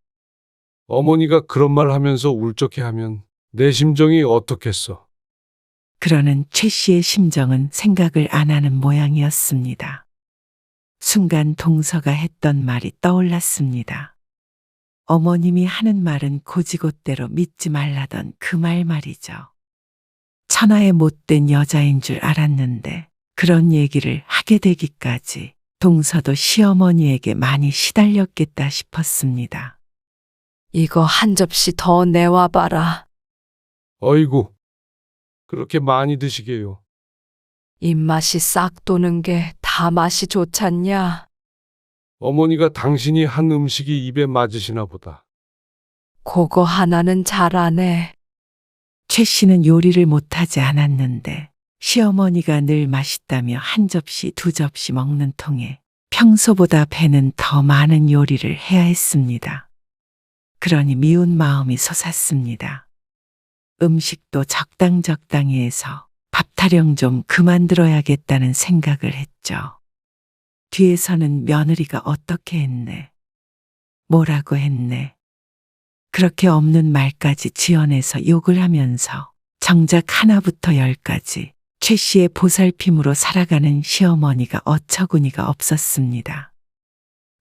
어머니가 그런 말 하면서 울적해하면 내 심정이 어떻겠어. 그러는 최 씨의 심정은 생각을 안 하는 모양이었습니다. 순간 동서가 했던 말이 떠올랐습니다. 어머님이 하는 말은 고지곳대로 믿지 말라던 그 말 말이죠. 천하의 못된 여자인 줄 알았는데 그런 얘기를 하게 되기까지 동서도 시어머니에게 많이 시달렸겠다 싶었습니다. 이거 한 접시 더 내와 봐라. 어이구, 그렇게 많이 드시게요. 입맛이 싹 도는 게 다 맛이 좋잖냐? 어머니가 당신이 한 음식이 입에 맞으시나 보다. 그거 하나는 잘하네. 최 씨는 요리를 못하지 않았는데 시어머니가 늘 맛있다며 한 접시 두 접시 먹는 통에 평소보다 배는 더 많은 요리를 해야 했습니다. 그러니 미운 마음이 솟았습니다. 음식도 적당히 해서 밥 타령 좀 그만 들어야겠다는 생각을 했죠. 뒤에서는 며느리가 어떻게 했네. 뭐라고 했네. 그렇게 없는 말까지 지어내서 욕을 하면서 정작 하나부터 열까지 최 씨의 보살핌으로 살아가는 시어머니가 어처구니가 없었습니다.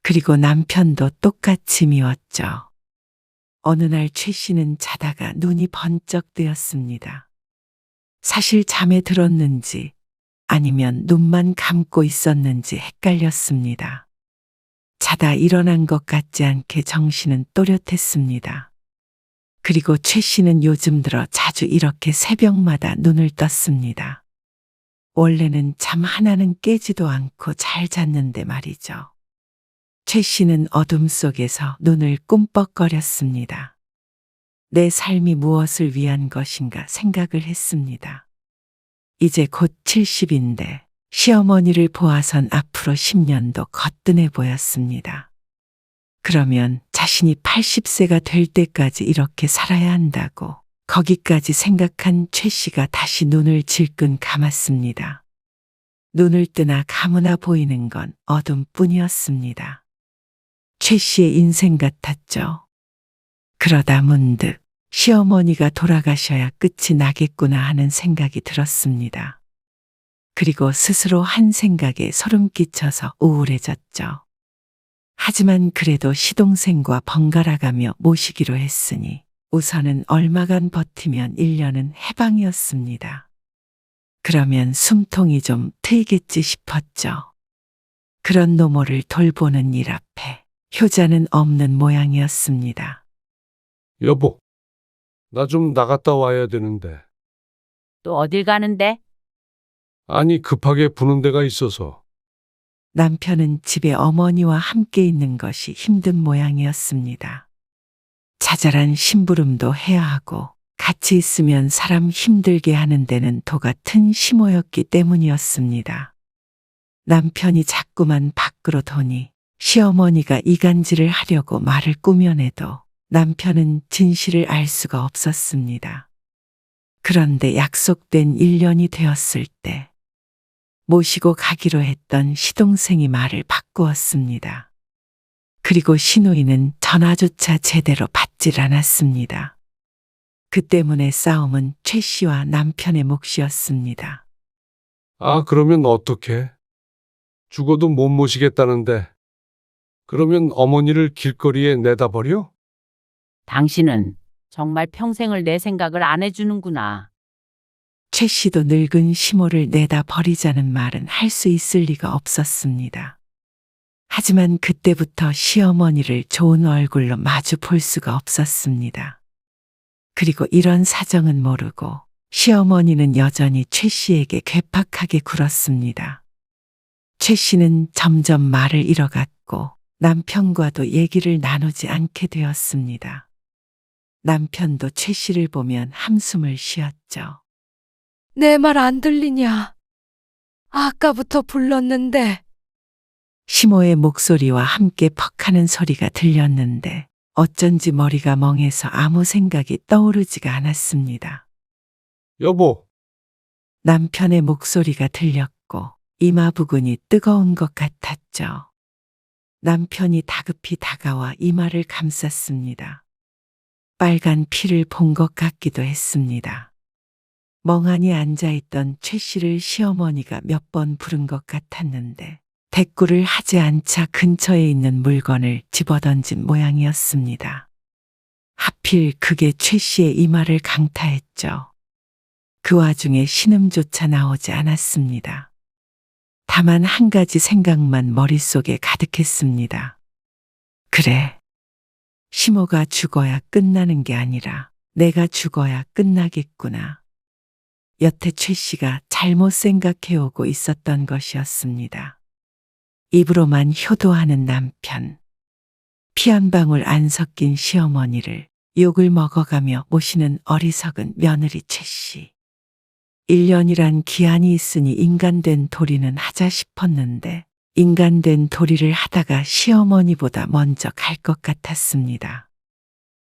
그리고 남편도 똑같이 미웠죠. 어느 날 최 씨는 자다가 눈이 번쩍 뜨였습니다. 사실 잠에 들었는지 아니면 눈만 감고 있었는지 헷갈렸습니다. 자다 일어난 것 같지 않게 정신은 또렷했습니다. 그리고 최 씨는 요즘 들어 자주 이렇게 새벽마다 눈을 떴습니다. 원래는 잠 하나는 깨지도 않고 잘 잤는데 말이죠. 최 씨는 어둠 속에서 눈을 꿈뻑거렸습니다. 내 삶이 무엇을 위한 것인가 생각을 했습니다. 이제 곧 70인데 시어머니를 보아선 앞으로 10년도 거뜬해 보였습니다. 그러면 자신이 80세가 될 때까지 이렇게 살아야 한다고 거기까지 생각한 최 씨가 다시 눈을 질끈 감았습니다. 눈을 뜨나 감으나 보이는 건 어둠뿐이었습니다. 최 씨의 인생 같았죠. 그러다 문득 시어머니가 돌아가셔야 끝이 나겠구나 하는 생각이 들었습니다. 그리고 스스로 한 생각에 소름 끼쳐서 우울해졌죠. 하지만 그래도 시동생과 번갈아가며 모시기로 했으니 우선은 얼마간 버티면 1년은 해방이었습니다. 그러면 숨통이 좀 트이겠지 싶었죠. 그런 노모를 돌보는 일 앞에 효자는 없는 모양이었습니다. 여보, 나 좀 나갔다 와야 되는데. 또 어딜 가는데? 아니, 급하게 부는 데가 있어서. 남편은 집에 어머니와 함께 있는 것이 힘든 모양이었습니다. 자잘한 심부름도 해야 하고 같이 있으면 사람 힘들게 하는 데는 도 같은 시모였기 때문이었습니다. 남편이 자꾸만 밖으로 도니 시어머니가 이간질을 하려고 말을 꾸며내도 남편은 진실을 알 수가 없었습니다. 그런데 약속된 1년이 되었을 때 모시고 가기로 했던 시동생이 말을 바꾸었습니다. 그리고 시누이는 전화조차 제대로 받질 않았습니다. 그 때문에 싸움은 최 씨와 남편의 몫이었습니다. 아, 그러면 어떡해? 죽어도 못 모시겠다는데. 그러면 어머니를 길거리에 내다 버려? 당신은 정말 평생을 내 생각을 안 해주는구나. 최 씨도 늙은 시모를 내다 버리자는 말은 할 수 있을 리가 없었습니다. 하지만 그때부터 시어머니를 좋은 얼굴로 마주 볼 수가 없었습니다. 그리고 이런 사정은 모르고 시어머니는 여전히 최 씨에게 괴팍하게 굴었습니다. 최 씨는 점점 말을 잃어갔고 남편과도 얘기를 나누지 않게 되었습니다. 남편도 최 씨를 보면 한숨을 쉬었죠. 내 말 안 들리냐? 아까부터 불렀는데. 시모의 목소리와 함께 퍽하는 소리가 들렸는데 어쩐지 머리가 멍해서 아무 생각이 떠오르지가 않았습니다. 여보, 남편의 목소리가 들렸고 이마 부근이 뜨거운 것 같았죠. 남편이 다급히 다가와 이마를 감쌌습니다. 빨간 피를 본 것 같기도 했습니다. 멍하니 앉아있던 최 씨를 시어머니가 몇 번 부른 것 같았는데 대꾸를 하지 않자 근처에 있는 물건을 집어던진 모양이었습니다. 하필 그게 최 씨의 이마를 강타했죠. 그 와중에 신음조차 나오지 않았습니다. 다만 한 가지 생각만 머릿속에 가득했습니다. 그래, 시모가 죽어야 끝나는 게 아니라 내가 죽어야 끝나겠구나. 여태 최 씨가 잘못 생각해오고 있었던 것이었습니다. 입으로만 효도하는 남편, 피 한 방울 안 섞인 시어머니를 욕을 먹어가며 모시는 어리석은 며느리 최 씨. 1년이란 기한이 있으니 인간된 도리는 하자 싶었는데 인간된 도리를 하다가 시어머니보다 먼저 갈 것 같았습니다.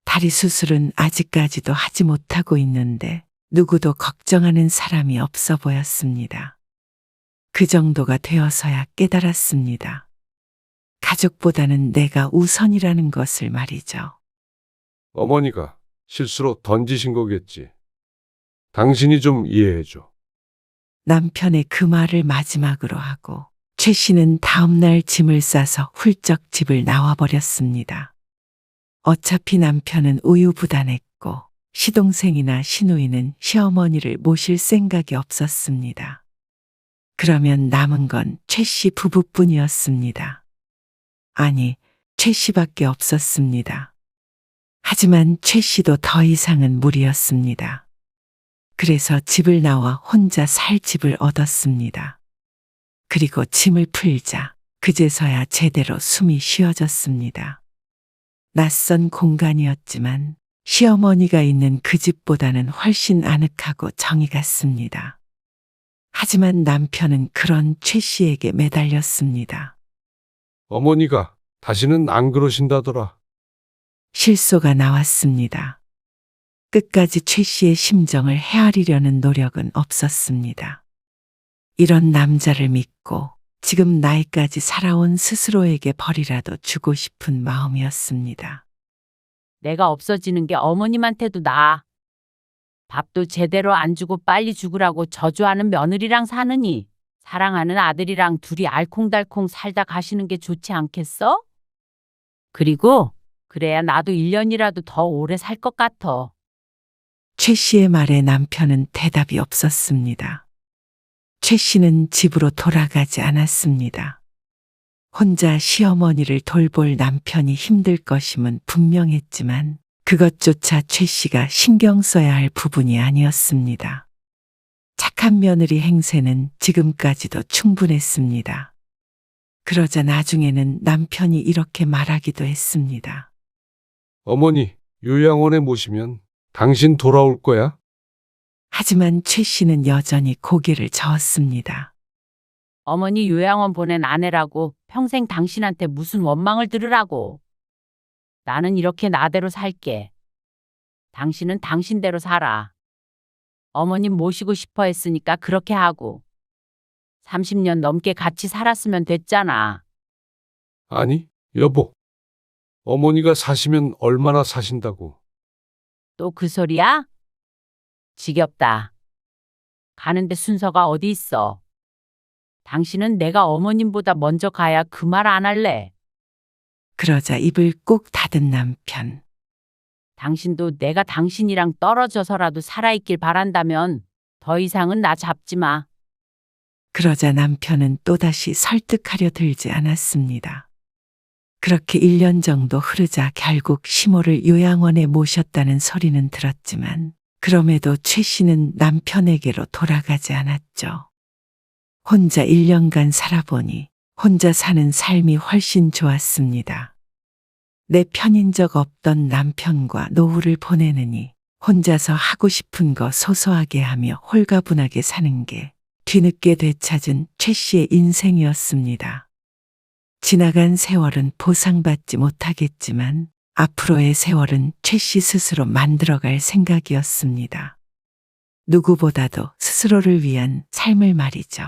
다리 수술은 아직까지도 하지 못하고 있는데 누구도 걱정하는 사람이 없어 보였습니다. 그 정도가 되어서야 깨달았습니다. 가족보다는 내가 우선이라는 것을 말이죠. 어머니가 실수로 던지신 거겠지. 당신이 좀 이해해줘. 남편의 그 말을 마지막으로 하고 최 씨는 다음날 짐을 싸서 훌쩍 집을 나와버렸습니다. 어차피 남편은 우유부단했고 시동생이나 시누이는 시어머니를 모실 생각이 없었습니다. 그러면 남은 건 최 씨 부부뿐이었습니다. 아니, 최 씨밖에 없었습니다. 하지만 최 씨도 더 이상은 무리였습니다. 그래서 집을 나와 혼자 살 집을 얻었습니다. 그리고 짐을 풀자 그제서야 제대로 숨이 쉬어졌습니다. 낯선 공간이었지만 시어머니가 있는 그 집보다는 훨씬 아늑하고 정이 갔습니다. 하지만 남편은 그런 최 씨에게 매달렸습니다. 어머니가 다시는 안 그러신다더라. 실소가 나왔습니다. 끝까지 최 씨의 심정을 헤아리려는 노력은 없었습니다. 이런 남자를 믿고 지금 나이까지 살아온 스스로에게 벌이라도 주고 싶은 마음이었습니다. 내가 없어지는 게 어머님한테도 나아. 밥도 제대로 안 주고 빨리 죽으라고 저주하는 며느리랑 사느니 사랑하는 아들이랑 둘이 알콩달콩 살다 가시는 게 좋지 않겠어? 그리고 그래야 나도 1년이라도 더 오래 살 것 같아. 최 씨의 말에 남편은 대답이 없었습니다. 최 씨는 집으로 돌아가지 않았습니다. 혼자 시어머니를 돌볼 남편이 힘들 것임은 분명했지만 그것조차 최 씨가 신경 써야 할 부분이 아니었습니다. 착한 며느리 행세는 지금까지도 충분했습니다. 그러자 나중에는 남편이 이렇게 말하기도 했습니다. 어머니, 요양원에 모시면 당신 돌아올 거야? 하지만 최 씨는 여전히 고개를 저었습니다. 어머니 요양원 보낸 아내라고 평생 당신한테 무슨 원망을 들으라고. 나는 이렇게 나대로 살게. 당신은 당신대로 살아. 어머님 모시고 싶어 했으니까 그렇게 하고. 30년 넘게 같이 살았으면 됐잖아. 아니, 여보. 어머니가 사시면 얼마나 사신다고. 또 그 소리야? 지겹다. 가는데 순서가 어디 있어. 당신은 내가 어머님보다 먼저 가야 그 말 안 할래. 그러자 입을 꾹 닫은 남편. 당신도 내가 당신이랑 떨어져서라도 살아있길 바란다면 더 이상은 나 잡지 마. 그러자 남편은 또다시 설득하려 들지 않았습니다. 그렇게 1년 정도 흐르자 결국 시모를 요양원에 모셨다는 소리는 들었지만 그럼에도 최 씨는 남편에게로 돌아가지 않았죠. 혼자 1년간 살아보니 혼자 사는 삶이 훨씬 좋았습니다. 내 편인 적 없던 남편과 노후를 보내느니 혼자서 하고 싶은 거 소소하게 하며 홀가분하게 사는 게 뒤늦게 되찾은 최 씨의 인생이었습니다. 지나간 세월은 보상받지 못하겠지만 앞으로의 세월은 최 씨 스스로 만들어갈 생각이었습니다. 누구보다도 스스로를 위한 삶을 말이죠.